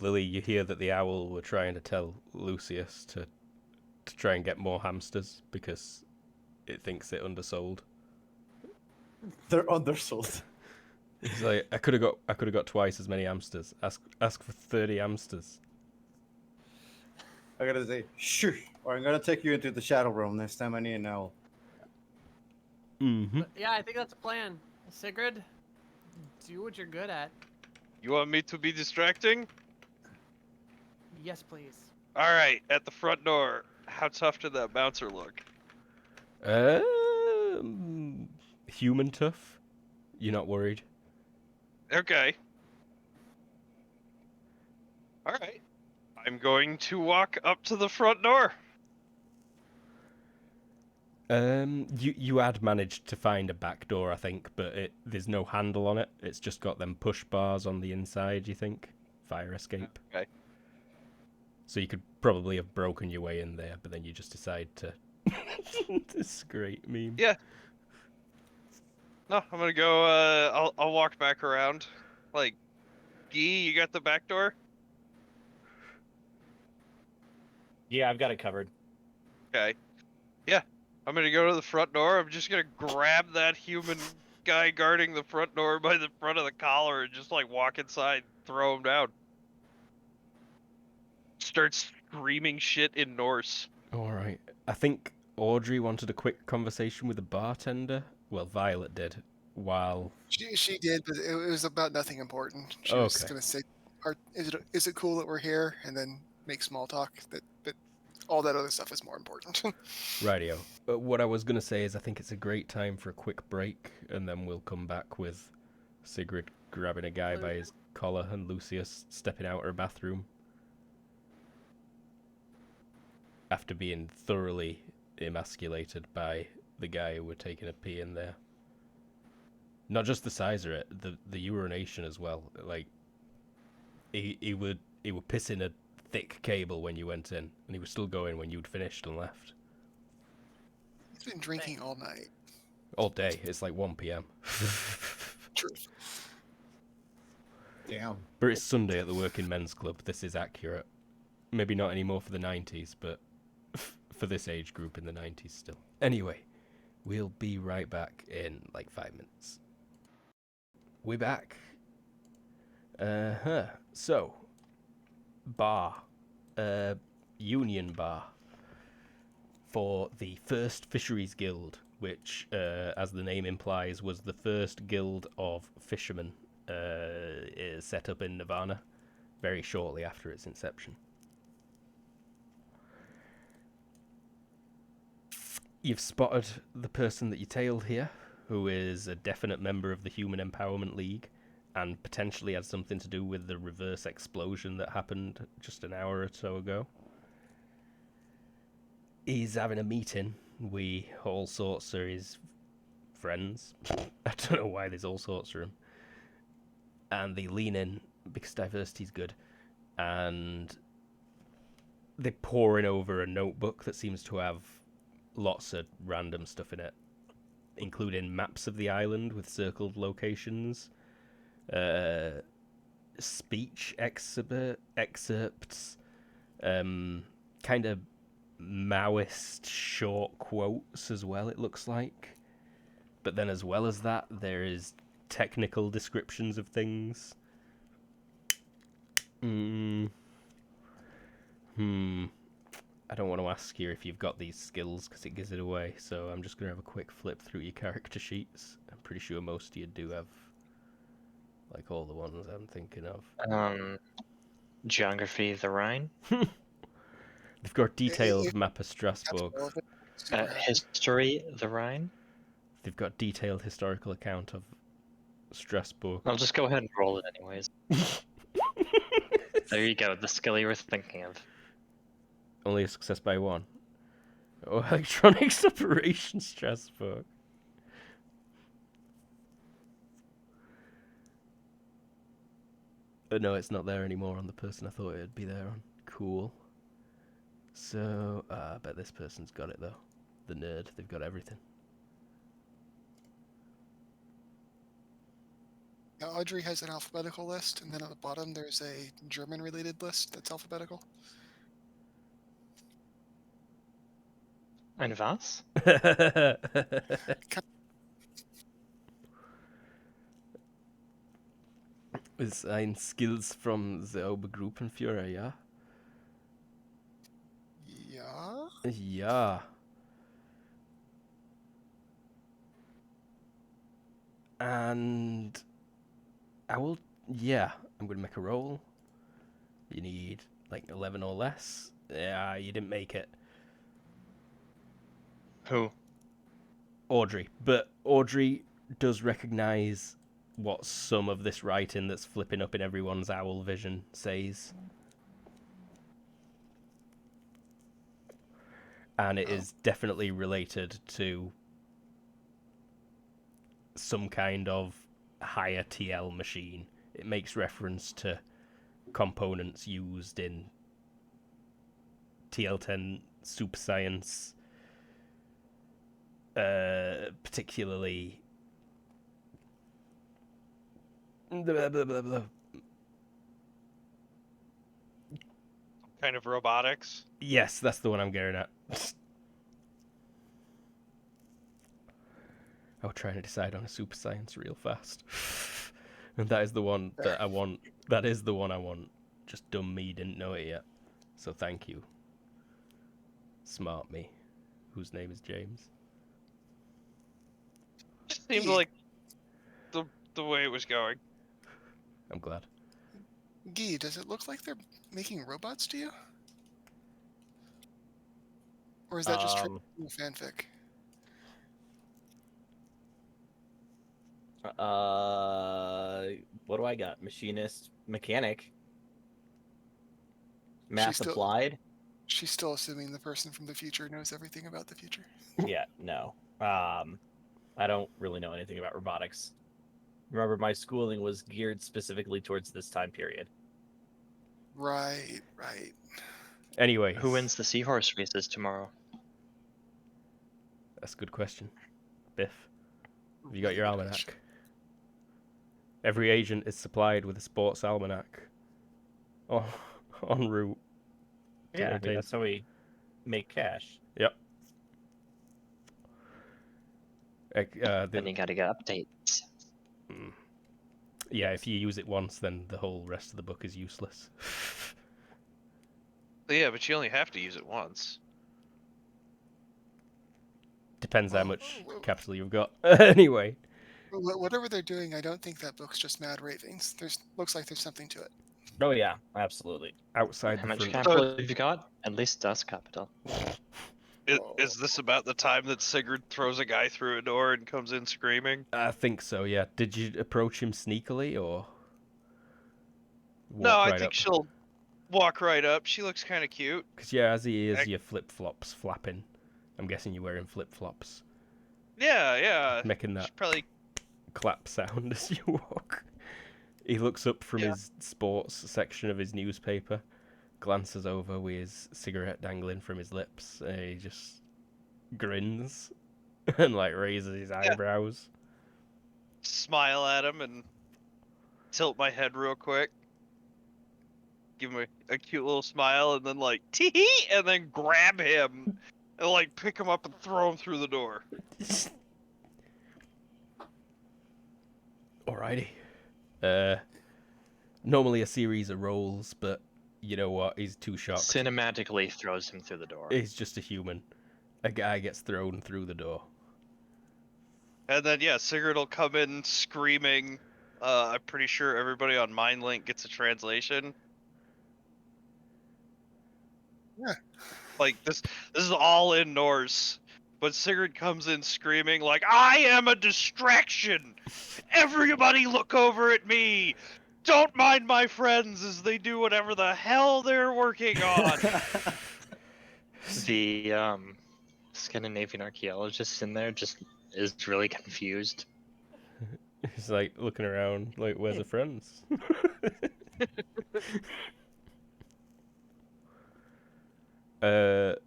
Lily, you hear that the owl were trying to tell Lucius to try and get more hamsters because it thinks it undersold. They're undersold. He's like, I could have got twice as many hamsters. Ask for 30 hamsters. I gotta say, sure. Or I'm gonna take you into the shadow realm next time I need an owl. Mm-hmm. But yeah, I think that's a plan. Sigrid, do what you're good at. You want me to be distracting? Yes, please. All right, at the front door. How tough did that bouncer look? Human tough. You're not worried. Okay. All right. I'm going to walk up to the front door. You had managed to find a back door, I think, but there's no handle on it. It's just got them push bars on the inside, you think? Fire escape. Okay. So you could probably have broken your way in there, but then you just decide to... This great meme. Yeah. No, I'm gonna go, I'll walk back around. Like, Gee, you got the back door? Yeah, I've got it covered. Okay. Yeah. I'm gonna go to the front door. I'm just gonna grab that human guy guarding the front door by the front of the collar and just like walk inside, throw him down. Start screaming shit in Norse. All right. I think Audrey wanted a quick conversation with the bartender. Well, Violet did. While She did, but it was about nothing important. She was Okay. gonna say, is it cool that we're here?" and then make small talk. But all that other stuff is more important. rightio. What I was gonna say is I think it's a great time for a quick break, and then we'll come back with Sigrid grabbing a guy by his collar and Lucius stepping out her bathroom after being thoroughly emasculated by the guy who were taking a pee in there. Not just the size of it, the urination as well. Like he would piss in a thick cable when you went in, and he was still going when you'd finished and left. He's been drinking all night. All day. It's like 1 p.m. True. Damn. But it's Sunday at the Working Men's Club. This is accurate. Maybe not anymore for the 90s, but for this age group in the 90s still. Anyway, we'll be right back in like 5 minutes. We're back. So, bar. Union bar. For the first Fisheries Guild, which, as the name implies, was the first guild of fishermen is set up in Nirvana very shortly after its inception. You've spotted the person that you tailed here, who is a definite member of the Human Empowerment League, and potentially had something to do with the reverse explosion that happened just an hour or so ago. He's having a meeting with all sorts of his friends. I don't know why there's all sorts of them. And they lean in, because diversity's good, and they're poring over a notebook that seems to have lots of random stuff in it, including maps of the island with circled locations, speech excerpts, kind of Maoist short quotes as well, it looks like. But then as well as that, there is technical descriptions of things. I don't want to ask you if you've got these skills because it gives it away, so I'm just going to have a quick flip through your character sheets. I'm pretty sure most of you do have, like, all the ones I'm thinking of. Geography, the Rhine. They've got detailed map of Strasbourg. History, the Rhine. They've got detailed historical account of Strasbourg. I'll just go ahead and roll it anyways. There you go, the skill you were thinking of. Only a success by 1. Oh, electronics operation Strasbourg. No, it's not there anymore on the person I thought it'd be there on. Cool. So, I bet this person's got it though. The nerd, they've got everything. Now, Audrey has an alphabetical list, and then at the bottom there's a German-related list that's alphabetical. Ein was? Ist ein Skills from the Obergruppenführer, ja? Yeah. Ja. And I will, yeah, I'm going to make a roll. You need like 11 or less. Yeah, you didn't make it. Who? Audrey. But Audrey does recognize what some of this writing that's flipping up in everyone's owl vision says. And it is definitely related to some kind of higher TL machine. It makes reference to components used in TL10 super science, particularly blah, blah, blah, blah. Kind of robotics. Yes, that's the one I'm getting at. I was trying to decide on a super science real fast. And that is the one that I want. That is the one I want. Just dumb me didn't know it yet. So thank you. Smart me, whose name is James. Seemed like the way it was going. I'm glad. Guy, does it look like they're making robots to you? Or is that just fanfic? What do I got? Machinist, mechanic, math still- applied. She's still assuming the person from the future knows everything about the future. Yeah, no. I don't really know anything about robotics. Remember, my schooling was geared specifically towards this time period. Right. Anyway, Who wins the seahorse races tomorrow? That's a good question. Biff, have you got your almanac? Every agent is supplied with a sports almanac. Oh, en route. Yeah, I mean, that's how we make cash. Yep. Then you gotta get updates. Yeah, if you use it once, then the whole rest of the book is useless. Yeah, but you only have to use it once. Depends how Well, much capital you've got. Anyway. Whatever they're doing, I don't think that book's just mad ravings. Looks like there's something to it. Oh yeah, absolutely. Outside How the much front. capital have you got? At least dust capital. Is this about the time that Sigurd throws a guy through a door and comes in screaming? I think so, yeah. Did you approach him sneakily, or No, walk I right think up? she'll walk right up. She looks kind of cute. Because, yeah, as he is, your flip-flops flapping. I'm guessing you're wearing flip-flops. Yeah. Making that She's probably clap sound as you walk. He looks up from his sports section of his newspaper, glances over with his cigarette dangling from his lips, and he just grins and, like, raises his eyebrows. smile at him and tilt my head real quick. Give him a cute little smile and then like tee and then grab him and like pick him up and throw him through the door. Alrighty. Normally a series of rolls, but you know what? He's too shocked. Cinematically throws him through the door. He's just a human. A guy gets thrown through the door. And then Sigurd will come in screaming. I'm pretty sure everybody on MindLink gets a translation. Yeah. Like this is all in Norse. But Sigurd comes in screaming like, I am a distraction! Everybody look over at me! Don't mind my friends as they do whatever the hell they're working on! The Scandinavian archaeologist in there just is really confused. He's like looking around, like, where's the friends?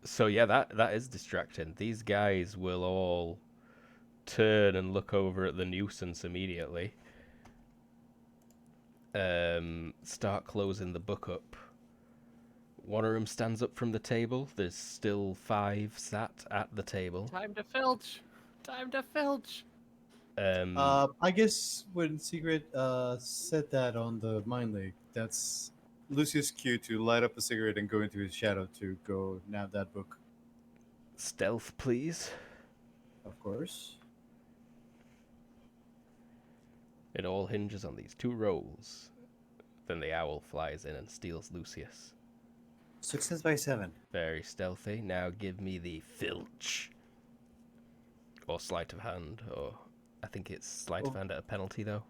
So yeah, that is distracting. These guys will all turn and look over at the nuisance immediately. Start closing the book up. One of them stands up from the table. There's still 5 sat at the table. Time to filch. Time to filch. I guess when Sigrid said that on the Mind Lake, that's Lucius' cue to light up a cigarette and go into his shadow to go nab that book. Stealth, please. Of course. It all hinges on these 2 rolls. Then the owl flies in and steals Lucius. Success by 7. Very stealthy. Now give me the filch. Or sleight of hand, or I think it's sleight of hand at a penalty, though.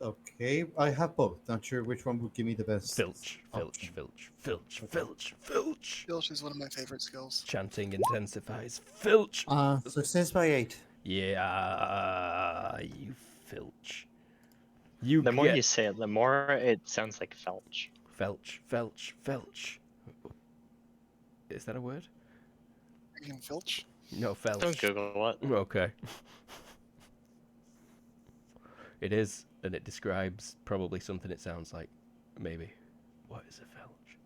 Okay, I have both. Not sure which one would give me the best. Filch. option. Filch is one of my favorite skills. Chanting intensifies. Filch! Success by 8. Yeah, you filch. You The more get... you say it, the more it sounds like felch. Felch. Is that a word? You can filch. No, felch. Don't Google it. Okay. It is, and it describes probably something it sounds like. Maybe. What is a felch?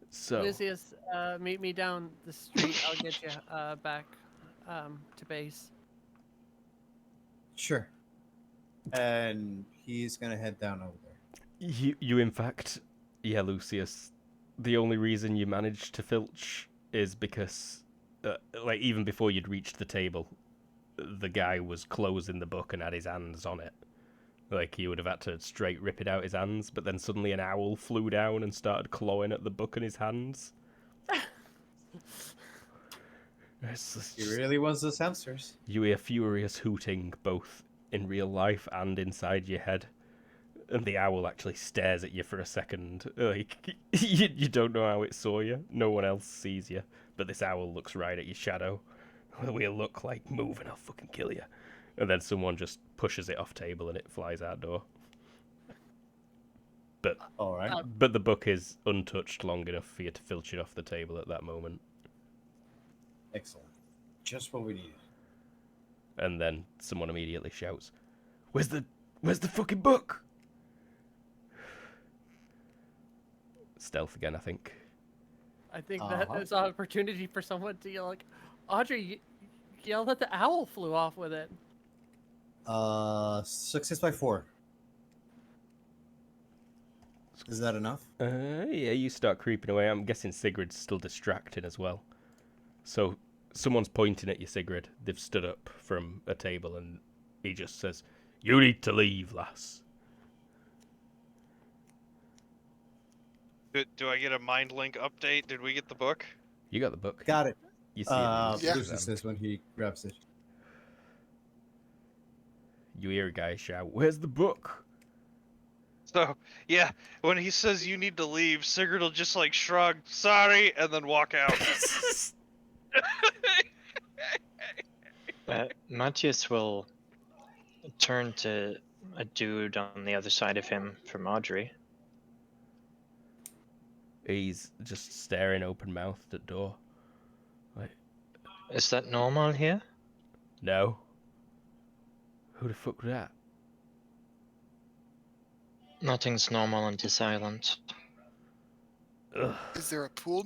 So, Lucius, meet me down the street. I'll get you back to base. Sure. And he's gonna head down over there. You in fact, yeah, Lucius, the only reason you managed to filch is because, like, even before you'd reached the table, the guy was closing the book and had his hands on it. Like, he would have had to straight rip it out his hands, but then suddenly an owl flew down and started clawing at the book in his hands. He really wants those hamsters. You hear furious hooting both in real life and inside your head. And the owl actually stares at you for a second. Like, you don't know how it saw you. No one else sees you. But this owl looks right at your shadow. We'll look like, move and I'll fucking kill you. And then someone just pushes it off table and it flies outdoor. But All right. but the book is untouched long enough for you to filch it off the table at that moment. Excellent. Just what we need. And then someone immediately shouts, Where's the fucking book? Stealth again, I think. I think that is an opportunity for someone to yell like, Audrey, you yelled that the owl flew off with it. Success by 4. Is that enough? Yeah, you start creeping away. I'm guessing Sigrid's still distracted as well. So someone's pointing at you, Sigrid. They've stood up from a table and he just says, You need to leave, lass. Do I get a mind link update? Did we get the book? You got the book. Got it. You see it. Yeah. Lucius says when he grabs it. You hear a guy shout, Where's the book? So, yeah, when he says you need to leave, Sigurd will just like shrug, sorry, and then walk out. Matthias will turn to a dude on the other side of him from Audrey. He's just staring open-mouthed at door. Like, Is that normal here? no. Who the fuck was that? Nothing's normal on this island. Ugh. Is there a pool?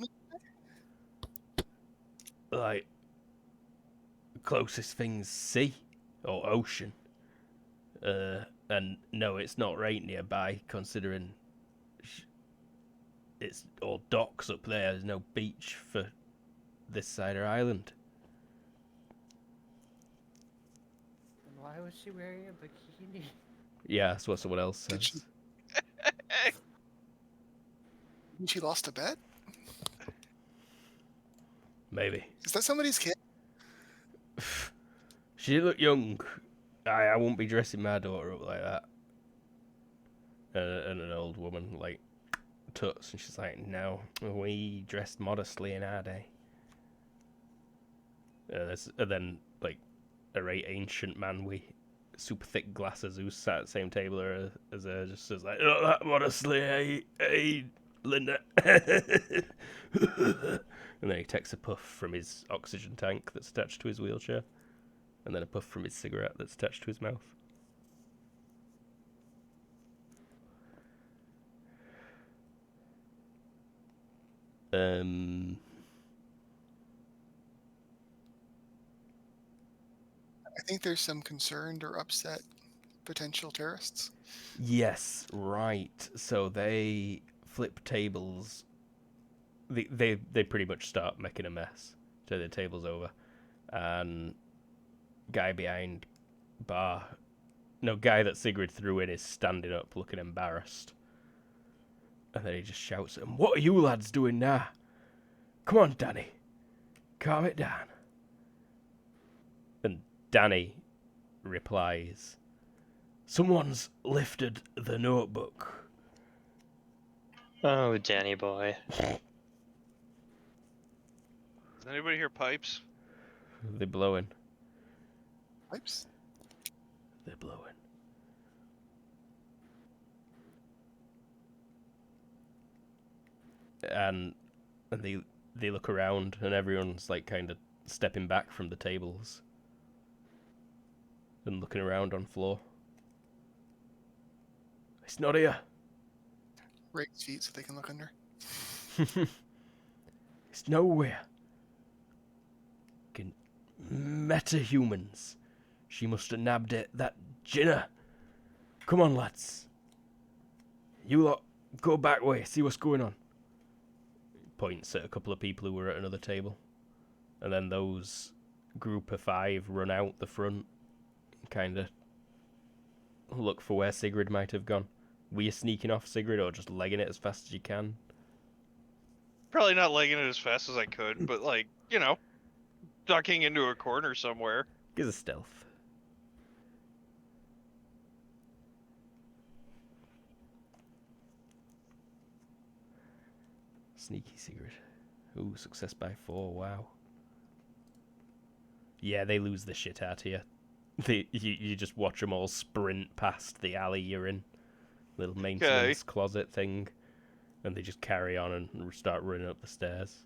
Like, closest thing's sea or ocean. And no, it's not right nearby, considering it's all docks up there. There's no beach for this side of the island. And why was she wearing a bikini? Yeah, that's what someone else Did says. She lost a bet? Maybe. Is that somebody's kid? She look young. I won't be dressing my daughter up like that. And an old woman, like, tuts, and she's like, no, we dressed modestly in our day. And then, like, a very ancient man with super thick glasses who sat at the same table as her just says, like, not that modestly, hey, Linda. And then he takes a puff from his oxygen tank that's attached to his wheelchair. And then a puff from his cigarette that's attached to his mouth. I think there's some concerned or upset potential terrorists. Yes, right. So they flip tables. They pretty much start making a mess. So the table's over. And guy behind bar... No, guy that Sigrid threw in is standing up looking embarrassed. And then he just shouts at him, "What are you lads doing now? Come on, Danny. Calm it down." And Danny replies, "Someone's lifted the notebook." Oh, Danny boy. Does anybody hear pipes? They're blowing. Pipes? They're blowing. And they look around and everyone's like kind of stepping back from the tables and looking around on floor. It's not here. Raise feet so they can look under. It's nowhere. Meta-humans. She must have nabbed it, that Jinner. Come on, lads. You lot, go back way, see what's going on. Points at a couple of people who were at another table. And then those group of 5 run out the front, kind of look for where Sigrid might have gone. Were you sneaking off, Sigrid, or just legging it as fast as you can? Probably not legging it as fast as I could, but like, you know, ducking into a corner somewhere. Give us a stealth. Sneaky Sigrid. Ooh, success by 4, wow. Yeah, they lose the shit out of you. You just watch them all sprint past the alley you're in. Little maintenance closet thing. And they just carry on and start running up the stairs.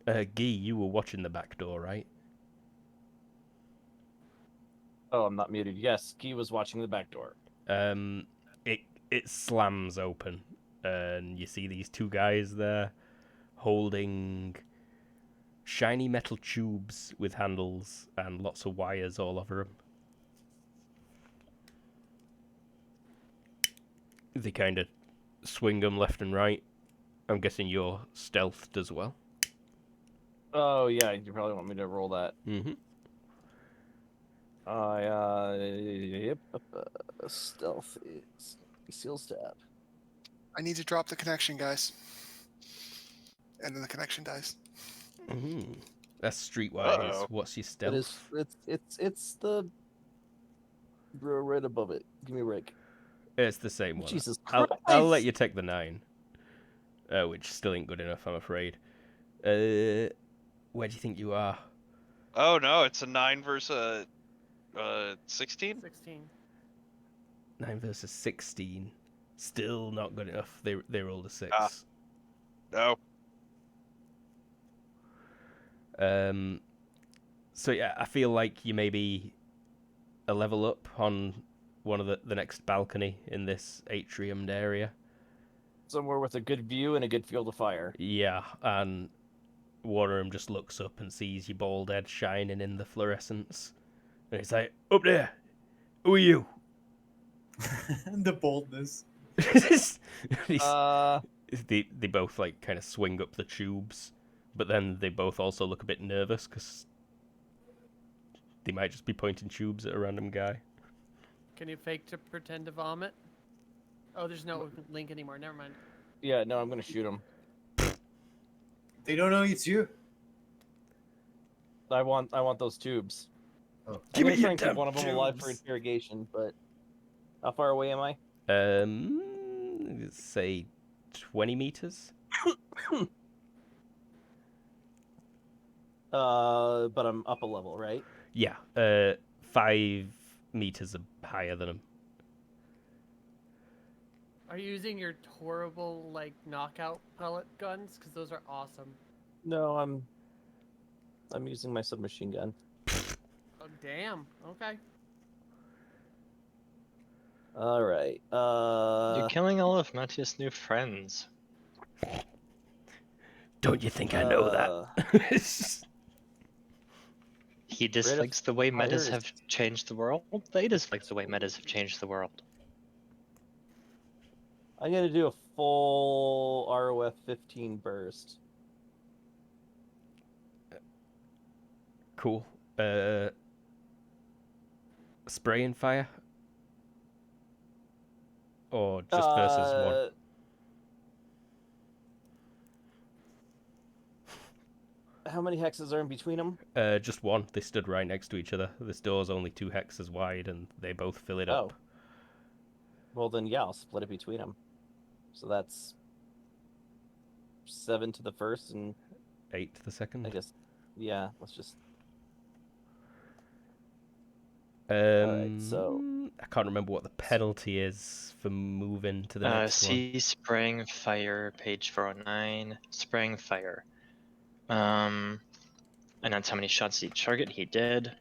Guy, you were watching the back door, right? Oh, I'm not muted. Yes, Guy was watching the back door. It slams open, and you see these 2 guys there holding shiny metal tubes with handles and lots of wires all over them. They kind of swing them left and right. I'm guessing you're stealthed as well. Oh yeah, you probably want me to roll that. Mm-hmm. Yep. Stealth is seal stab. I need to drop the connection, guys. And then the connection dies. Mm-hmm. That's streetwise. Uh-oh. What's your stealth? It's the right above it. Give me a break. It's the same one. Jesus I'll Christ! let you take the 9. Which still ain't good enough, I'm afraid. Where do you think you are? Oh no, it's a 9 versus 16? 16. 9 versus 16. Still not good enough. They rolled a 6. Ah. No. So yeah, I feel like you may be a level up on one of the next balcony in this atriumed area. Somewhere with a good view and a good field of fire. Yeah, and one of them just looks up and sees your bald head shining in the fluorescence. And he's like, "Up there! Who are you?" The boldness. They both like kind of swing up the tubes, but then they both also look a bit nervous because they might just be pointing tubes at a random guy. Can you fake to pretend to vomit? Oh, there's no link anymore. Never mind. Yeah, no, I'm gonna shoot him. They don't know it's you. I want those tubes. Oh. Give me I'm gonna try your and keep damn one of them alive for tubes. interrogation, but how far away am I? Say 20 meters. But I'm up a level, right? Yeah, 5 meters higher than him. Are you using your horrible, like, knockout pellet guns? Because those are awesome. No, I'm using my submachine gun. Oh, damn. Okay. All right. You're killing all of Matthias' new friends. Don't you think I know that? He dislikes the way fire metas is- have changed the world. They dislike the way metas have changed the world. I'm gonna do a full ROF 15 burst. Cool. Spray and fire? Or just versus one? How many hexes are in between them? Just one. They stood right next to each other. This door's only 2 hexes wide, and they both fill it up. Well, then, yeah, I'll split it between them. So that's 7 to the first, and 8 to the second. I guess, yeah, let's just... Alright, so- I can't remember what the penalty is for moving to the next one. See spraying fire, page 409. Spraying fire. And that's how many shots each target he did.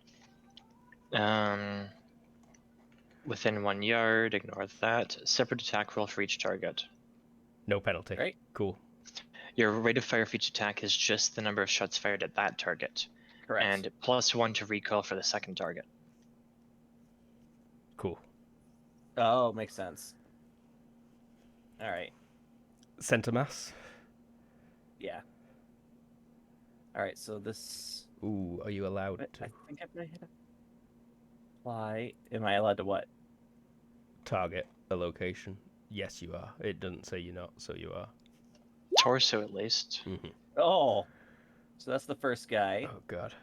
Within 1 yard, ignore that. Separate attack roll for each target. No penalty. Right. Cool. Your rate of fire for each attack is just the number of shots fired at that target. Correct. and +1 to recoil for the second target. Cool. Oh, makes sense. All right. Center mass. Yeah. All right. So this. Ooh, are you allowed What? to I think I might hit apply. Am I allowed to what? target a location? Yes, you are. It doesn't say you're not, so you are. Torso at least. Mm-hmm. Oh. So that's the first guy. Oh god.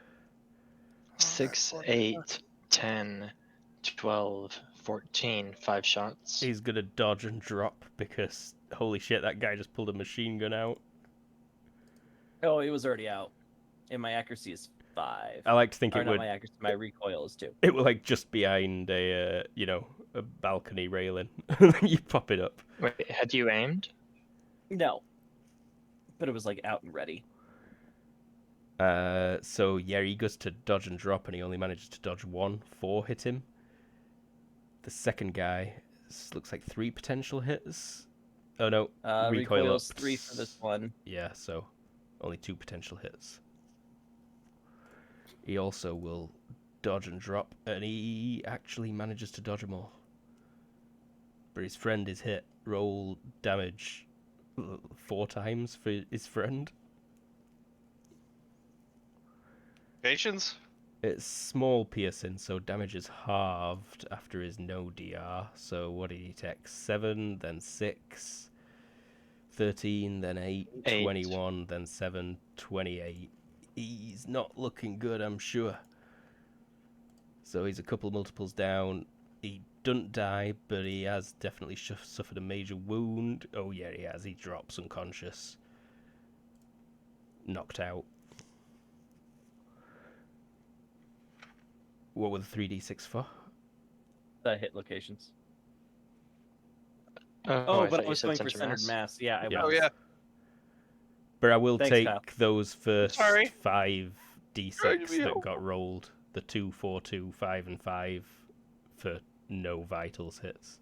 6, 8, 10, 12, 14, 5 shots. He's gonna dodge and drop because holy shit, that guy just pulled a machine gun out. Oh, he was already out. And my accuracy is 5. I like to think Or it not would. my accuracy. My recoil is 2. It will like just behind a a balcony railing. And then you pop it up. Wait, had you aimed? No. But it was like out and ready. So yeah, he goes to dodge and drop, and he only manages to dodge 1. 4 hit him. The second guy looks like 3 potential hits. Oh no, Recoil's 3 for this one. Yeah, so only 2 potential hits. He also will dodge and drop, and he actually manages to dodge them all. But his friend is hit. Roll damage 4 times for his friend. Patience? It's small piercing, so damage is halved after his no DR. So what did he take? 7, then 6, 13, then 8, 8. 21, then 7, 28. He's not looking good, I'm sure. So he's a couple multiples down. He doesn't die, but he has definitely suffered a major wound. Oh yeah, he has. He drops unconscious. Knocked out. What were the 3d6 for? The hit locations. Oh, But I thought was you going said for center centered mass. mass. Yeah, I Yeah. was. Oh yeah. But I will Thanks, take Kyle. those first Sorry. 5 Trying to d6 be that helpful. got rolled. The 2, 4, 2, 5, and 5 for no vitals hits.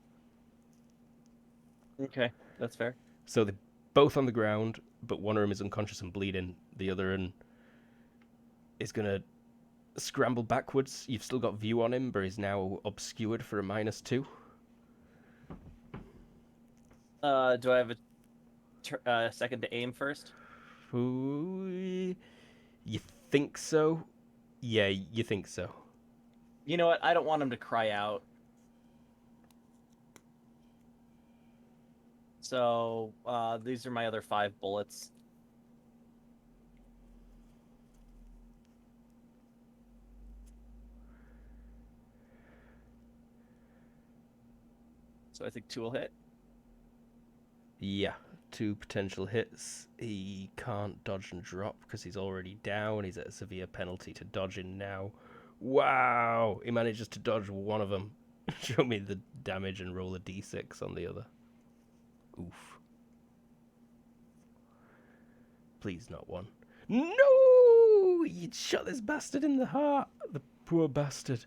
Okay, that's fair. So they're both on the ground, but one of them is unconscious and bleeding. The other one is going to scramble backwards. You've still got view on him, but he's now obscured for a -2. Do I have a second to aim first? Ooh, you think so? Yeah, you think so. You know what? I don't want him to cry out. So these are my other 5 bullets. So I think 2 will hit. Yeah, 2 potential hits. He can't dodge and drop because he's already down. He's at a severe penalty to dodging now. Wow! He manages to dodge one of them. Show me the damage and roll a d6 on the other. Oof. Please not 1. No! You shot this bastard in the heart. The poor bastard.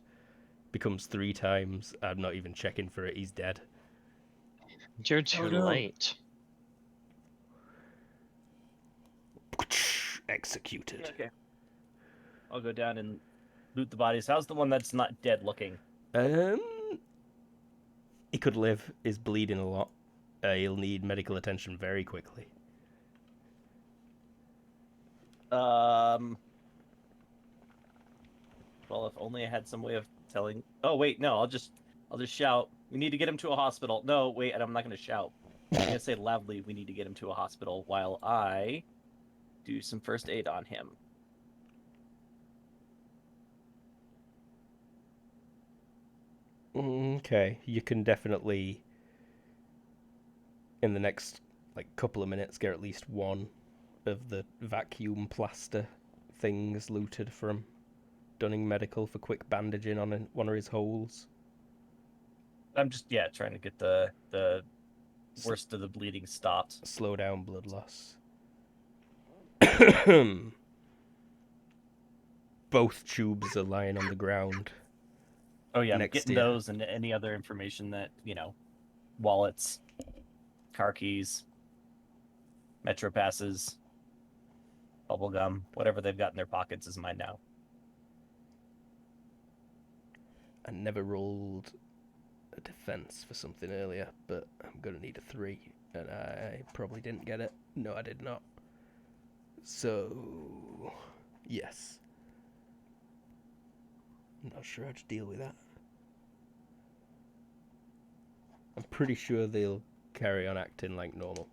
Becomes 3 times. I'm not even checking for it. He's dead. You're too no. late. Executed. Okay. I'll go down and loot the bodies. How's the one that's not dead looking? He could live. Is bleeding a lot. He'll need medical attention very quickly. Well, if only I had some way of telling. Oh wait, no. I'll just shout. We need to get him to a hospital. No, wait. I'm not going to shout. I'm going to say loudly. We need to get him to a hospital while I do some first aid on him. Okay, you can definitely, in the next couple of minutes, get at least one of the vacuum plaster things looted from Dunning Medical for quick bandaging on one of his holes. I'm just trying to get the worst of the bleeding stopped. Slow down blood loss. Both tubes are lying on the ground. Oh yeah, I'm Next getting year. those and any other information that wallets, car keys, metro passes, bubble gum, whatever they've got in their pockets is mine now. I never rolled a defense for something earlier, but I'm going to need a 3, and I probably didn't get it. No, I did not. So, yes. I'm not sure how to deal with that. I'm pretty sure they'll carry on acting like normal.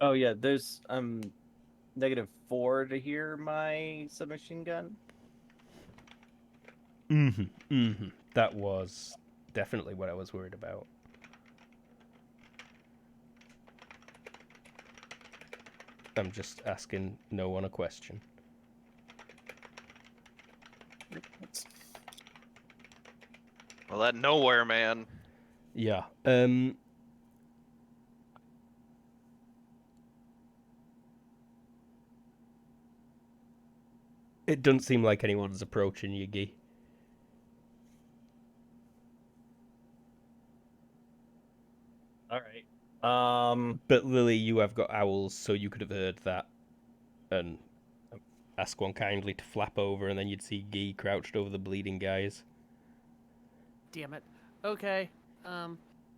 Oh yeah, there's -4 to hear my submachine gun. That was definitely what I was worried about. I'm just asking no one a question. Well, that nowhere man. Yeah. It doesn't seem like anyone's approaching you, Guy. All right. But Lily, you have got owls, so you could have heard that and ask one kindly to flap over, and then you'd see Guy crouched over the bleeding guys. Damn it. Okay.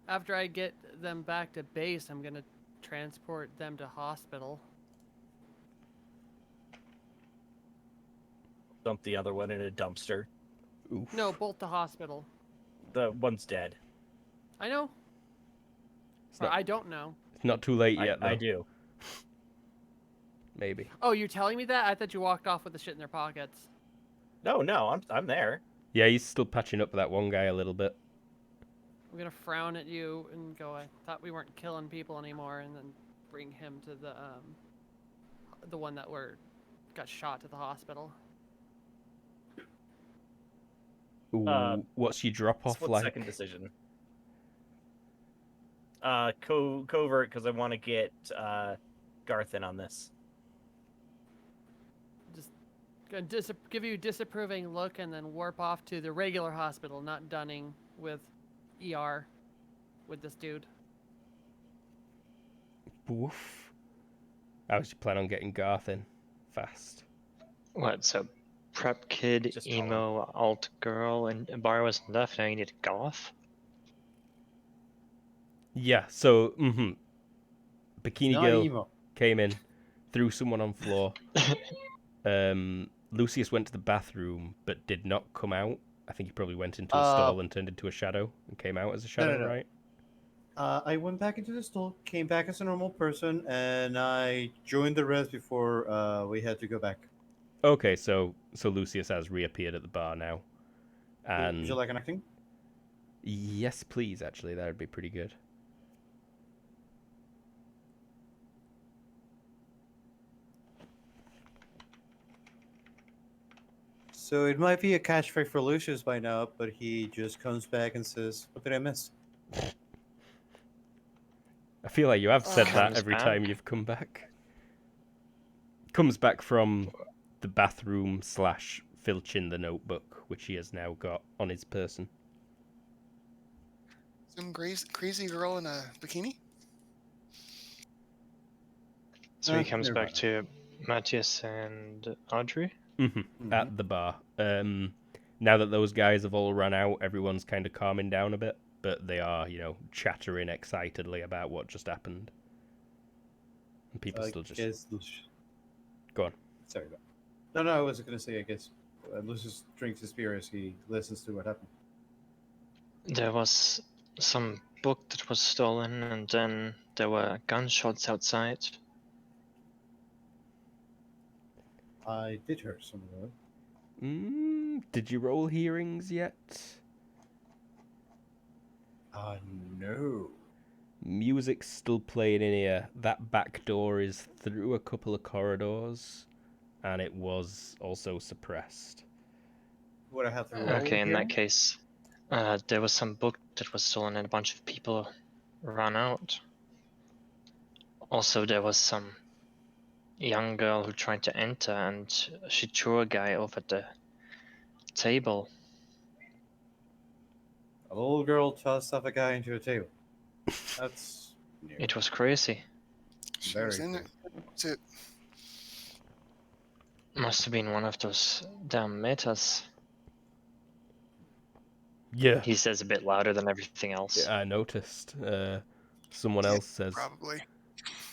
After I get them back to base, I'm gonna transport them to hospital. Dump the other one in a dumpster. Oof. No, both to hospital. The one's dead. I know. It's Or not, I don't know. it's not too late yet, though. I do. Maybe. Oh, you're telling me that? I thought you walked off with the shit in their pockets. No, I'm there. Yeah, he's still patching up that one guy a little bit. I'm gonna frown at you and go, I thought we weren't killing people anymore, and then bring him to the one that got shot to the hospital. Ooh, what's your drop-off Split like? second decision. Covert, because I want to get Garth in on this. Just gonna give you a disapproving look and then warp off to the regular hospital, not Dunning with ER with this dude. Oof. How was you plan on getting Garth in fast? What, so prep kid, Just emo, alt girl, and bar wasn't enough, now you need goth? Yeah, so, Bikini Not Girl emo. came in, threw someone on floor. Lucius went to the bathroom, but did not come out. I think he probably went into a stall and turned into a shadow and came out as a shadow, no. right? I went back into the stall, came back as a normal person, and I joined the rest before we had to go back. Okay, so Lucius has reappeared at the bar now. And Would you like an acting? yes, please, actually, that would be pretty good. So it might be a catchphrase for Lucius by now, but he just comes back and says, "What did I miss?" I feel like you have said that Comes every back. time you've come back. Comes back from the bathroom / filching the notebook, which he has now got on his person. Some crazy girl in a bikini? So he Ah, comes never back mind. to Matthias and Audrey? At the bar. Now that those guys have all run out, everyone's kind of calming down a bit, but they are, chattering excitedly about what just happened. And people still just... Guess Lucius. Go on. Sorry about. No, I was going to say. I guess Lucius drinks his beer as he listens to what happened. There was some book that was stolen, and then there were gunshots outside. I did hear some of that. Did you roll hearings yet? No. Music's still playing in here. That back door is through a couple of corridors, and it was also suppressed. Would I have to roll? Okay, in here? that case, there was some book that was stolen and a bunch of people ran out. Also, there was some young girl who tried to enter and she threw a guy over the table. A little girl tossed off a guy into a table. That's new. It was crazy. She Very was in it. To Must have been one of those damn metas. Yeah, He says a bit louder than everything else. I noticed. Someone Yeah, else says, Probably.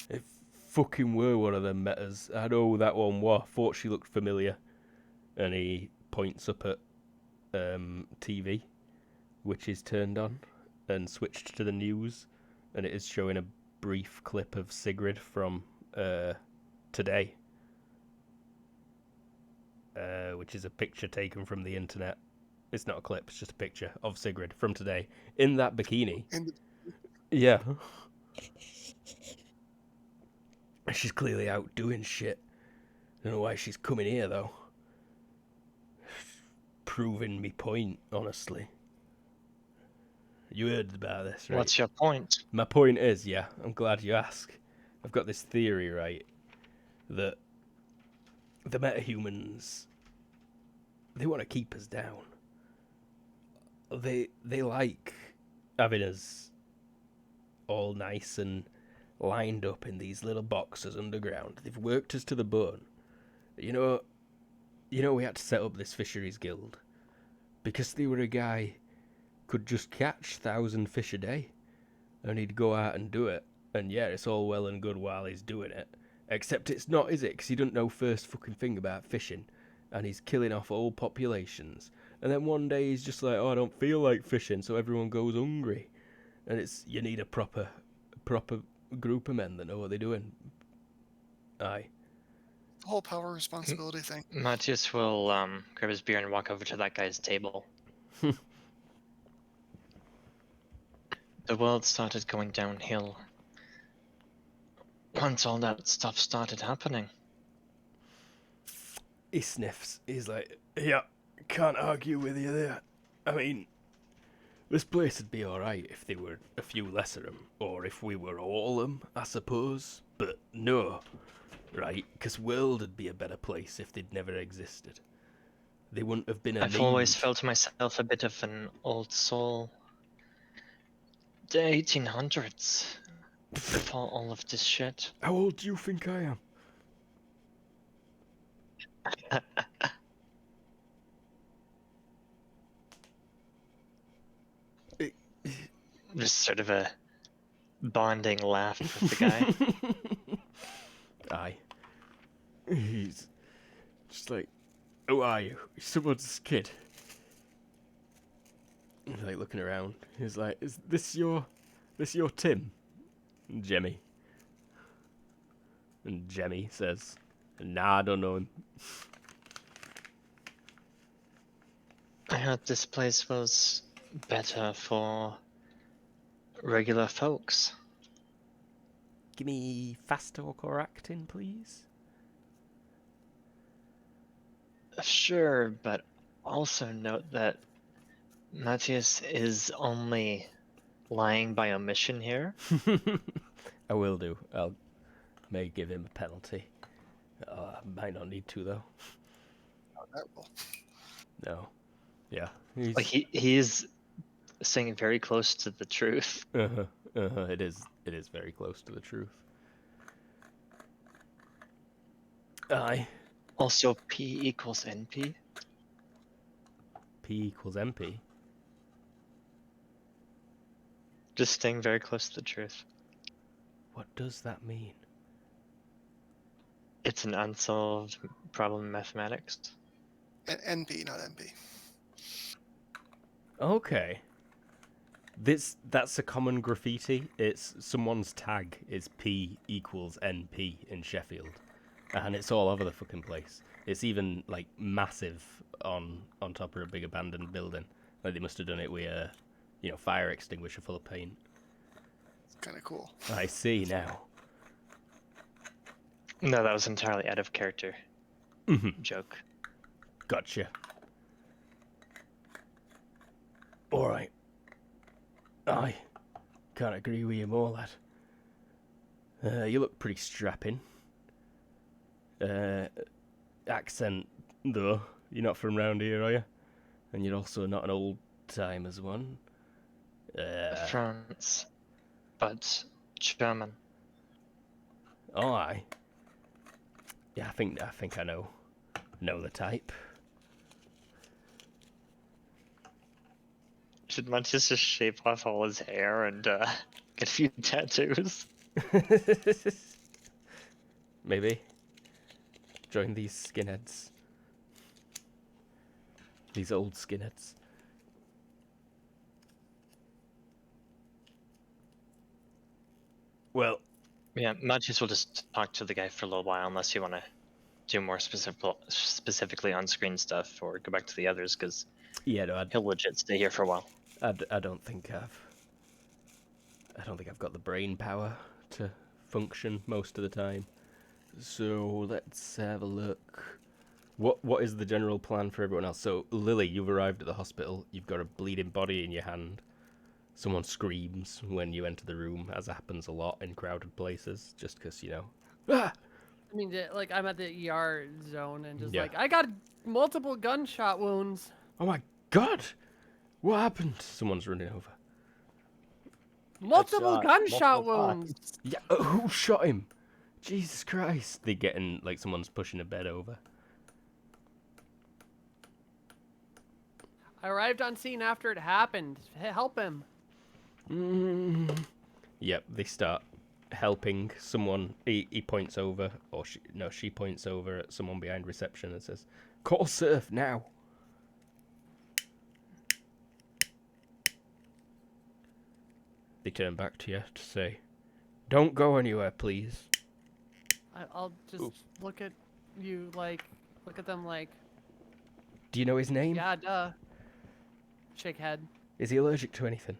it fucking were one of them metas. I know who that one was. Thought she looked familiar. And he points up at TV, which is turned on, and switched to the news. And it is showing a brief clip of Sigrid from today. Which is a picture taken from the internet. It's not a clip, it's just a picture of Sigrid from today. In that bikini. And Yeah. She's clearly out doing shit. Don't know why she's coming here, though. Proving me point, honestly. You heard about this, right? What's your point? My point is, yeah, I'm glad you asked. I've got this theory, right, that the metahumans, they want to keep us down. They like having us all nice and lined up in these little boxes underground. They've worked us to the bone. You know, we had to set up this fisheries guild because they were a guy could just catch 1,000 fish a day, and he'd go out and do it. And yeah, it's all well and good while he's doing it, except it's not, is it? Because he doesn't know first fucking thing about fishing, and he's killing off whole populations. And then one day he's just like, oh, I don't feel like fishing, so everyone goes hungry. And you need a proper group of men that know what they're doing. Aye. the whole power responsibility thing. Matthias will grab his beer and walk over to that guy's table. The world started going downhill once all that stuff started happening. He sniffs. He's like, yeah, can't argue with you there. I mean, this place would be alright if there were a few less of them, or if we were all of them, I suppose. But no, right? Because world would be a better place if they'd never existed. They wouldn't have been a I've always need. felt myself a bit of an old soul. The 1800s, before all of this shit. How old do you think I am? There's sort of a bonding laugh with the guy. Aye. He's just like, who are you? Someone's kid. He's like looking around. He's like, is this your Tim? And Jemmy. And Jemmy says, nah, I don't know him. I heard this place was better for regular folks. Give me fast talk or acting, please. Sure, but also note that Matthias is only lying by omission here. I will do. May give him a penalty. Might not need to though. Oh, that will. No. Yeah. He's... Like he's saying very close to the truth. It is very close to the truth. Aye. Also, P equals NP. P equals MP. Just staying very close to the truth. What does that mean? It's an unsolved problem in mathematics. NP, not MP. Okay. That's a common graffiti. It's someone's tag is P equals NP in Sheffield. And it's all over the fucking place. It's even like massive on top of a big abandoned building. Like they must have done it with a fire extinguisher full of paint. It's kind of cool. I see now. No, that was entirely out of character. Joke. Gotcha. Alright. I can't agree with you more, lad. You look pretty strapping. Accent, though. You're not from round here, are you? And you're also not an old-timers one. France, but German. Oh, aye. Yeah, I think I know the type. Should Mantis just shave off all his hair and get a few tattoos? Maybe. Join these skinheads. These old skinheads. Well, Yeah, Mantis will just talk to the guy for a little while, unless you want to do more specifically on-screen stuff, or go back to the others, because yeah, no, he'll legit stay here for a while. I don't think I've got the brain power to function most of the time. So let's have a look. What is the general plan for everyone else? So Lily, you've arrived at the hospital. You've got a bleeding body in your hand. Someone screams when you enter the room, as happens a lot in crowded places, just because, you know. Ah! I mean, like, I'm at the ER zone and just Yeah. like, I got multiple gunshot wounds. Oh my god! What happened? Someone's running over. Multiple Headshot, gunshot multiple wounds. times. Yeah, who shot him? Jesus Christ. They're getting, like, someone's pushing a bed over. I arrived on scene after it happened. Help him. Yep, they start helping someone. He points over, or she points over at someone behind reception and says, "Call Surf now." They turn back to you to say, "Don't go anywhere, please." I'll just look at you like, look at them like, Do you know his name? yeah, duh. Shake head. Is he allergic to anything?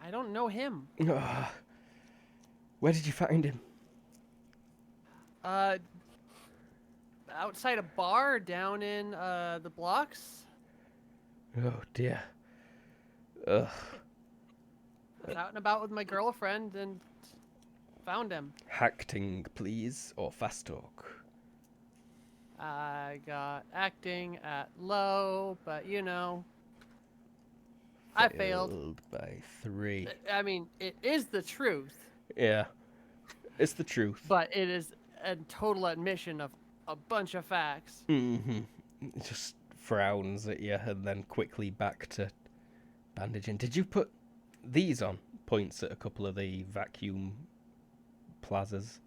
I don't know him. Where did you find him? Outside a bar down in the blocks. Oh dear. Ugh. I was out and about with my girlfriend and found him. Acting, please, or fast talk. I got acting at low, but you know, I failed. By 3. I mean, it is the truth, Yeah, it's the truth. but it is a total admission of a bunch of facts. Just frowns at you and then quickly back to bandaging. Did you put these on? Points at a couple of the vacuum plazas.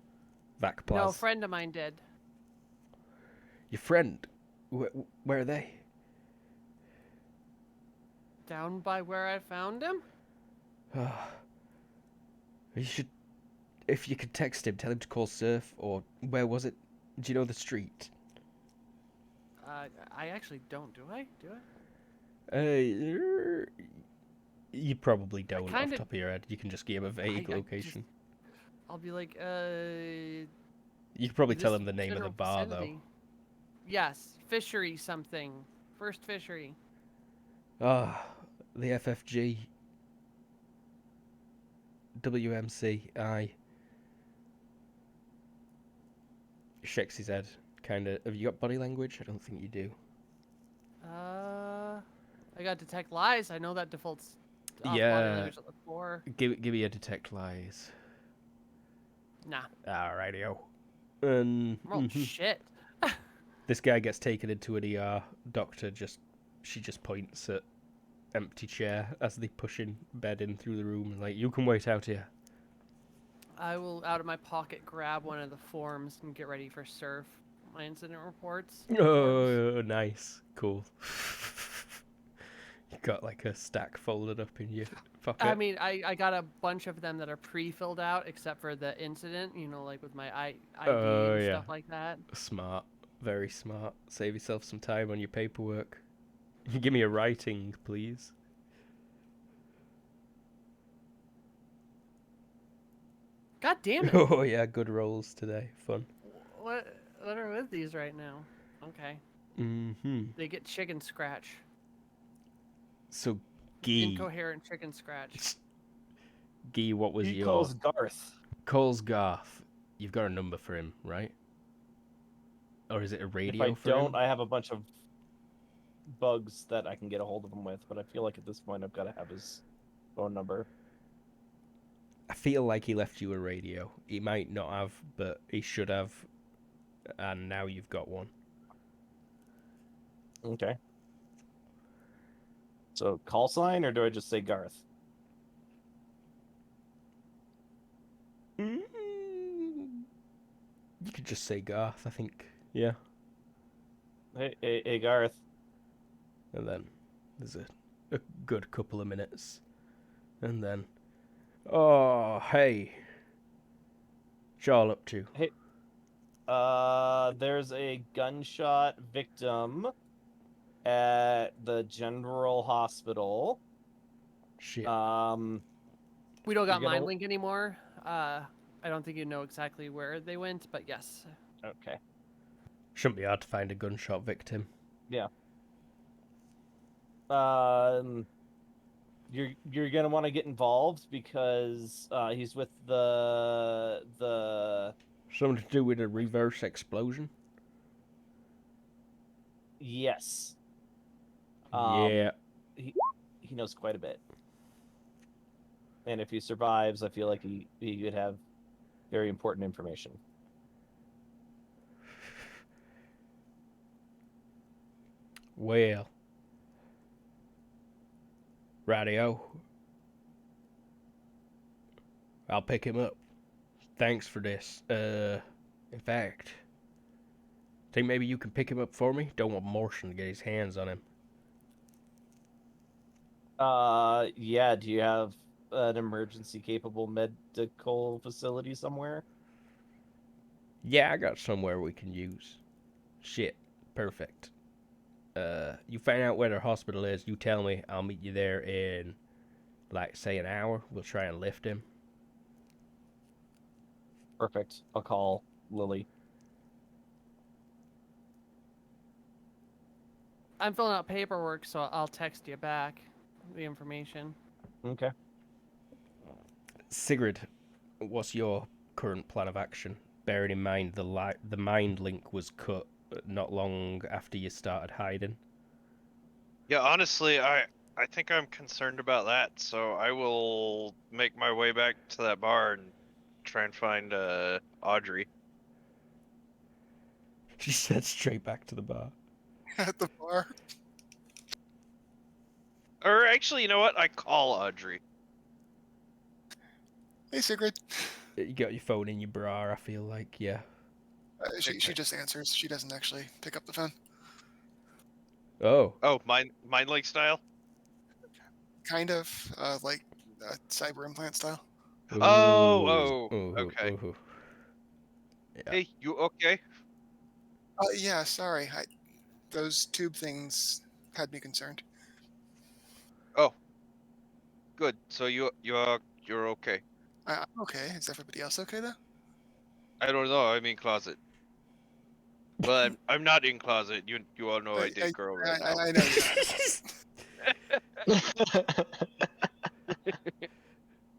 Vac plaz. No, a friend of mine did. Your friend? Where are they? Down by where I found him? You should... If you could text him, tell him to call Surf, or... Where was it? Do you know the street? I actually don't, do I? Do I? You probably don't off kinda- the top of your head. You can just give him a vague location. I'll be like, You could probably tell this him the name of the general bar, vicinity. Yes, fishery something. First fishery. though. Ah, the FFG. WMC, aye. Shakes his head, kind of. Have you got body language? I don't think you do. I got detect lies. I know that defaults off Yeah. body language at the 4. Give me a detect lies. Nah. Alrighty-o. Oh, shit. This guy gets taken into an ER. She just points at empty chair as they push in bed in through the room and like, you can wait out here. I will, out of my pocket, grab one of the forms and get ready for surf. My incident reports. Oh, nice. Cool. You got like a stack folded up in your pocket. I mean, I got a bunch of them that are pre-filled out, except for the incident, you know, like with my ID and yeah. stuff like that. Smart. Very smart. Save yourself some time on your paperwork. Give me a writing, please. God damn it. Oh, yeah, good rolls today. Fun. What are with these right now? Okay. Mm-hmm. They get chicken scratch. So, Guy. Incoherent chicken scratch. Guy, what was He your... calls Garth. Coles Garth. You've got a number for him, right? Or is it a radio If I for don't, him? I have a bunch of bugs that I can get a hold of him with, but I feel like at this point I've got to have his phone number. I feel like he left you a radio. He might not have, but he should have. And now you've got one. Okay. So call sign, or do I just say Garth? You could just say Garth, I think. Yeah. Hey, Garth. And then there's a good couple of minutes. And then, oh, hey. What y'all up to? Hey, there's a gunshot victim at the General Hospital. Shit. We don't You're got gonna- mind link anymore. I don't think you know exactly where they went, but yes. Okay. Shouldn't be hard to find a gunshot victim. Yeah. You're gonna want to get involved because he's with the Something to do with a reverse explosion? yes. Yeah. He knows quite a bit, and if he survives, I feel like he could have very important information. Well. Radio. I'll pick him up. Thanks for this. In fact, think maybe you can pick him up for me? Don't want Morrison to get his hands on him. Yeah. Do you have an emergency capable medical facility somewhere? Yeah, I got somewhere we can use. Shit. Perfect. You find out where the hospital is, you tell me, I'll meet you there in, like, say an hour. We'll try and lift him. Perfect. I'll call Lily. I'm filling out paperwork, so I'll text you back the information. Okay. Sigrid, what's your current plan of action? Bearing in mind the mind link was cut not long after you started hiding. Yeah, honestly, I think I'm concerned about that, so I will make my way back to that bar and try and find Audrey. She said straight back to the bar. At the bar. Or actually, you know what? I call Audrey. Hey, Sigrid. You got your phone in your bra, I feel like, yeah. She just answers. She doesn't actually pick up the phone. Oh. Oh, mind link style. Kind of like cyber implant style. Oh, Ooh, okay. ooh. Yeah. Hey, you okay? Yeah, sorry. Those tube things had me concerned. Oh, good. So you're okay. I'm okay. Is everybody else okay though? I don't know. I'm in closet. Well, I'm not in closet. You all know I date girl right now. I know you're not.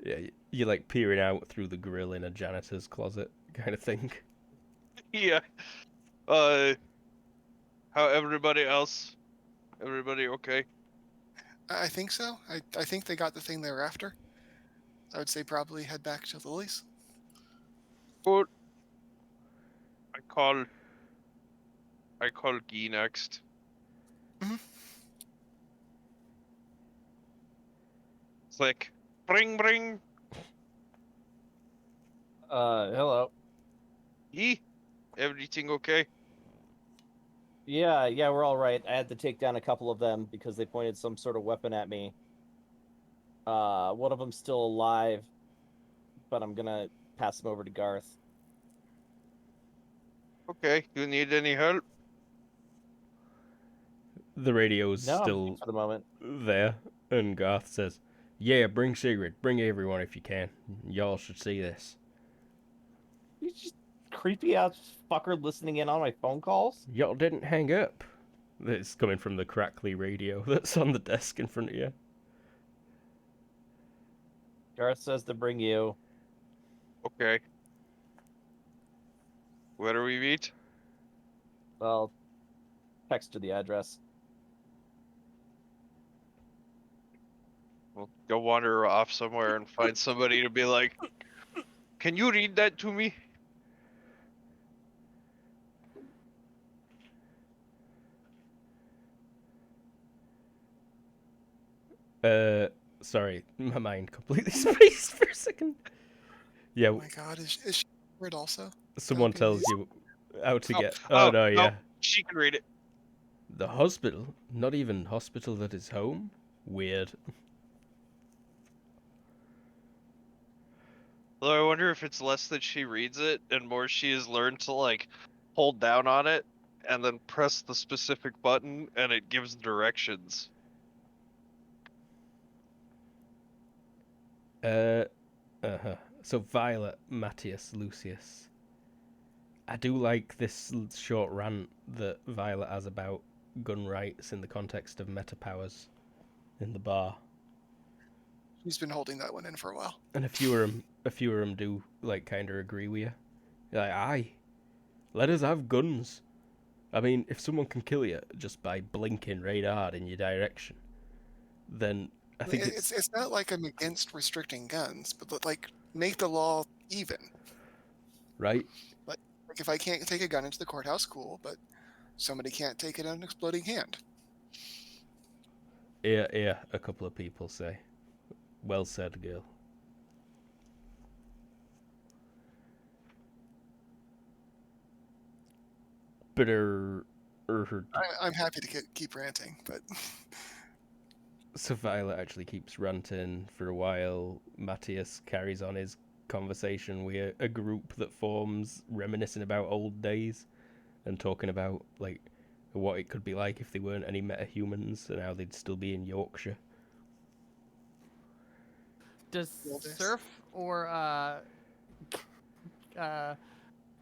Yeah, you're like peering out through the grill in a janitor's closet kind of thing. Yeah. How everybody else? Everybody okay? I think so. I think they got the thing they were after. I would say probably head back to Lily's. Good. I call Guy next. Mhm. It's like bring. Hello. Guy, everything okay? Yeah, we're all right. I had to take down a couple of them because they pointed some sort of weapon at me. One of them's still alive, but I'm gonna pass him over to Garth. Okay. You need any help? The radio's No, I'm still good for the moment. there, and Garth says, "Yeah, bring Sigrid. Bring everyone if you can. Y'all should see this." You just creepy ass fucker listening in on my phone calls. Y'all didn't hang up. It's coming from the crackly radio that's on the desk in front of you. Garth says to bring you. Okay. Where do we meet? Well, text to the address. We'll go wander off somewhere and find somebody to be like, "Can you read that to me?" Sorry, my mind completely spaced for a second. Yeah, Oh my god, is she read also? someone be tells amazing. you how to Oh, get. Oh no, no, yeah. she can read it. The hospital? Not even hospital that is home? Weird. Although I wonder if it's less that she reads it and more she has learned to like hold down on it and then press the specific button and it gives directions. So Violet, Matthias, Lucius. I do like this short rant that Violet has about gun rights in the context of meta powers in the bar. She's been holding that one in for a while. And a few of them do like kind of agree with you. Like, aye, let us have guns. I mean, if someone can kill you just by blinking right hard in your direction, then I think It's not like I'm against restricting guns, but like make the law even. right. Like if I can't take a gun into the courthouse, cool, but somebody can't take it on an exploding hand. Yeah, a couple of people say. Well said, girl. But I'm happy to keep ranting, but so Violet actually keeps ranting for a while. Matthias carries on his conversation with a group that forms, reminiscing about old days and talking about like what it could be like if they weren't any metahumans and how they'd still be in Yorkshire. Does Well, this- Surf or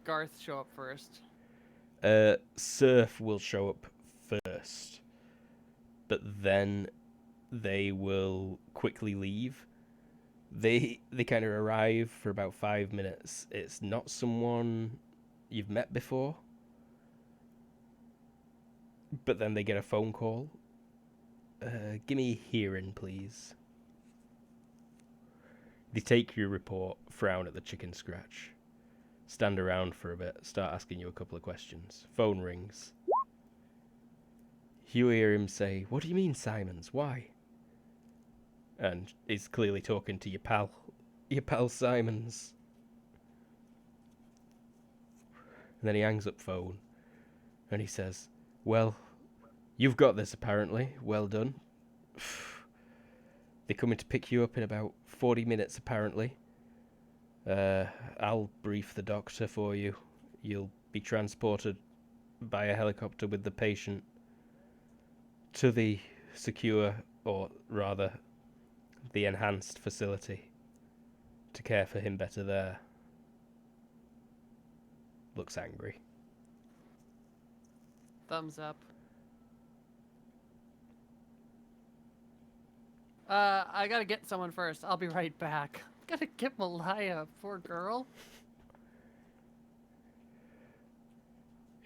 Garth show up first? Surf will show up first, but then they will quickly leave. They kind of arrive for about 5 minutes. It's not someone you've met before, but then they get a phone call. Give me hearing, please. They take your report, frown at the chicken scratch, stand around for a bit, start asking you a couple of questions. Phone rings. You hear him say, "What do you mean, Simons? Why?" And he's clearly talking to your pal Simons. And then he hangs up phone, and he says, "Well, you've got this apparently. Well done. They're coming to pick you up in about 40 minutes apparently. I'll brief the doctor for you. You'll be transported by a helicopter with the patient to the secure, or rather, the enhanced facility to care for him better there." Looks angry. Thumbs up. I gotta get someone first. I'll be right back. Gotta get Malaya, poor girl.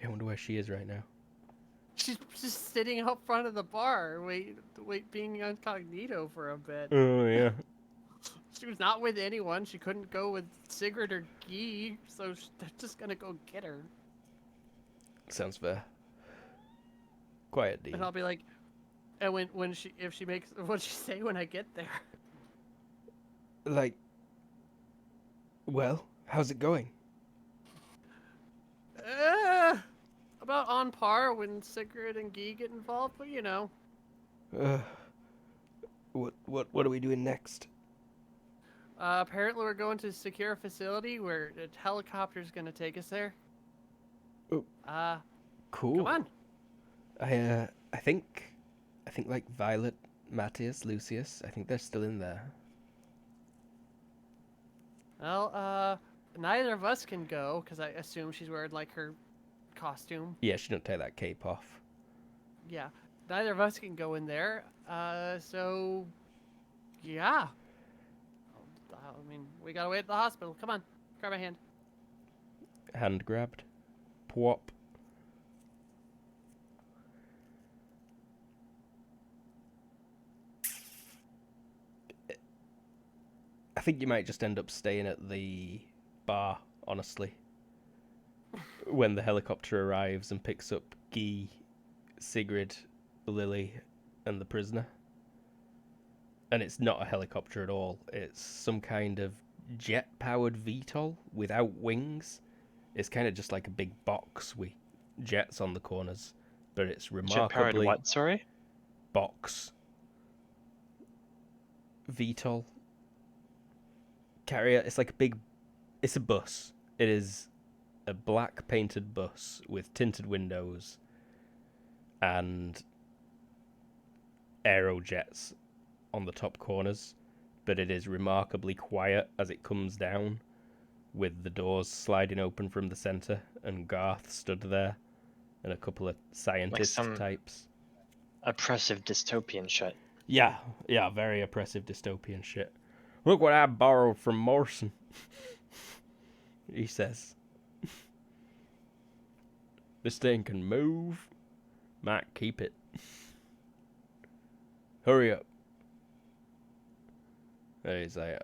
I wonder where she is right now. She's just sitting out front of the bar, being incognito for a bit. Oh, yeah. She was not with anyone. She couldn't go with Sigrid or Guy, so they're just gonna go get her. Sounds fair. Quiet, Dean. And I'll be like, and if she makes, what'd she say when I get there? Like, well, how's it going? About on par when Sigrid and Guy get involved, but you know. What are we doing next? Apparently we're going to a secure facility where a helicopter's gonna take us there. Oh. Cool. Come on. I think like Violet, Matthias, Lucius, I think they're still in there. Well, neither of us can go because I assume she's wearing like her costume. Yeah, she don't take that cape off. Yeah, neither of us can go in there. So yeah. I mean, we gotta wait at the hospital. Come on, grab my hand. Hand grabbed. Pwop. I think you might just end up staying at the bar, honestly. When the helicopter arrives and picks up Guy, Sigrid, Lily, and the prisoner. and it's not a helicopter at all. It's some kind of jet-powered VTOL without wings. It's kind of just like a big box with jets on the corners, but it's Jet-powered remarkably what? Sorry. box VTOL carrier. It's like a big. It's a bus. It is a black painted bus with tinted windows and aerojets on the top corners, but it is remarkably quiet as it comes down, with the doors sliding open from the center and Garth stood there and a couple of scientist some- types. Oppressive dystopian shit. Yeah, very oppressive dystopian shit. Look what I borrowed from Morrison, he says. This thing can move. Might keep it. Hurry up. And he's like,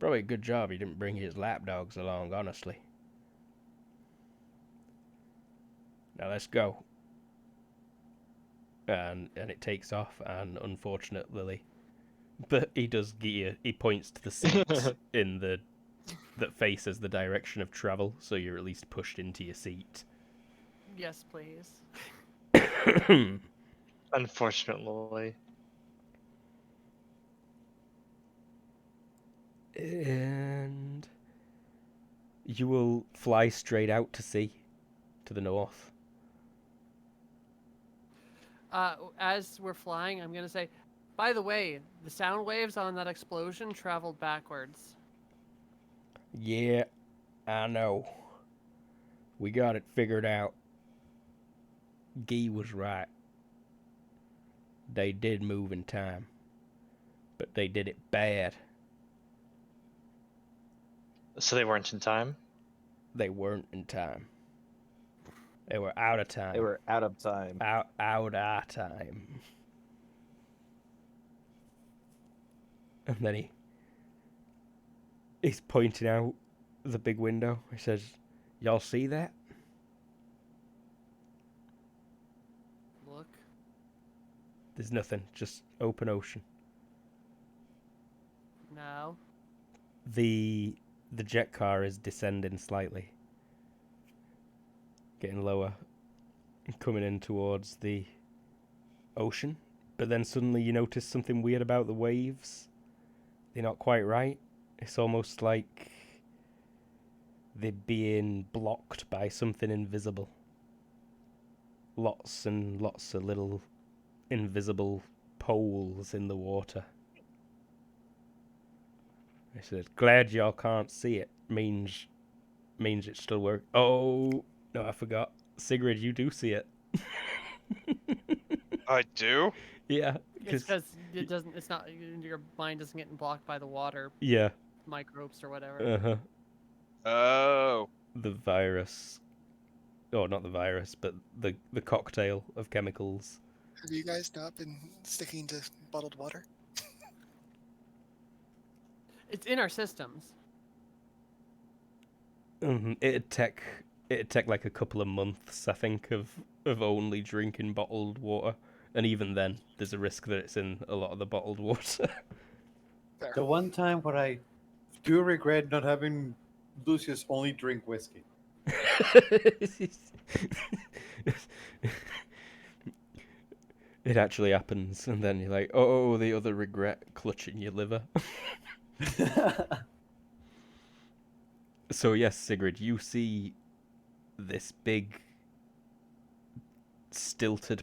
probably a good job he didn't bring his lapdogs along, honestly. Now let's go. And it takes off, and unfortunately, but he does gear. He points to the seat that faces the direction of travel, so you're at least pushed into your seat. Yes, please. Unfortunately. And you will fly straight out to sea, to the north. As we're flying, I'm gonna say, by the way, the sound waves on that explosion traveled backwards. Yeah, I know. We got it figured out. Guy was right. They did move in time, but they did it bad. So they weren't in time? They weren't in time. They were out of time. They were out of time. Out of time. And then he's pointing out the big window. He says, "Y'all see that?" Look. There's nothing, just open ocean. No. The jet car is descending slightly, getting lower, and coming in towards the ocean. But then suddenly you notice something weird about the waves. They're not quite right. It's almost like they're being blocked by something invisible. Lots and lots of little invisible poles in the water. I said, "Glad y'all can't see it. Means it still works." Oh, no, I forgot. Sigrid, you do see it. I do. It's Yeah. because it doesn't. It's not. Your mind doesn't get blocked by the water Yeah. microbes or whatever. Uh-huh. Oh. The virus. Oh, not the virus, but the cocktail of chemicals. Have you guys not been sticking to bottled water? It's in our systems. It'd take like a couple of months, I think, of only drinking bottled water, and even then, there's a risk that it's in a lot of the bottled water. Fair. The one time what I do regret not having Lucius only drink whiskey. It actually happens, and then you're like, oh, the other regret clutching your liver. So yes, Sigrid, you see this big stilted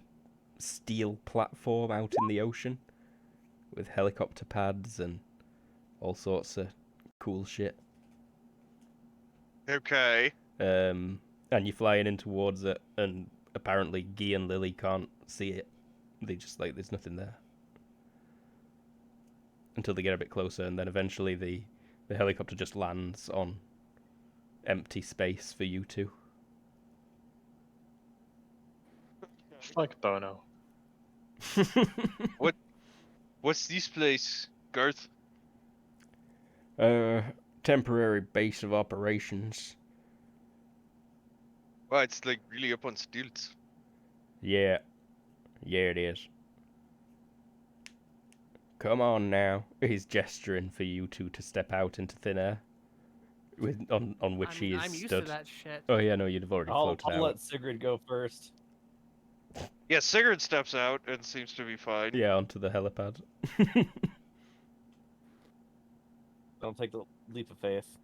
steel platform out in the ocean with helicopter pads and all sorts of cool shit. Okay. And you're flying in towards it, and apparently Guy and Lily can't see it. They just like, there's nothing there. Until they get a bit closer, and then eventually the helicopter just lands on empty space for you two. Fuck Bono. What's this place, Garth? Temporary base of operations. Well, it's like really up on stilts. Yeah, it is. come on now. He's gesturing for you two to step out into thin air, on which he is I'm used stood. to that shit. Oh yeah, no, you'd have already I'll floated out. let Sigrid go first. Yeah, Sigurd steps out and seems to be fine. Yeah, onto the helipad. Don't take the leap of faith.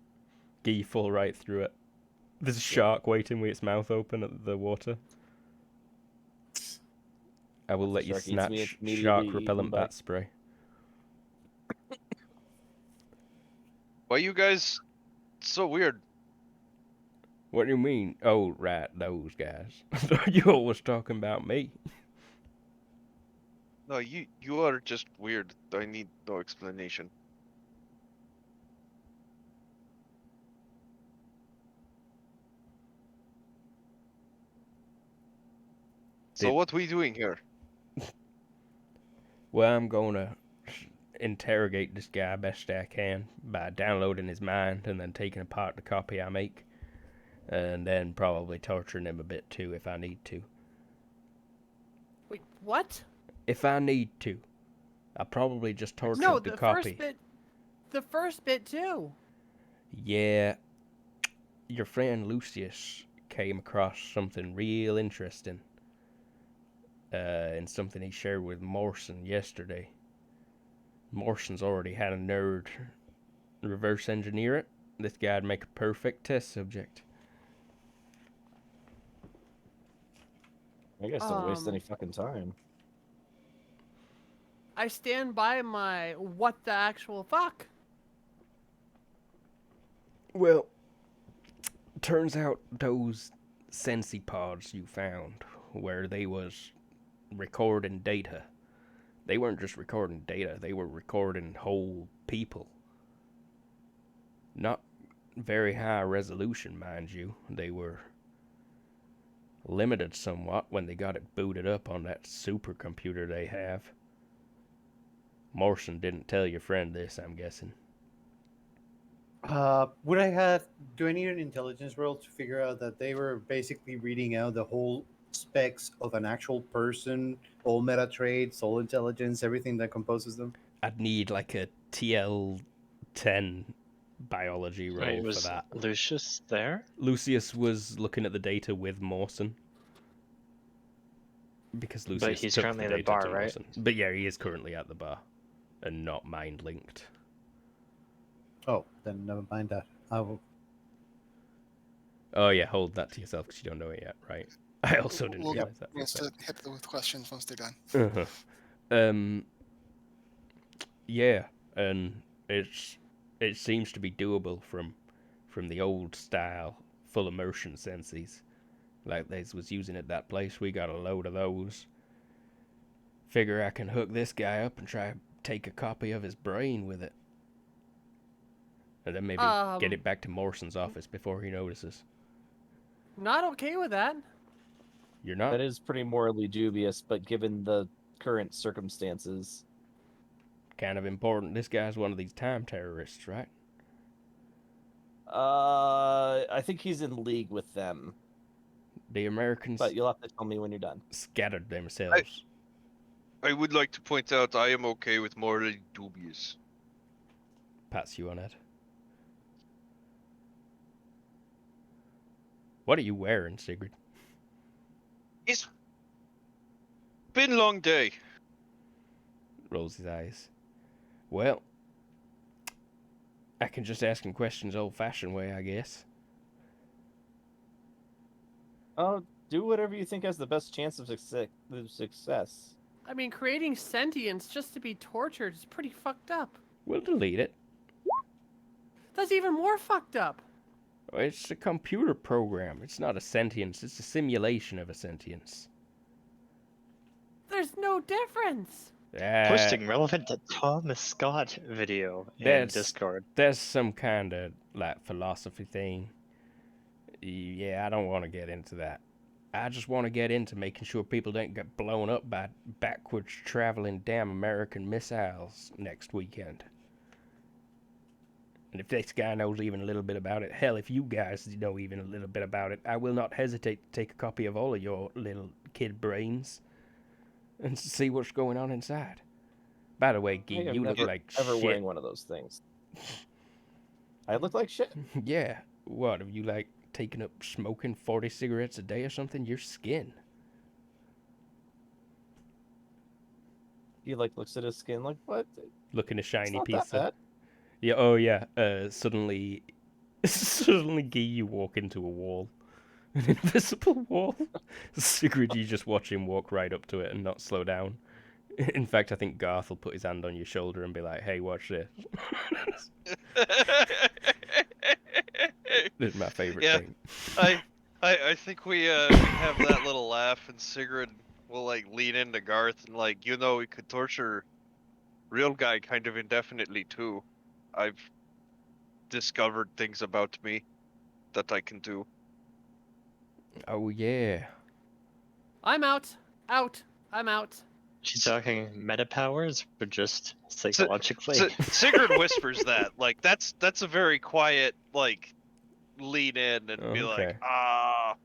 Gee, fall right through it. There's a shark waiting with its mouth open at the water. I will If let the you shark eats me, it's snatch immediately shark eaten repellent by- bat spray. Why you guys so weird? What do you mean? Oh, right, those guys. You always talking about me. No, you are just weird. I need no explanation. So Did- what we doing here? Well, I'm gonna interrogate this guy best I can by downloading his mind and then taking apart the copy I make. And then probably torturing him a bit too if I need to. Wait, what? If I need to. I probably just tortured No, the the copy. first bit. The first bit too. Yeah. Your friend Lucius came across something real interesting. And something he shared with Morrison yesterday. Morrison's already had a nerd reverse engineer it. This guy'd make a perfect test subject. I guess don't waste any fucking time. I stand by my what the actual fuck. Well, turns out those Sensi pods you found, where they was recording data, they weren't just recording data, they were recording whole people. Not very high resolution, mind you. They were limited somewhat when they got it booted up on that supercomputer they have. Morrison didn't tell your friend this, I'm guessing. Would I have? Do I need an intelligence roll to figure out that they were basically reading out the whole specs of an actual person, all meta traits, all intelligence, everything that composes them? I'd need like a TL10 biology roll Wait, for was that. Lucius there? Lucius was looking at the data with Mawson. Because Lucius he's took currently the at the data bar, to right? Mawson. But yeah, he is currently at the bar. And not mind linked. Oh, then never mind that. I will. Oh yeah, hold that to yourself because you don't know it yet, right? I also didn't We'll get realize that. wants to hit them with questions once they're done. Uh-huh. Yeah, and it seems to be doable from the old style full immersion senses. Like they was using at that place, we got a load of those. Figure I can hook this guy up and try to take a copy of his brain with it. And then maybe get it back to Morrison's office before he notices. Not okay with that. You're not? That is pretty morally dubious, but given the current circumstances, Kind of important. This guy's one of these time terrorists, right? I think he's in league with them. The Americans But you'll have to tell me when you're done. scattered themselves. I would like to point out I am okay with morally dubious. Pats you on it. What are you wearing, Sigrid? It's been a long day. Rolls his eyes. Well, I can just ask him questions old-fashioned way, I guess. Oh, do whatever you think has the best chance of success. I mean, creating sentience just to be tortured is pretty fucked up. We'll delete it. That's even more fucked up. It's a computer program. It's not a sentience. It's a simulation of a sentience. There's no difference. Posting relevant to Thomas Scott video in That's- Discord. There's some kind of, like, philosophy thing. Yeah, I don't want to get into that. I just want to get into making sure people don't get blown up by backwards traveling damn American missiles next weekend. And if this guy knows even a little bit about it, hell, if you guys know even a little bit about it, I will not hesitate to take a copy of all of your little kid brains and see what's going on inside. By the way, I Gee, am you look never like ever shit. wearing one of those things. I look like shit. Yeah. What, have you, like, taken up smoking 40 cigarettes a day or something? Your skin. He like looks at his skin like, what? Looking a It's shiny not that piece of... bad. Yeah, oh yeah. Suddenly... Suddenly, Gee, you walk into a wall. An invisible wall. Sigrid, you just watch him walk right up to it and not slow down. In fact, I think Garth will put his hand on your shoulder and be like, hey, watch this. This is my favorite Yeah. thing. I think we have that little laugh, and Sigrid will like lean into Garth and like, we could torture real guy kind of indefinitely too. I've discovered things about me that I can do. Oh, yeah. I'm out. Out. I'm out. She's talking meta powers, but just psychologically. Sigrid whispers that. Like that's a very quiet like lean in and be like, Okay. ah.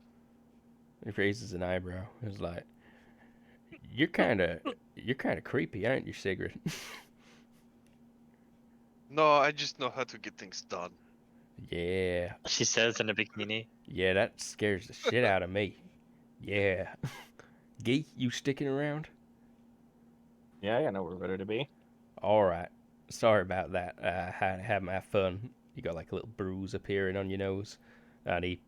He raises an eyebrow. He's like, you're kind of creepy, aren't you, Sigrid? No, I just know how to get things done. Yeah. She says in a bikini. Yeah, that scares the shit out of me. Yeah. Gee, you sticking around? Yeah, I know we're ready to be. All right. Sorry about that. I had my fun. You got like a little bruise appearing on your nose, and he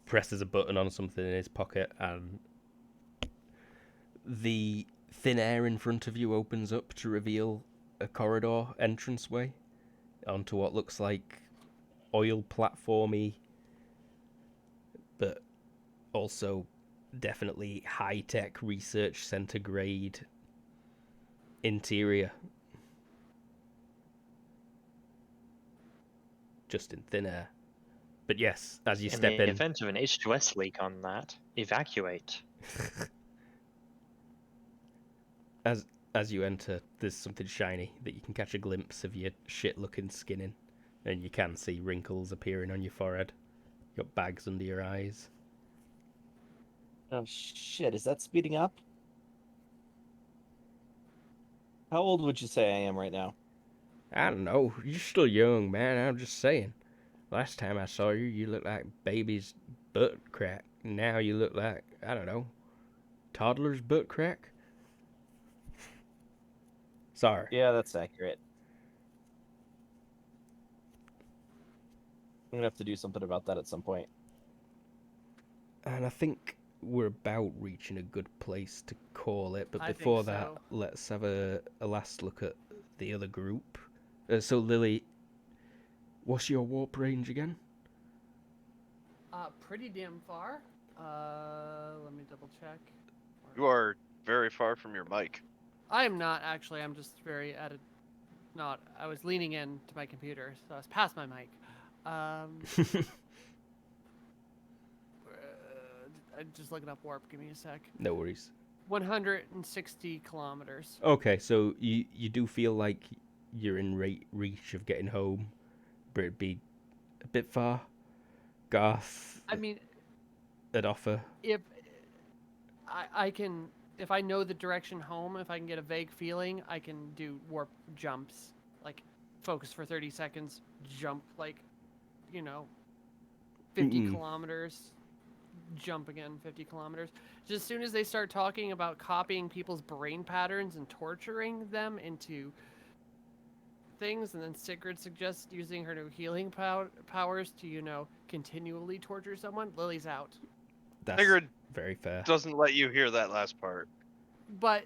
presses a button on something in his pocket, and the thin air in front of you opens up to reveal a corridor entranceway onto what looks like oil platformy, but also definitely high-tech research center grade interior. Just in thin air. But yes, as you step In the in... event of an H2S leak on that, evacuate. As you enter, there's something shiny that you can catch a glimpse of your shit-looking skin in. And you can see wrinkles appearing on your forehead. You got bags under your eyes. Oh shit, is that speeding up? How old would you say I am right now? I don't know. You're still young, man. I'm just saying. Last time I saw you, you looked like baby's butt crack. Now you look like, I don't know, toddler's butt crack? Sorry. Yeah, that's accurate. I'm gonna have to do something about that at some point. And I think we're about reaching a good place to call it. But I think before that, so. let's have a last look at the other group. So, Lily, what's your warp range again? Pretty damn far. Let me double check. You are very far from your mic. I am not actually. I'm just very at a. Not. I was leaning in to my computer, so I was past my mic. I'm just looking up warp. Give me a sec. No worries. 160 kilometers. Okay, so you do feel like you're in reach of getting home, but it'd be a bit far. Garth, I mean, at offer. if I can, if I know the direction home, if I can get a vague feeling, I can do warp jumps, like focus for 30 seconds, jump like, 50 kilometers, jump again 50 kilometers. Just as soon as they start talking about copying people's brain patterns and torturing them into things, and then Sigrid suggests using her new healing powers to, continually torture someone, Lily's out. That's Sigrid very fair. doesn't let you hear that last part. But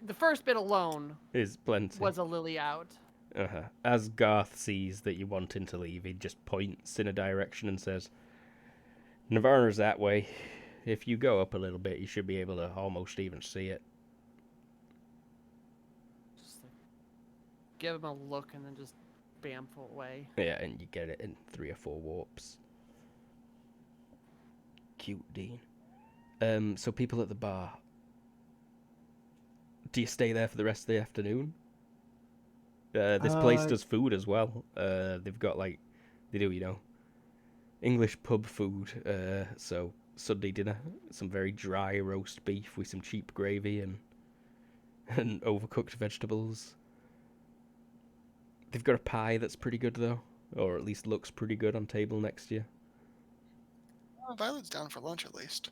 the first bit alone Is plenty. was a Lily out. Uh-huh. As Garth sees that you're wanting to leave, he just points in a direction and says, Nirvana's that way. If you go up a little bit, you should be able to almost even see it. Just like, give him a look and then just bamful away. Yeah, and you get it in 3 or 4 warps. Cute, Dean. So people at the bar. Do you stay there for the rest of the afternoon? This place does food as well. They've got they do, English pub food. So Sunday dinner, some very dry roast beef with some cheap gravy and and overcooked vegetables. They've got a pie that's pretty good though, or at least looks pretty good on table next to you. Violet's down for lunch at least.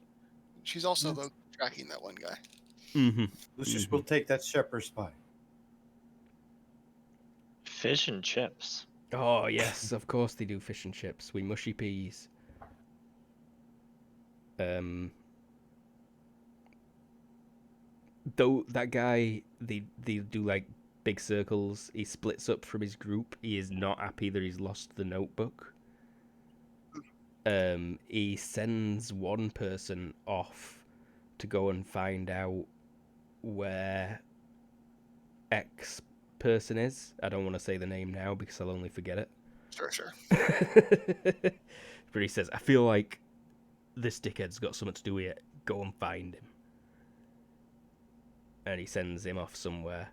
She's also Yes. low tracking that one guy. Mm-hmm. Lucius will take that shepherd's pie. Fish and chips. Oh yes, of course they do fish and chips with mushy peas. Though that guy, they do like big circles. He splits up from his group. He is not happy that he's lost the notebook. He sends one person off to go and find out where X person is. I don't want to say the name now because I'll only forget it. Sure. But he says, I feel like this dickhead's got something to do with it. Go and find him. And he sends him off somewhere.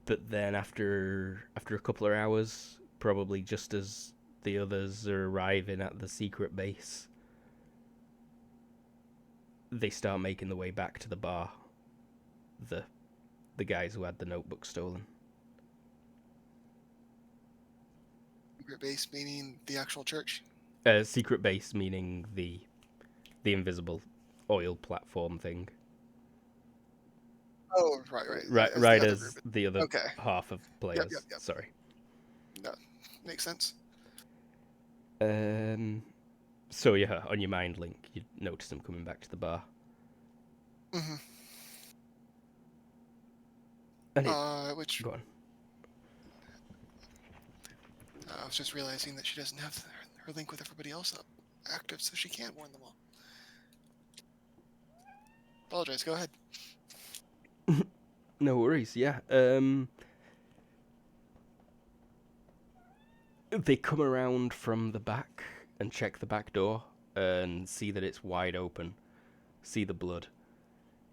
But then after a couple of hours, probably just as the others are arriving at the secret base, they start making their way back to the bar. The guys who had the notebook stolen. Secret base meaning the actual church. Secret base meaning the invisible oil platform thing. Oh, right. Right the other as group. the other Okay. half of players. Yep. Sorry. No, makes sense. So yeah, on your mind link, you notice them coming back to the bar. Mm-hmm. And it, go on. I was just realizing that she doesn't have her link with everybody else up active, so she can't warn them all. Apologize. Go ahead. No worries. Yeah. They come around from the back and check the back door and see that it's wide open. See the blood.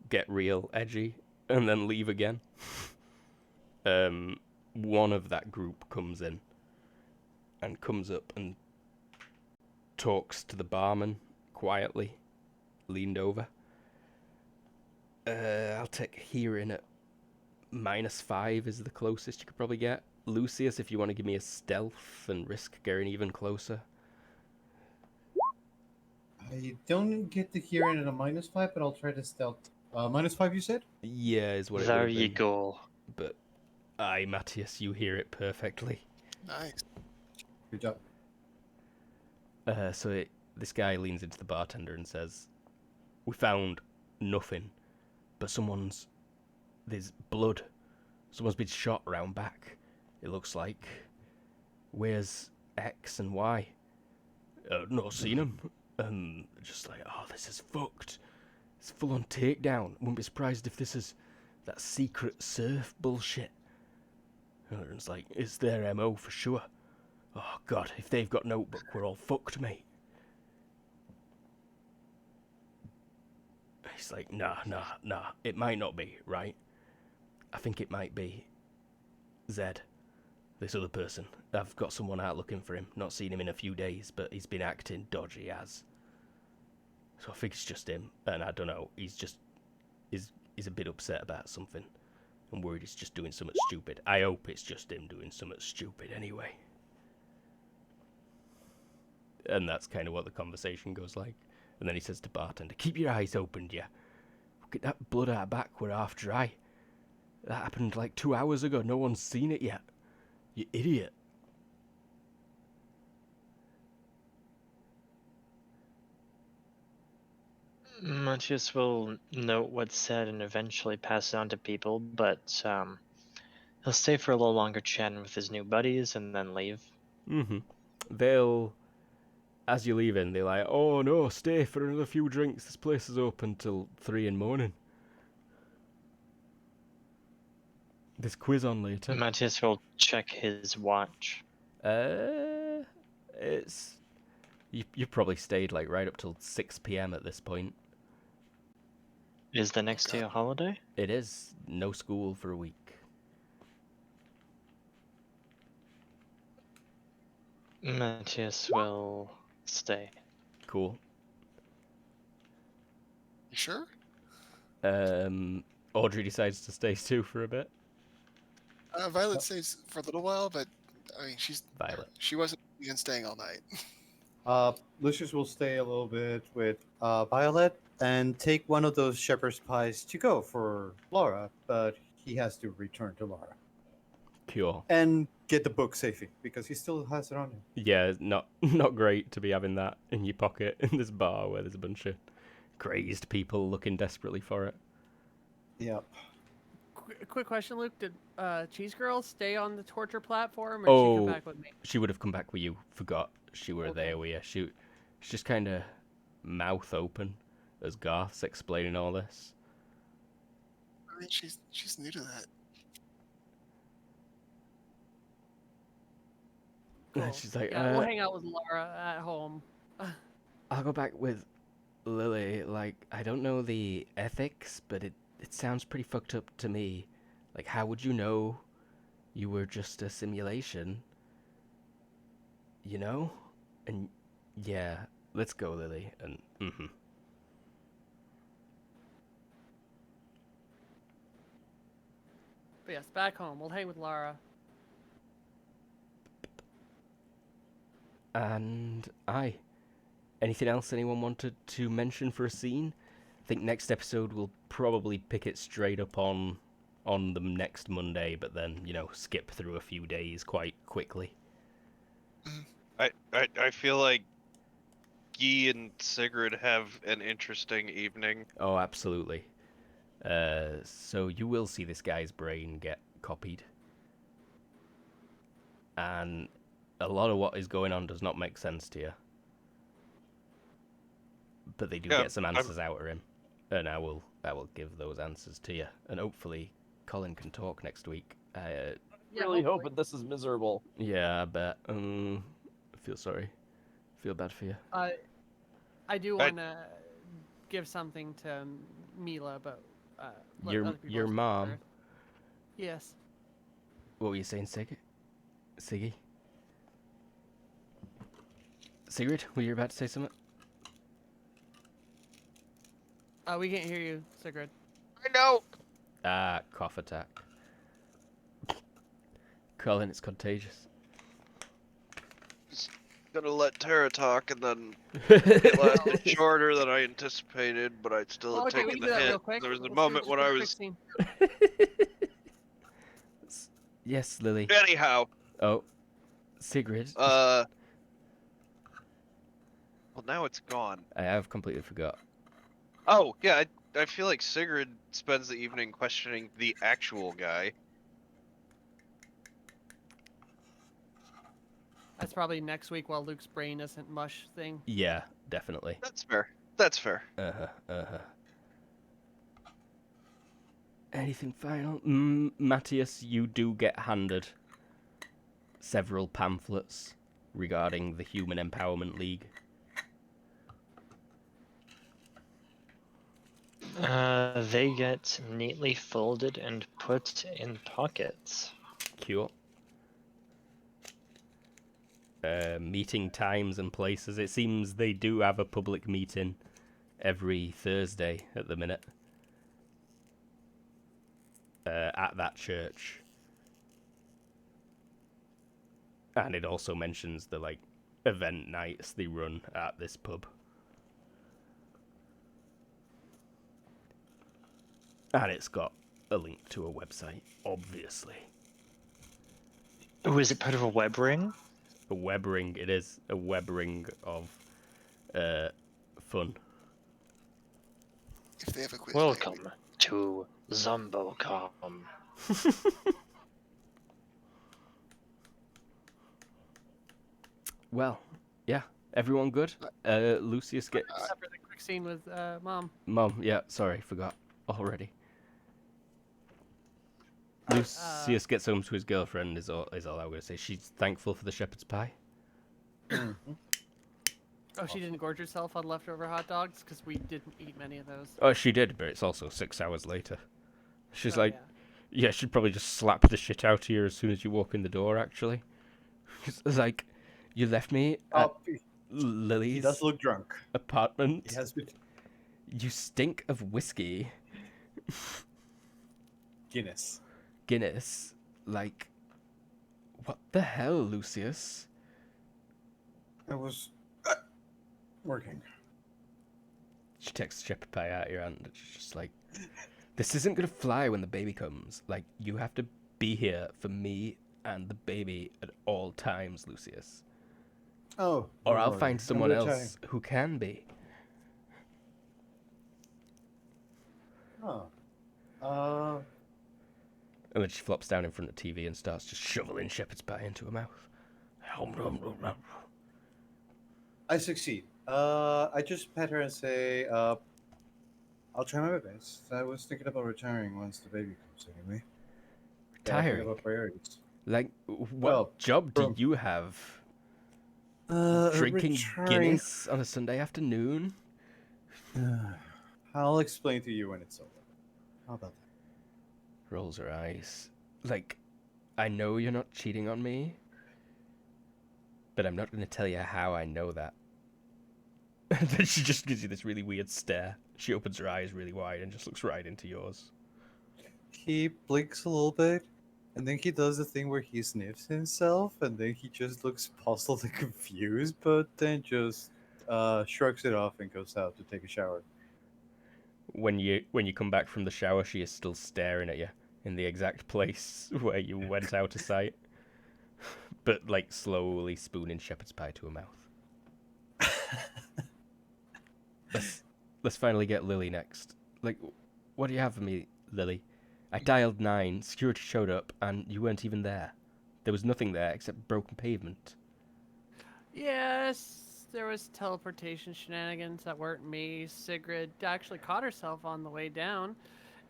Get real edgy and then leave again. One of that group comes in and comes up and talks to the barman quietly, leaned over. I'll take hearing at -5 is the closest you could probably get. Lucius, if you want to give me a stealth and risk getting even closer. I don't get the hearing at a -5, but I'll try to stealth. -5, you said? Yeah, is what it There would have you been. go. But aye, Matthias, you hear it perfectly. Nice. Good job. This guy leans into the bartender and says, "We found nothing, but there's blood. Someone's been shot around back. It looks like. Where's X and Y? Not seen them. Just like, oh, this is fucked. It's full on takedown. Wouldn't be surprised if this is that secret surf bullshit." And it's like, it's their MO for sure. Oh god, if they've got notebook, we're all fucked, mate. He's like, nah. It might not be, right? I think it might be Zed, this other person. I've got someone out looking for him. Not seen him in a few days, but he's been acting dodgy as. So I think it's just him, and I don't know. He's a bit upset about something. I'm worried he's just doing something stupid. I hope it's just him doing something stupid anyway. And that's kind of what the conversation goes like. And then he says to bartender, "Keep your eyes open, yeah. Get that blood out back, we're half dry. That happened like 2 hours ago. No one's seen it yet. You idiot." Matthias will note what's said and eventually pass it on to people, but he'll stay for a little longer chatting with his new buddies and then leave. They'll, as you're leaving, they're like, "Oh no, stay for another few drinks. This place is open till 3 in the morning. There's quiz on later." Matthias will check his watch. It's you probably stayed like right up till 6 p.m. at this point. Is the next day a holiday? It is. No school for a week. Matthias will stay. Cool. You sure? Audrey decides to stay too for a bit. Violet stays for a little while, but I mean, Violet. she wasn't even staying all night. Lucius will stay a little bit with Violet and take one of those shepherd's pies to go for Laura, but he has to return to Laura Cool. and get the book safely because he still has it on him. Yeah, not great to be having that in your pocket in this bar where there's a bunch of crazed people looking desperately for it. Yep. Quick question, Luke. Did Cheese Girl stay on the torture platform, or did she come back with me? She would have come back with you. Forgot she were there with you. She's just kind of mouth open as Garth's explaining all this. I mean, she's new to that. Cool. And she's like, yeah, we'll hang out with Laura at home. I'll go back with Lily. Like, I don't know the ethics, but it sounds pretty fucked up to me. Like, how would you know you were just a simulation? You know? And yeah, let's go, Lily. And But yes, back home. We'll hang with Laura. And anything else anyone wanted to mention for a scene? I think next episode we'll probably pick it straight up on the next Monday, but then, skip through a few days quite quickly. I feel like Guy and Sigrid have an interesting evening. Oh, absolutely. So you will see this guy's brain get copied. And a lot of what is going on does not make sense to you. But they do get some answers out of him. And I will give those answers to you. And hopefully Colin can talk next week. Really hoping this is miserable. Yeah, I bet. I feel sorry. Feel bad for you. I do want to give something to Mila, but your mom. first. Yes. What were you saying, Siggy? Sigrid, were you about to say something? We can't hear you, Sigrid. I know. Cough attack. Colin, it's contagious. Just gonna let Tara talk, and then it lasted shorter than I anticipated, but I'd still have we taken can do the that real hit. quick. There was a Let's moment do when just I a quick was. scene. Yes, Lily. Anyhow. Oh, Sigrid. Well, now it's gone. I have completely forgot. Oh, yeah, I feel like Sigrid spends the evening questioning the actual guy. That's probably next week while Luke's brain isn't mush thing. Yeah, definitely. That's fair. That's fair. Anything final? Matthias, you do get handed several pamphlets regarding the Human Empowerment League. They get neatly folded and put in pockets. Cool. Meeting times and places. It seems they do have a public meeting every Thursday at the minute. At that church. And it also mentions the, event nights they run at this pub. And it's got a link to a website, obviously. Oh, is it part of a web ring? A web ring, it is. A web ring of fun. If they have a quiz. Welcome to Zombocom. Well, yeah. Everyone good? Lucius gets... Except for the quick scene with Mom. Mom, yeah, sorry, forgot already. Lucius gets home to his girlfriend, is all I'm going to say. She's thankful for the shepherd's pie. Oh, she didn't gorge herself on leftover hot dogs? Because we didn't eat many of those. Oh, she did, but it's also 6 hours later. She's Oh, like, yeah. she'd probably just slap the shit out of you as soon as you walk in the door, actually. It's like, you left me at Lily's He does look drunk. apartment. He has been. You stink of whiskey. Guinness. Guinness? Like, what the hell, Lucius? I was working. She takes shepherd pie out of your hand and she's just like, this isn't gonna fly when the baby comes. Like, you have to be here for me and the baby at all times, Lucius. Oh. Or don't I'll worry. find I'm someone gonna try. else who can be. Oh. And then she flops down in front of the TV and starts just shoveling shepherd's pie into her mouth. I succeed. I just pet her and say, I'll try my best. I was thinking about retiring once the baby comes anyway. Gotta think Retiring? about priorities. Like, what Well, job do from- you have? Drinking retiring. Guinness on a Sunday afternoon? I'll explain to you when it's over. How about that? Rolls her eyes. Like, I know you're not cheating on me, but I'm not going to tell you how I know that. And then she just gives you this really weird stare. She opens her eyes really wide and just looks right into yours. He blinks a little bit, and then he does the thing where he sniffs himself, and then he just looks puzzled and confused, but then just shrugs it off and goes out to take a shower. When you come back from the shower, she is still staring at you in the exact place where you went out of sight, but like slowly spooning shepherd's pie to her mouth. Let's finally get Lily next. Like, what do you have for me, Lily? I dialed 9, security showed up, and you weren't even there. There was nothing there except broken pavement. Yes, there was teleportation shenanigans that weren't me. Sigrid actually caught herself on the way down,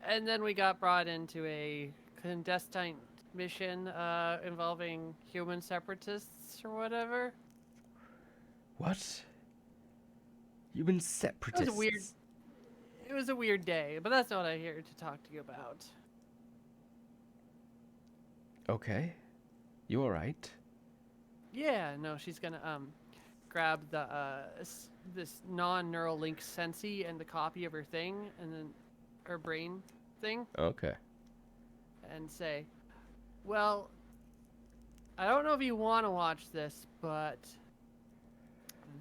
and then we got brought into a clandestine mission involving human separatists or whatever. What? Human separatists? It was a weird day, but that's not what I'm here to talk to you about. Okay. You alright? Yeah, no, she's gonna grab the this non-neural link Sensi and the copy of her thing and then her brain thing Okay. and say, well, I don't know if you want to watch this, but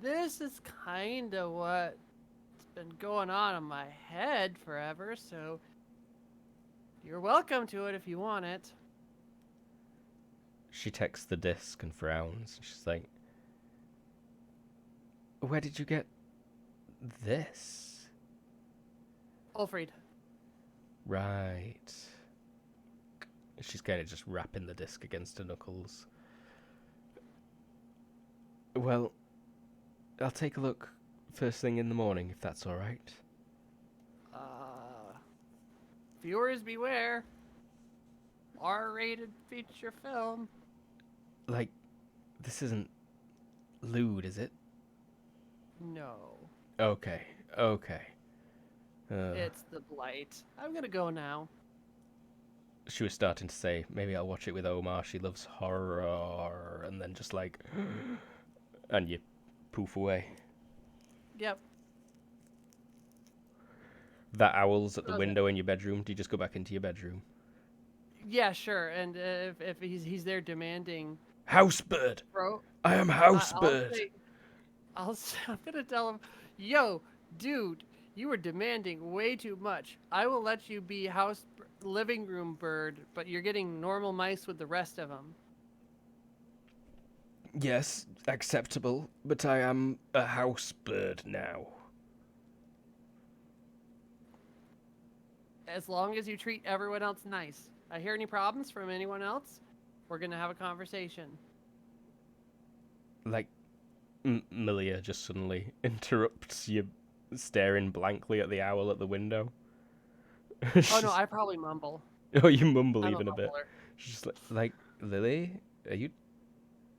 this is kind of what's been going on in my head forever, so you're welcome to it if you want it. She takes the disc and frowns. She's like, where did you get this? Ulfried. Right. She's kind of just rapping the disc against her knuckles. Well, I'll take a look first thing in the morning, if that's alright. Viewers beware. R-rated feature film. Like, this isn't lewd, is it? No. Okay. It's the blight. I'm gonna go now. She was starting to say, maybe I'll watch it with Omar, she loves horror, and then just like, and you poof away. Yep. That owl's at the Okay. window in your bedroom. Do you just go back into your bedroom? Yeah, sure. And if he's there demanding, Housebird! bro, I am Housebird! I'm gonna tell him, yo, dude, you were demanding way too much. I will let you be living room bird, but you're getting normal mice with the rest of them. Yes, acceptable, but I am a housebird now. As long as you treat everyone else nice. I hear any problems from anyone else, we're gonna have a conversation. Like, Malia just suddenly interrupts you staring blankly at the owl at the window. Oh no, I probably mumble. Oh, you mumble I'm even a bit. mumbler. She's just like, Lily, are you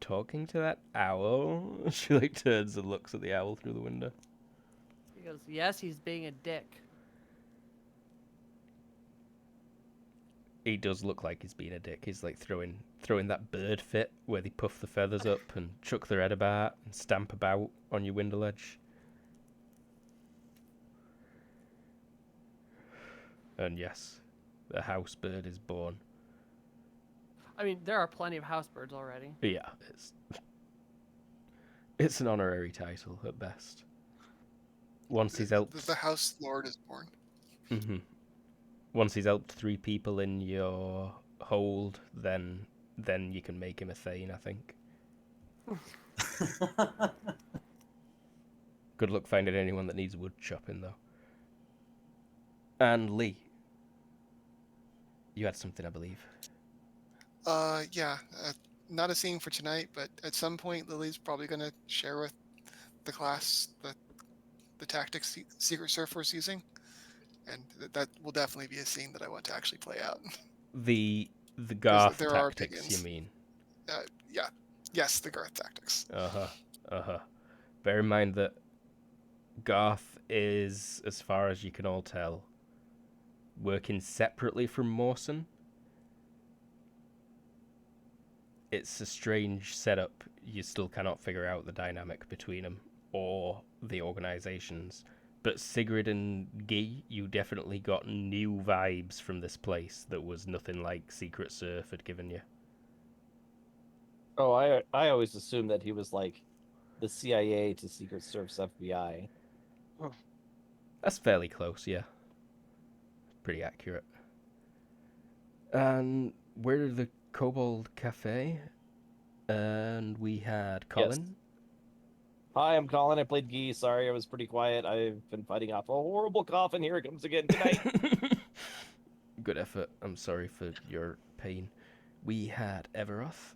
talking to that owl? She like turns and looks at the owl through the window. He goes, yes, he's being a dick. He does look like he's being a dick. He's like throwing that bird fit where they puff the feathers up and chuck their head about and stamp about on your window ledge. And yes, the house bird is born. I mean, there are plenty of house birds already. Yeah, it's an honorary title at best. Once he's helped. The House Lord is born. Mm-hmm. Once he's helped 3 people in your hold, then you can make him a Thane, I think. Good luck finding anyone that needs wood chopping, though. And Lee, you had something, I believe. Yeah. Not a scene for tonight, but at some point, Lily's probably going to share with the class the tactics Secret Surfer's using, and that will definitely be a scene that I want to actually play out. The Garth there are tactics, you opinions. mean? Yeah. Yes, the Garth tactics. Bear in mind that Garth is, as far as you can all tell, working separately from Mawson. It's a strange setup. You still cannot figure out the dynamic between them or the organizations. But Sigrid and Guy, you definitely got new vibes from this place that was nothing like Secret Surf had given you. Oh, I always assumed that he was like the CIA to Secret Service FBI. That's fairly close, yeah. Pretty accurate. And we're the Kobold Cafe, and we had Colin. Yes. Hi, I'm Colin. I played Guy. Sorry, I was pretty quiet. I've been fighting off a horrible cough, and here it comes again tonight. Good effort. I'm sorry for your pain. We had Everoth.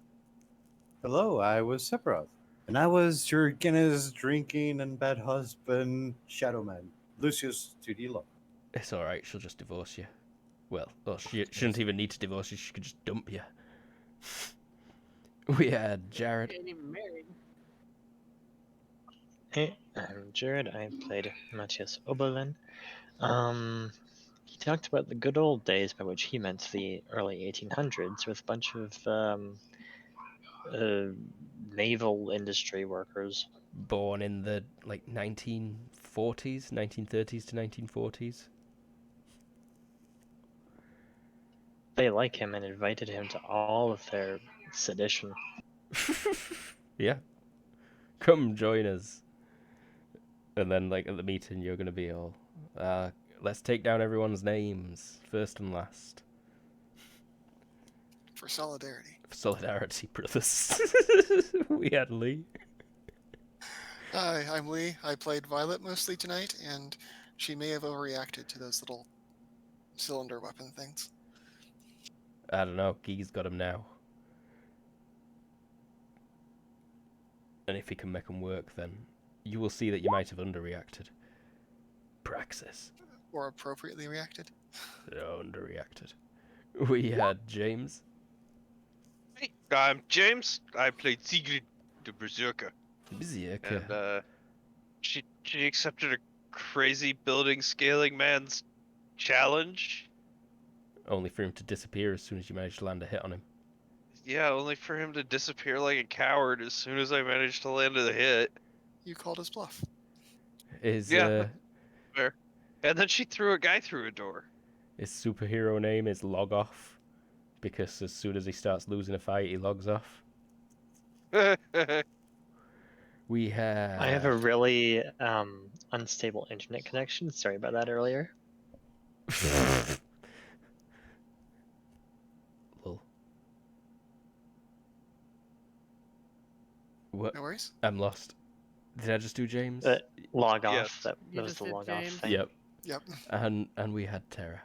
Hello, I was Sephiroth. And I was your Guinness drinking and bad husband, Shadowman, Lucius 2D Law. It's alright, she'll just divorce you. Well, she shouldn't even need to divorce you, she could just dump you. We had Jared. Ain't even married. Hey, I'm Jared. I played Matthias Oberlin. He talked about the good old days, by which he meant the early 1800s, with a bunch of naval industry workers. Born in the 1940s, 1930s to 1940s. They like him and invited him to all of their sedition. Yeah. Come join us. And then, at the meeting, you're going to be all, let's take down everyone's names, first and last. For solidarity. For solidarity, brothers. We had Lee. Hi, I'm Lee. I played Violet mostly tonight, and she may have overreacted to those little cylinder weapon things. I don't know, Guy's got him now. And if he can make them work, then you will see that you might have underreacted. Praxis. Or appropriately reacted. Underreacted. We had James. Hey, I'm James. I played Sigrid the Berserker. Berserker. And she accepted a crazy building scaling man's challenge. Only for him to disappear as soon as you manage to land a hit on him. Yeah, only for him to disappear like a coward as soon as I managed to land a hit. You called his bluff. Yeah, fair. And then she threw a guy through a door. His superhero name is Log Off, because as soon as he starts losing a fight, he logs off. We have... I have a really unstable internet connection. Sorry about that earlier. Lol. What? No worries. I'm lost. Did I just do James? Log off. Yes. That You was just the did log off James. thing. Yep. Yep. And we had Tara.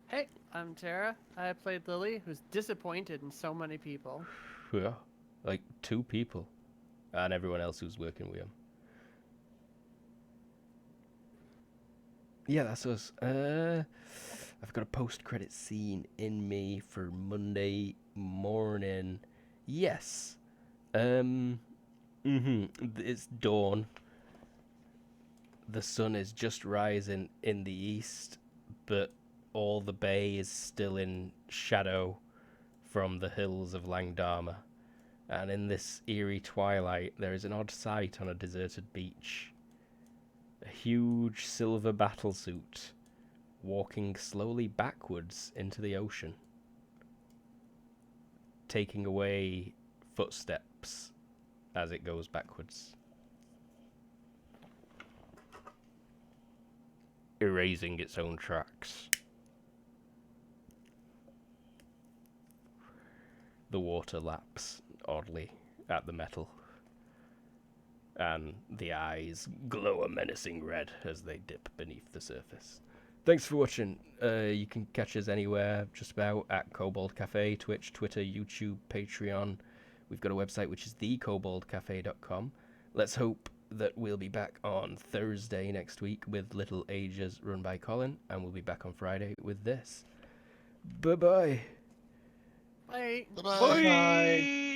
Hey, I'm Tara. I played Lily, who's disappointed in so many people. Yeah. 2 people. And everyone else who's working with him. Yeah, that's us. I've got a post-credit scene in me for Monday morning. Yes. It's dawn. The sun is just rising in the east, but all the bay is still in shadow from the hills of Langdama. And in this eerie twilight, there is an odd sight on a deserted beach. A huge silver battlesuit walking slowly backwards into the ocean, taking away footsteps as it goes backwards, erasing its own tracks. The water laps oddly at the metal, and the eyes glow a menacing red as they dip beneath the surface. Thanks for watching. You can catch us anywhere, just about, at Kobold Cafe, Twitch, Twitter, YouTube, Patreon. We've got a website which is thekoboldcafe.com. Let's hope that we'll be back on Thursday next week with Little Ages run by Colin, and we'll be back on Friday with this. Bye-bye. Bye. Bye-bye. Bye.